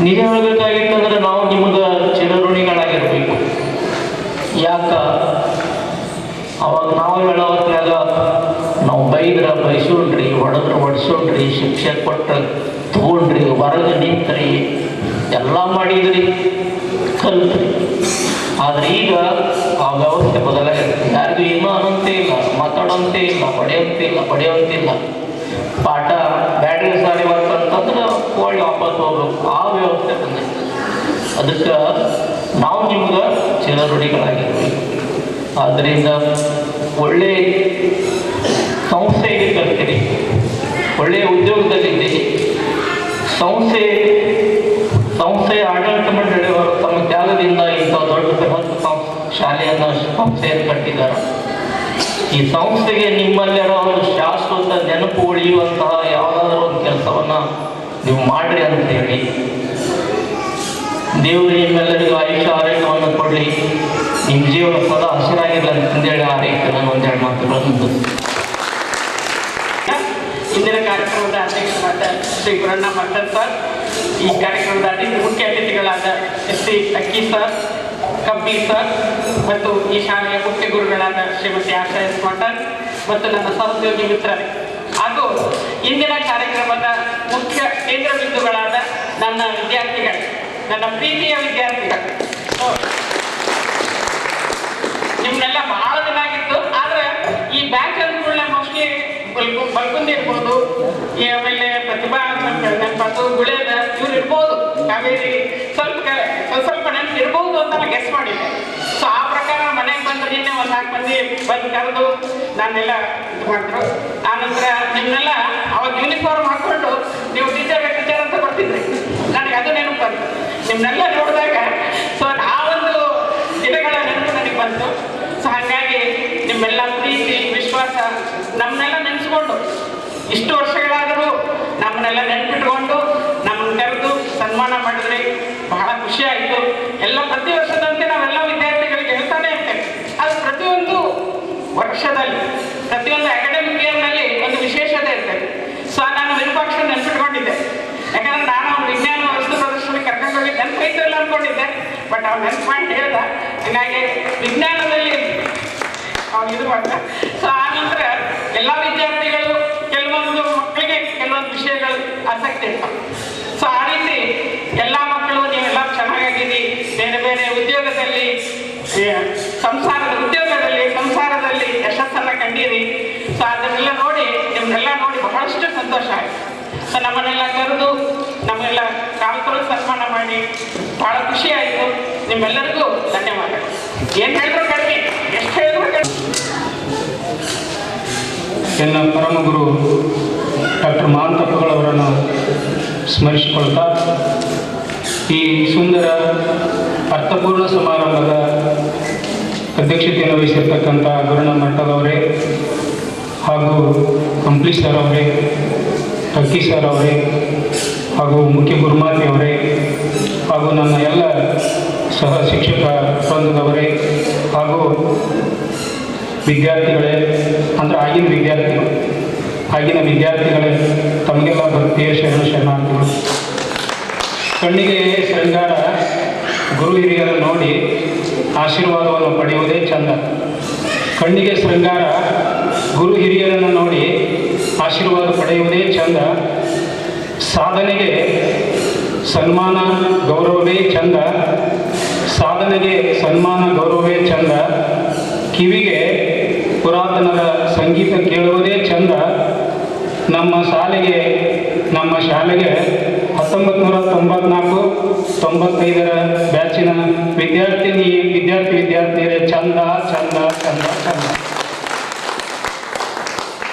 ನಿಜ ಹೇಳಬೇಕಾಗಿತ್ತಂದ್ರೆ ನಾವು ನಿಮಗೆ ಚಿರಋಣಿಗಳಾಗಿರ್ಬೇಕು. ಯಾಕ ಅವಾಗ ನಾವು ಹೇಳೋದ್ರಾಗ ನಾವು ಬೈದ್ರ ಬೈಸೋಣ್ರಿ, ಹೊಡೆದ್ರೆ ಹೊಡ್ಸೋಣ್ರಿ, ಶಿಕ್ಷೆ ಕೊಟ್ಟರೆ ತಗೊಂಡ್ರಿ, ಹೊರಗೆ ನಿಂತ್ರಿ, ಎಲ್ಲ ಮಾಡಿದ್ರಿ, ಕಲ್ತ್ರಿ. ಆದರೆ ಈಗ ಆ ವ್ಯವಸ್ಥೆ ಬದಲಾಗಿದೆ. ಯಾರಿಗೂ ಏನೂ ಅನ್ನಂತೆ ಇಲ್ಲ, ಮಾತಾಡೋಂತೆ ಇಲ್ಲ, ಪಡೆಯೋಂತಿಲ್ಲ. ಪಾಠ ಬ್ಯಾಟ್ರಿ ಸಾರಿ ಬರ್ತಂತಂದ್ರೆ ಒಳ್ಳೆ ವಾಪಸ್ ಹೋಗ್ಬೇಕು, ಆ ವ್ಯವಸ್ಥೆ ಬಂದೈತೆ. ಅದಕ್ಕೆ ನಾವು ನಿಮ್ಗೆ ಚಿರಋಣಿಗಳಾಗಿರ್ಬೇಕು. ಆದ್ದರಿಂದ ಒಳ್ಳೆ ಸಂಸ್ಥೆಗೆ ಕಲ್ತೀರಿ, ಒಳ್ಳೆಯ ಉದ್ಯೋಗದಲ್ಲಿದ್ದೀರಿ. ಸಂಸ್ಥೆಯ ಆಡಳಿತ ಮಂಡಳಿಯವರು ತಮ್ಮ ತ್ಯಾಗದಿಂದ ಇಂಥ ದೊಡ್ಡ ಬೃಹತ್ ಶಾಲೆಯನ್ನು ಸಂಸ್ಥೆಯನ್ನು ಕಟ್ಟಿದ್ದಾರೆ. ಈ ಸಂಸ್ಥೆಗೆ ನಿಮ್ಮಲ್ಲಿರೋ ಒಂದು ಶಾಶ್ವತ ನೆನಪು ಉಳಿಯುವಂತಹ ಯಾವುದಾದ್ರೂ ಒಂದು ಕೆಲಸವನ್ನು ನೀವು ಮಾಡ್ರಿ ಅಂತ ಹೇಳಿ ದೇವರು ನಿಮ್ಮೆಲ್ಲರಿಗೂ ಆಯುಷ್ಯ ಆರೋಗ್ಯವನ್ನು ಕೊಡಲಿ, ನಿಮ್ಮ ಜೀವನ ಸದಾ ಹಸಿರಾಗಿರಲಿ ಅಂತಂದೇಳಿ ಆರೈಕೆ ನಾನು ಒಂದೆರಡು ಮಾತುಗಳನ್ನು. ಇಂದಿನ ಕಾರ್ಯಕ್ರಮದ ಅಧ್ಯಕ್ಷರಾದ ಶ್ರೀ ಗುರಣ್ಣ ಮಠದ್ ಸರ್, ಈ ಕಾರ್ಯಕ್ರಮದ ಮುಖ್ಯ ಅತಿಥಿಗಳಾದ SC ಅಕ್ಕಿ ಸರ್, ಕಬ್ಬಿ ಸರ್, ಮತ್ತು ಈ ಶಾಲೆಯ ಮುಖ್ಯ ಗುರುಗಳಾದ ಶ್ರೀಮತಿ ಆಶಾ S ಮಠದ್ ಮತ್ತು ನನ್ನ ಸಹೋದ್ಯೋಗಿ ಮಿತ್ರರೇ, ಹಾಗೂ ಇಂದಿನ ಕಾರ್ಯಕ್ರಮದ ಮುಖ್ಯ ಕೇಂದ್ರ ಬಿಂದುಗಳಾದ ನನ್ನ ವಿದ್ಯಾರ್ಥಿಗಳು, ನನ್ನ ಪ್ರೀತಿಯ ವಿದ್ಯಾರ್ಥಿಗಳು. ನಿಮ್ನೆಲ್ಲ ಬಹಳ ದಿನ ಆಗಿತ್ತು. ಆದ್ರೆ ಈ ಬ್ಯಾಂಕ್ ಅಂದ್ಗಳನ್ನ ಮೋಸ್ಟ್ಲಿ ಬಲ್ಕುಂದಿ ಇರ್ಬೋದು, ಆಮೇಲೆ ಪ್ರತಿಭಾ ನೆನಪು ಗುಳೇದ ಇವ್ರು ಇರ್ಬೋದು, ಕಾವೇರಿ ಸ್ವಲ್ಪ ನೆನಪು ಇರ್ಬೋದು ಅಂತ ನಾನು ಗೆಸ್ ಮಾಡಿದ್ದೆ. ಸೊ ಆ ಪ್ರಕಾರ ಮನೆಗೆ ಬಂದು ನಿನ್ನೆ ಒಂದು 4 ಮಂದಿ ಬಂದು ಕರೆದು ನಾನೆಲ್ಲ ಇದು ಮಾಡಿದ್ರು. ಆನಂತರ ನಿಮ್ನೆಲ್ಲ ಅವಾಗ ಯೂನಿಫಾರ್ಮ್ ಹಾಕೊಂಡು ನೀವು ಟೀಚರ್ ಅಂತ ಬರ್ತಿದ್ರಿ. ನನಗೆ ಅದು ನೆನಪು ಬಂತು ನಿಮ್ನೆಲ್ಲ ನೋಡಿದಾಗ. ಸೊ ಆ ಒಂದು ದಿನಗಳ ನೆನಪು ನನಗೆ ಬಂತು. ಸೊ ಹಾಗಾಗಿ ನಿಮ್ಮೆಲ್ಲ ಪ್ರೀತಿ ವಿಶ್ವಾಸ ನಮ್ಮನ್ನೆಲ್ಲ ನೆನೆಸ್ಕೊಂಡು ಇಷ್ಟು ವರ್ಷಗಳಾದರೂ ನಮ್ಮನ್ನೆಲ್ಲ ನೆನಪಿಟ್ಕೊಂಡು ನಮ್ಮನ್ನು ಕರೆದು ಸನ್ಮಾನ ಮಾಡಿದ್ರಿ, ಬಹಳ ಖುಷಿ ಆಯಿತು. ಎಲ್ಲ ಪ್ರತಿ ವರ್ಷದಂತೆ ನಾವೆಲ್ಲ ವಿದ್ಯಾರ್ಥಿಗಳಿಗೆ ಹೇಳ್ತಾನೆ ಇರ್ತೇವೆ. ಅದು ಪ್ರತಿಯೊಂದು ವರ್ಷದಲ್ಲಿ ಪ್ರತಿಯೊಂದು ಅಕಾಡೆಮಿಕ್ ಇಯರ್ನಲ್ಲಿ ಒಂದು ವಿಶೇಷತೆ ಇರ್ತದೆ. ಸೊ ನಾನು ವಿರೂಪಾಕ್ಷ ನೆನಪಿಟ್ಕೊಂಡಿದ್ದೆ. ಯಾಕಂದ್ರೆ ನಾನು ಅವ್ನು ವಿಜ್ಞಾನ ವಸ್ತು ಪ್ರದರ್ಶನಕ್ಕೆ ಕರ್ಕೊಂಡು ಹೋಗಿ ನೆನಪೈತು ಇಲ್ಲ ಅಂದ್ಕೊಂಡಿದ್ದೆ. ಬಟ್ ಅವ್ನು ನೆನಪು ಮಾಡಿ ಹೇಳ್ದ. ಹಾಗಾಗಿ ವಿಜ್ಞಾನದಲ್ಲಿ ಅವ್ನು ಇದು ಮಾಡ್ದ. ಸೊ ಆ ನಂತರ ಎಲ್ಲ ವಿದ್ಯಾರ್ಥಿಗಳು ಕೆಲವೊಂದು ಮಕ್ಕಳಿಗೆ ಕೆಲವೊಂದು ವಿಷಯಗಳು ಆಸಕ್ತಿ ಇರ್ತವೆ. ಸೊ ಆ ರೀತಿ ಎಲ್ಲ ಮಕ್ಕಳು ನೀವೆಲ್ಲ ಚೆನ್ನಾಗಿದ್ದೀರಿ, ಬೇರೆ ಬೇರೆ ಉದ್ಯೋಗದಲ್ಲಿ ಸಂಸಾರದಲ್ಲಿ ಯಶಸ್ಸನ್ನು ಕಂಡಿರಿ. ಸೊ ಅದನ್ನೆಲ್ಲ ನೋಡಿ ನಿಮ್ಮನ್ನೆಲ್ಲ ನೋಡಿ ಬಹಳಷ್ಟು ಸಂತೋಷ ಆಯಿತು. ಸೊ ನಮ್ಮನ್ನೆಲ್ಲ ಕರೆದು ನಮ್ಮೆಲ್ಲ ಕಾಲ್ಕರು ಸನ್ಮಾನ ಮಾಡಿ ಭಾಳ ಖುಷಿ ಆಯಿತು. ನಿಮ್ಮೆಲ್ಲರಿಗೂ ಧನ್ಯವಾದಗಳು. ಏನು ಹೇಳಿದ್ರು ಕಡಿಮೆ, ಎಷ್ಟು ಹೇಳಿದ್ರು ಕಡಿಮೆ. ಎಲ್ಲ ಪರಮಗುರು ಡಾಕ್ಟರ್ ಮಹಾಂತಪ್ಪಗಳವರನ್ನು ಸ್ಮರಿಸಿಕೊಳ್ತಾ ಈ ಸುಂದರ ಅರ್ಥಪೂರ್ಣ ಸಮಾರಂಭದ ಅಧ್ಯಕ್ಷತೆಯನ್ನು ವಹಿಸಿರ್ತಕ್ಕಂಥ ಗುರಣ್ಣ ಮಠದವರೇ ಹಾಗೂ ಕಂಪ್ಲಿ ಸರ್ ಅವರೇ, ಅಕ್ಕಿ ಸರ್ ಅವರೇ ಹಾಗೂ ಮುಖ್ಯ ಗುರುಮಾತೆಯವರೇ ಹಾಗೂ ನನ್ನ ಎಲ್ಲ ಸಹ ಶಿಕ್ಷಕ ವೃಂದದವರೇ ಹಾಗೂ ವಿದ್ಯಾರ್ಥಿಗಳೇ, ಅಂದರೆ ಆಗಿನ ವಿದ್ಯಾರ್ಥಿಗಳೇ ತಮಗೆಲ್ಲ ಭಕ್ತಿಯ ಶರಣಾರ್ಥಿಗಳು. ಕಣ್ಣಿಗೆ ಶೃಂಗಾರ ಗುರು ಹಿರಿಯರ ನೋಡಿ ಆಶೀರ್ವಾದವನ್ನು ಪಡೆಯುವುದೇ ಚಂದ. ಕಣ್ಣಿಗೆ ಶೃಂಗಾರ ಗುರು ಹಿರಿಯರನ್ನು ನೋಡಿ ಆಶೀರ್ವಾದ ಪಡೆಯುವುದೇ ಚಂದ. ಸಾಧನೆಗೆ ಸನ್ಮಾನ ಗೌರವವೇ ಚಂದ. ಕಿವಿಗೆ ಪುರಾತನರ ಸಂಗೀತ ಕೇಳುವುದೇ ಚಂದ. ನಮ್ಮ ಶಾಲೆಗೆ ನಮ್ಮ ಶಾಲೆಗೆ 1994-95 ಬ್ಯಾಚಿನ ವಿದ್ಯಾರ್ಥಿನಿಯರೇ ಚಂದ ಚಂದ ಚಂದ ಚಂದ.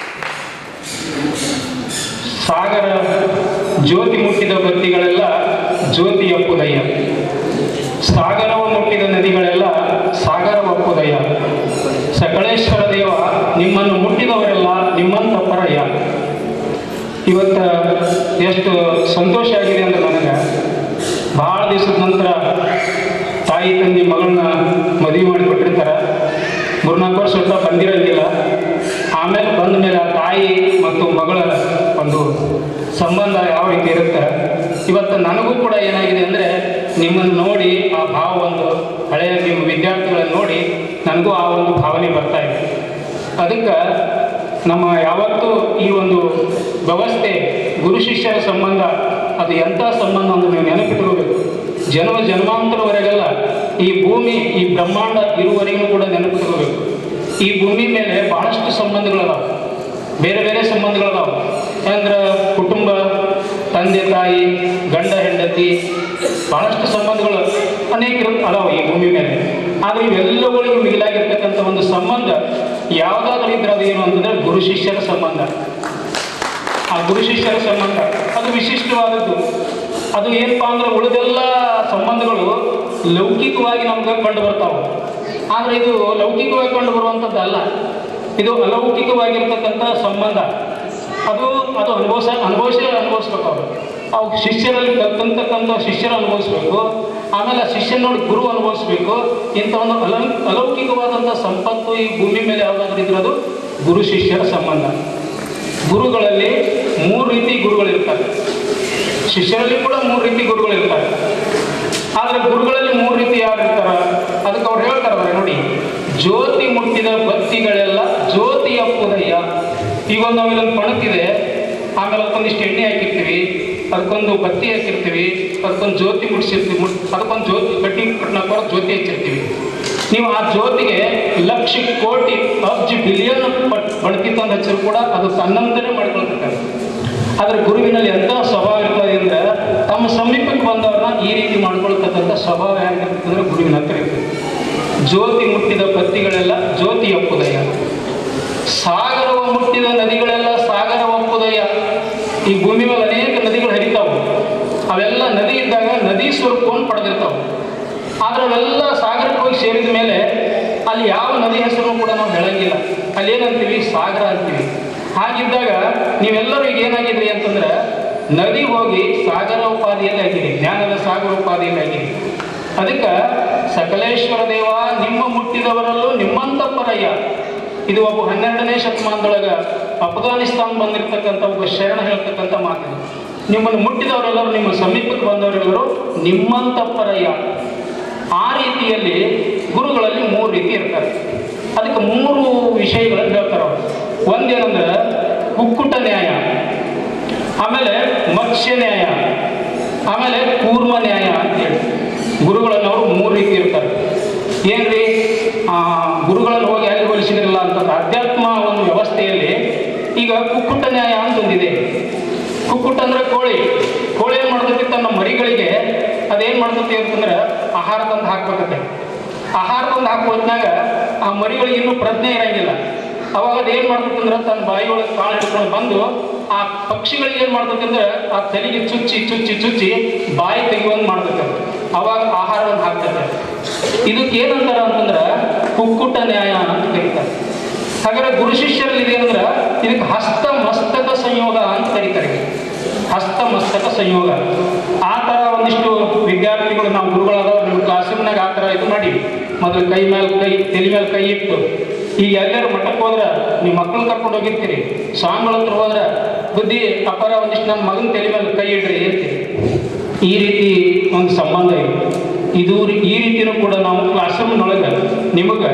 ಸಾಗರ ಜ್ಯೋತಿ ಮುಟ್ಟಿದ ಬತ್ತಿಗಳೆಲ್ಲ ಜ್ಯೋತಿ ಅಪ್ಪುದಯ್ಯ, ಸಾಗರವು ಮುಟ್ಟಿದ ನದಿಗಳೆಲ್ಲ ಸಾಗರ ಒಪ್ಪುದಯ್ಯ. ಸಕಲೇಶ್ವರ ದೇವ ನಿಮ್ಮನ್ನು ಮುಟ್ಟಿದವರೆಲ್ಲ ನಿಮ್ಮಂತಪ್ಪರಯ್ಯ. ಇವತ್ತು ಎಷ್ಟು ಸಂತೋಷ ಆಗಿದೆ ಅಂದ್ರೆ ನನಗೆ, ಭಾಳ ದಿವಸದ ನಂತರ ತಾಯಿ ತಂದೆ ಮಗಳನ್ನ ಮದುವೆ ಮಾಡಿಕೊಟ್ಟಿರ್ತಾರೆ. 3-4 ವರ್ಷ ಬಂದಿರೋಂಗಿಲ್ಲ. ಆಮೇಲೆ ಬಂದ ಮೇಲೆ ಆ ತಾಯಿ ಮತ್ತು ಮಗಳ ಒಂದು ಸಂಬಂಧ ಯಾವ ರೀತಿ ಇರುತ್ತೆ. ಇವತ್ತು ನನಗೂ ಕೂಡ ಏನಾಗಿದೆ ಅಂದರೆ, ನಿಮ್ಮನ್ನು ನೋಡಿ ಆ ಭಾವ, ಒಂದು ಹಳೆಯ ನಿಮ್ಮ ವಿದ್ಯಾರ್ಥಿಗಳನ್ನು ನೋಡಿ ನನಗೂ ಆ ಒಂದು ಭಾವನೆ ಬರ್ತಾ ಇದೆ. ಅದಕ್ಕೆ ನಮ್ಮ ಯಾವತ್ತೂ ಈ ಒಂದು ವ್ಯವಸ್ಥೆ ಗುರು ಶಿಷ್ಯರ ಸಂಬಂಧ ಅದು ಎಂಥ ಸಂಬಂಧ ಅಂದ್ರೆ ನೀವು ನೆನಪಿಟ್ಕೋಬೇಕು. ಜನ್ಮಾಂತರವರೆಗೆಲ್ಲ ಈ ಭೂಮಿ, ಈ ಬ್ರಹ್ಮಾಂಡ ಇರುವವರೆಗೂ ಕೂಡ ನೆನಪಿಟ್ಕೋಬೇಕು. ಈ ಭೂಮಿ ಮೇಲೆ ಭಾಳಷ್ಟು ಸಂಬಂಧಗಳದಾವೆ, ಬೇರೆ ಬೇರೆ ಸಂಬಂಧಗಳದಾವೆ. ಅಂದ್ರೆ ಕುಟುಂಬ, ತಂದೆ ತಾಯಿ, ಗಂಡ ಹೆಂಡತಿ, ಭಾಳಷ್ಟು ಸಂಬಂಧಗಳು ಅನೇಕ ಅದಾವೆ ಈ ಭೂಮಿ ಮೇಲೆ. ಆದರೆ ಇವೆಲ್ಲಗಳಿಗೂ ಮಿಗಿಲಾಗಿರ್ತಕ್ಕಂಥ ಒಂದು ಸಂಬಂಧ ಯಾವುದಾದ್ರೂ ಇದ್ರೆ ಅದು ಏನು ಅಂತಂದರೆ ಗುರು ಶಿಷ್ಯರ ಸಂಬಂಧ. ಆ ಗುರು ಶಿಷ್ಯರ ಸಂಬಂಧ ಅದು ವಿಶಿಷ್ಟವಾದದ್ದು. ಅದು ಏನಪ್ಪಾ ಅಂದ್ರೆ ಉಳಿದೆಲ್ಲ ಸಂಬಂಧಗಳು ಲೌಕಿಕವಾಗಿ ನಮ್ಗೆ ಕಂಡು ಬರ್ತಾವೆ. ಆದರೆ ಇದು ಲೌಕಿಕವಾಗಿ ಕಂಡು ಬರುವಂಥದ್ದಲ್ಲ, ಇದು ಅಲೌಕಿಕವಾಗಿರ್ತಕ್ಕಂಥ ಸಂಬಂಧ. ಅದು ಅನುಭವಿಸ್ಬೇಕು. ಅವು ಶಿಷ್ಯರಲ್ಲಿ ಕಲ್ತಂತಕ್ಕಂಥ ಶಿಷ್ಯರು ಅನುಭವಿಸ್ಬೇಕು. ಆಮೇಲೆ ಆ ಶಿಷ್ಯನ ನೋಡಿ ಗುರು ಅನುಭವಿಸ್ಬೇಕು. ಇಂಥ ಒಂದು ಅಲೌಕಿಕವಾದಂಥ ಸಂಪತ್ತು ಈ ಭೂಮಿ ಮೇಲೆ ಯಾವುದಾದ್ರೂ ಇದ್ರೆ ಅದು ಗುರು ಶಿಷ್ಯರ ಸಂಬಂಧ. ಗುರುಗಳಲ್ಲಿ 3 ರೀತಿ ಗುರುಗಳಿರ್ತಾರೆ, ಶಿಷ್ಯರಲ್ಲಿ ಕೂಡ 3 ರೀತಿ ಗುರುಗಳಿರ್ತಾರೆ. ಆದರೆ ಗುರುಗಳಲ್ಲಿ 3 ರೀತಿ ಯಾರು ಇರ್ತಾರ ಅದಕ್ಕೆ ಅವ್ರು ಹೇಳ್ತಾರೆ ನೋಡಿ, ಜ್ಯೋತಿ ಮುಟ್ಟಿದ ಬತ್ತಿಗಳೆಲ್ಲ ಜ್ಯೋತಿ ಅಪ್ಪುದಯ್ಯ. ಈಗ ನಾವು ಇಲ್ಲೊಂದು ಪಣಕ್ಕಿದೆ, ಆಮೇಲೆ ಅದಕ್ಕೊಂದಿಷ್ಟು ಎಣ್ಣೆ ಹಾಕಿರ್ತೀವಿ, ಅದಕ್ಕೊಂದು ಬತ್ತಿ ಹಾಕಿರ್ತೀವಿ, ಅದಕ್ಕೊಂದು ಜ್ಯೋತಿ ಮುಡಿಸಿರ್ತೀವಿ, ಅದಕ್ಕೊಂದು ಜ್ಯೋತಿ ಗಟ್ಟಿ ಕಟ್ನಾಕೋರ ಜ್ಯೋತಿ ಹಚ್ಚಿರ್ತೀವಿ. ನೀವು ಆ ಜ್ಯೋತಿಗೆ ಲಕ್ಷ ಕೋಟಿ ಅಬ್ಜ ಬಿಲಿಯನ್ ಬಳಕೆ ತಂದು ಹಚ್ಚಿದ್ರು ಕೂಡ ಅದು ತನ್ನಂತನೇ ಮಾಡ್ಕೊಳ್ತಾರೆ. ಆದರೆ ಗುರುವಿನಲ್ಲಿ ಎಂಥ ಸ್ವಭಾವ ಇರ್ತದೆ ಅಂದರೆ, ತಮ್ಮ ಸಮೀಪಕ್ಕೆ ಬಂದವ್ರನ್ನ ಈ ರೀತಿ ಮಾಡ್ಕೊಳ್ತಕ್ಕಂಥ ಸ್ವಭಾವ ಯಾರಿಗಿರ್ತದೆ ಅಂದರೆ ಗುರುವಿನ ಹತ್ರ ಇರ್ತದೆ. ಜ್ಯೋತಿ ಮುಟ್ಟಿದ ಬತ್ತಿಗಳೆಲ್ಲ ಜ್ಯೋತಿ ಅಪ್ಪುದಯ್ಯ, ಸಾಗರವ ಮುಟ್ಟಿದ ನದಿಗಳೆಲ್ಲ ಸಾಗರ ಒಪ್ಪುದಯ್ಯ. ಈ ಭೂಮಿ ಮೇಲೆ ಅನೇಕ ನದಿಗಳು ಹರಿತಾವೆ. ಅವೆಲ್ಲ ನದಿ ಇದ್ದಾಗ ನದಿ ಸ್ವರೂಪವನ್ನು ಪಡೆದಿರ್ತಾವೆ. ಆದರೆ ಅವೆಲ್ಲ ಸಾಗರಕ್ಕೆ ಹೋಗಿ ಸೇರಿದ ಮೇಲೆ ಅಲ್ಲಿ ಯಾವ ನದಿ ಹೆಸರನ್ನು ಕೂಡ ನಾವು ಹೇಳಂಗಿಲ್ಲ. ಅಲ್ಲಿ ಏನಂತೀವಿ, ಸಾಗರ ಅಂತೀವಿ. ಹಾಗಿದ್ದಾಗ ನೀವೆಲ್ಲರೂ ಈಗ ಏನಾಗಿದ್ರಿ ಅಂತಂದ್ರೆ, ನದಿ ಹೋಗಿ ಸಾಗರ ಉಪಾಧಿಯಲ್ಲಿ ಆಗಿರಿ, ಜ್ಞಾನದ ಸಾಗರ ಉಪಾಧಿಯಲ್ಲಿ ಆಗಿರಿ. ಅದಕ್ಕೆ ಸಕಲೇಶ್ವರ ದೇವ ನಿಮ್ಮ ಮುಟ್ಟಿದವರಲ್ಲೂ ನಿಮ್ಮಂತಪ್ಪರಯ್ಯ. ಇದು ಒಬ್ಬ 12ನೇ ಶತಮಾನದೊಳಗೆ ಅಫ್ಘಾನಿಸ್ತಾನ್ ಬಂದಿರತಕ್ಕಂಥ ಒಬ್ಬ ಶರಣ ಹೇಳ್ತಕ್ಕಂಥ ಮಾತು. ನಿಮ್ಮನ್ನು ಮುಟ್ಟಿದವರೆಲ್ಲರೂ, ನಿಮ್ಮ ಸಮೀಪಕ್ಕೆ ಬಂದವರೆಲ್ಲರೂ ನಿಮ್ಮಂತಪ್ಪರಯ್ಯ. ಆ ರೀತಿಯಲ್ಲಿ ಗುರುಗಳಲ್ಲಿ 3 ರೀತಿ ಇರ್ತಾರೆ. ಅದಕ್ಕೆ 3 ವಿಷಯಗಳನ್ನು ಹೇಳ್ತಾರೆ ಅವರು. ಒಂದೇನಂದ್ರೆ ಕುಕ್ಕುಟ ನ್ಯಾಯ, ಆಮೇಲೆ ಮತ್ಸ್ಯ ನ್ಯಾಯ, ಆಮೇಲೆ ಕೂರ್ಮ ನ್ಯಾಯ ಅಂತೇಳಿ ಗುರುಗಳನ್ನು ಅವರು 3 ರೀತಿ ಇರ್ತಾರೆ. ಏನ್ರಿ, ಗುರುಗಳನ್ನು ಹೋಗಿ ಯಾಕೆ ಹೋಲಿಸಿದ್ರಲ್ಲ ಅಂತಂದ್ರೆ, ಅಧ್ಯಾತ್ಮ ಒಂದು ವ್ಯವಸ್ಥೆಯಲ್ಲಿ ಈಗ ಕುಕ್ಕುಟ ನ್ಯಾಯ ಅಂತಂದಿದೆ. ಕುಕ್ಕುಟ ಅಂದ್ರೆ ಕೋಳಿ ಏನು ಮಾಡ್ತೈತಿ, ತನ್ನ ಮರಿಗಳಿಗೆ ಅದೇನು ಮಾಡ್ತೈತಿ ಅಂತಂದ್ರೆ ಆಹಾರ ತಂದು ಹಾಕ್ಬೇಕತ್ತೆ. ಆಹಾರ ತಂದು ಹಾಕುವ ಹೊತ್ನಾಗ ಆ ಮರಿಗಳಿಗೆ ಇನ್ನೂ ಪ್ರಜ್ಞೆ ಇರಂಗಿಲ್ಲ. ಅವಾಗ ಅದೇನು ಮಾಡ್ತೈತಿ ಅಂದ್ರೆ ತನ್ನ ಬಾಯಿಯೊಳಗೆ ಕಾಳು ಹಿಡ್ಕೊಂಡು ಬಂದು ಆ ಪಕ್ಷಿಗಳಿಗೆ ಏನು ಮಾಡ್ತೈತಿ ಅಂದ್ರೆ ಆ ತಲೆಗೆ ಚುಚ್ಚಿ ಚುಚ್ಚಿ ಚುಚ್ಚಿ ಬಾಯಿ ತೆಗೆಯುವಂಗೆ ಮಾಡ್ತೈತೆ. ಅವಾಗ ಆಹಾರವನ್ನು ಹಾಕ್ತೈತೆ. ಇದಕ್ಕೆ ಏನಂತಾರ ಅಂತಂದ್ರೆ ಕುಕ್ಕುಟ ನ್ಯಾಯ ಅಂತ ಕರೀತಾರೆ. ಹಾಗಾದ್ರೆ ಗುರು ಶಿಷ್ಯರಲ್ಲಿ ಇದೇನಂದ್ರೆ ಇದಕ್ಕೆ ಹಸ್ತ ಮಸ್ತಕ ಸಂಯೋಗ ಅಂತ ಕರೀತಾರೆ. ಹಸ್ತ ಮಸ್ತಕ ಸಂಯೋಗ. ಆ ಥರ ಒಂದಿಷ್ಟು ವಿದ್ಯಾರ್ಥಿಗಳು, ನಾವು ಗುರುಗಳಾದವ್ರು ನಿಮ್ಮ ಕ್ಲಾಸ್ ರೂಮ್ನಾಗ ಆ ಥರ ಇದು ಮಾಡಿ, ಮೊದಲು ಕೈ ಮೇಲೆ ಕೈ, ತಲೆ ಮೇಲೆ ಕೈ ಇಟ್ಟು, ಈಗ ಎಲ್ಲರೂ ಮಠಕ್ಕೆ ಹೋದ್ರೆ ನೀವು ಮಕ್ಕಳು ಕರ್ಕೊಂಡು ಹೋಗಿರ್ತೀರಿ, ಸ್ವಾಮಿಗಳ ಹತ್ರ ಹೋದ್ರೆ ಬುದ್ಧಿ ಅಪ್ಪರ ಒಂದಿಷ್ಟು ನನ್ನ ಮಗನ ತಲೆ ಮೇಲೆ ಕೈ ಇಡ್ರಿ ಇರ್ತೀರಿ. ಈ ರೀತಿ ಒಂದು ಸಂಬಂಧ ಇದೆ. ಇದು ಈ ರೀತಿಯೂ ಕೂಡ ನಾವು ಕ್ಲಾಸ್ ರೂಮ್ನೊಳಗೆ ನಿಮಗೆ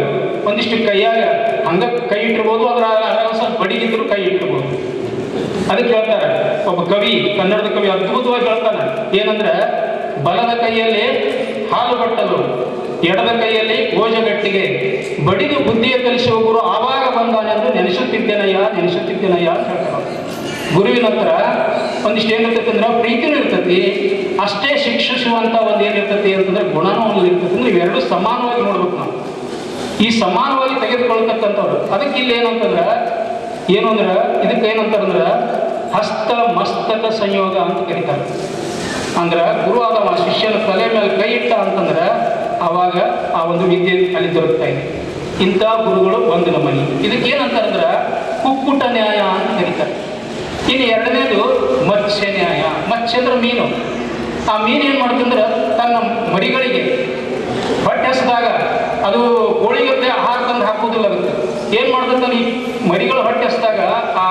ಒಂದಿಷ್ಟು ಕೈಯಾಗ ಹಂಗೆ ಕೈ ಇಟ್ಟಿರ್ಬೋದು, ಅದರ ಸ್ವಲ್ಪ ಬಡಿಗಿದ್ರು ಕೈ ಇಟ್ಟಿರ್ಬೋದು. ಅದಕ್ಕೆ ಹೇಳ್ತಾರೆ, ಒಬ್ಬ ಕವಿ, ಕನ್ನಡದ ಕವಿ ಅದ್ಭುತವಾಗಿ ಹೇಳ್ತಾನೆ. ಏನಂದ್ರೆ, ಬಲದ ಕೈಯಲ್ಲಿ ಹಾಲು ಬಟ್ಟಲು, ಎಡದ ಕೈಯಲ್ಲಿ ಓಜಗಟ್ಟಿಗೆ, ಬಡಿದು ಬುದ್ಧಿಯ ಕಲಿಸುವ ಗುರು ಆವಾಗ ಬಂದಾನೆಂದು ನೆನೆಸುತ್ತಿದ್ದೇನಯ್ಯ ಅಂತ ಹೇಳ್ತಾರೆ. ಗುರುವಿನ ಹತ್ರ ಒಂದಿಷ್ಟು ಏನಿರ್ತೈತಿ ಅಂದ್ರೆ ಪ್ರೀತಿನೂ ಇರ್ತೈತಿ, ಅಷ್ಟೇ ಶಿಕ್ಷಿಸುವಂಥ ಒಂದು ಏನಿರ್ತೈತಿ ಅಂತಂದ್ರೆ ಗುಣನೂ ಒಂದು ಇರ್ತೈತಿ. ಅಂದ್ರೆ ಇವೆರಡು ಸಮಾನವಾಗಿ ನೋಡ್ಬೇಕು ನಾವು. ಈ ಸಮಾನವಾಗಿ ತೆಗೆದುಕೊಳ್ತಕ್ಕಂಥವ್ರು ಅದಕ್ಕೆ ಇಲ್ಲಿ ಏನಂತಂದ್ರೆ ಏನು ಅಂದ್ರೆ ಇದಕ್ಕೆ ಏನಂತಾರಂದ್ರೆ ಹಸ್ತ ಮಸ್ತಕ ಸಂಯೋಗ ಅಂತ ಕರೀತಾರೆ. ಅಂದ್ರೆ ಗುರು ಆದವ ಶಿಷ್ಯನ ತಲೆ ಮೇಲೆ ಕೈ ಇಟ್ಟ ಅಂತಂದ್ರೆ ಆವಾಗ ಆ ಒಂದು ವಿದ್ಯೆ ಅಲ್ಲಿ ದೊರಕ್ತಾ ಇದೆ. ಇಂಥ ಗುರುಗಳು ಒಂದು ನಮನಿ. ಇದಕ್ಕೆ ಏನಂತಾರಂದ್ರೆ ಕುಕ್ಕುಟ ನ್ಯಾಯ ಅಂತ ಕರೀತಾರೆ. ಇನ್ನು ಎರಡನೇದು ಮತ್ಸ್ಯ ನ್ಯಾಯ. ಮತ್ಸ್ಯ ಅಂದ್ರೆ ಮೀನು. ಆ ಮೀನು ಏನು ಮಾಡ್ತಂದ್ರೆ ತನ್ನ ಮರಿಗಳಿಗೆ ಹೊಟ್ಟೆ ಹಸಿದಾಗ ಅದು ಕೋಳಿಗತ್ತೆ ಆಹಾರ ತಂದು ಹಾಕೋದಿಲ್ಲ. ಅದಕ್ಕೆ ಏನು ಮಾಡ್ತಂತ ಈ ಮರಿಗಳು ಹೊಟ್ಟೆ ಹಸಿದಾಗ ಆ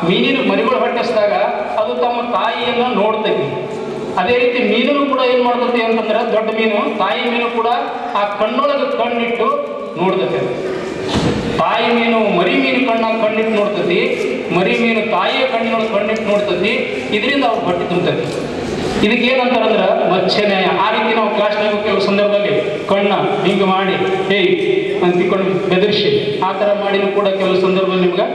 ಮೀನಿನ ಮರಿಗಳು ಹೊಟ್ಟೆ ಹಸಿದಾಗ ಅದು ತಮ್ಮ ತಾಯಿಯನ್ನು ನೋಡ್ತೈತಿ. ಅದೇ ರೀತಿ ಮೀನು ಕೂಡ ಏನು ಮಾಡ್ತೈತಿ ಅಂತಂದ್ರೆ ದೊಡ್ಡ ಮೀನು ತಾಯಿ ಮೀನು ಕೂಡ ಆ ಕಣ್ಣೊಳಗೆ ಕಣ್ಣಿಟ್ಟು ನೋಡ್ತೈತಿ. ತಾಯಿ ಮೀನು ಮರಿ ಮೀನು ಕಣ್ಣಿಟ್ಟು ನೋಡ್ತೈತಿ, ಮರಿ ಮೀನು ತಾಯಿಯ ಕಣ್ಣಿನೊಳಗೆ ಕಣ್ಣಿಟ್ಟು ನೋಡ್ತೈತಿ. ಇದರಿಂದ ಅವ್ರು ಹೊಟ್ಟೆ ತುಂಬತೈತಿ. ಇದಕ್ಕೆ ಏನಂತಾರಂದ್ರೆ ಮತ್ಸ್ಯ ನ್ಯಾಯ. ಆ ರೀತಿ ನಾವು ಕ್ಲಾಸ್ನಾಗ ಕೆಲವು ಸಂದರ್ಭದಲ್ಲಿ ಕಣ್ಣ ಹಿಂಗೆ ಮಾಡಿ ಹೇಯ್ ಅಂತಿಕೊಂಡು ಬೆದರಿಸಿ ಆ ಥರ ಮಾಡಿನೂ ಕೂಡ ಕೆಲವು ಸಂದರ್ಭದಲ್ಲಿ ನಿಮ್ಗೆ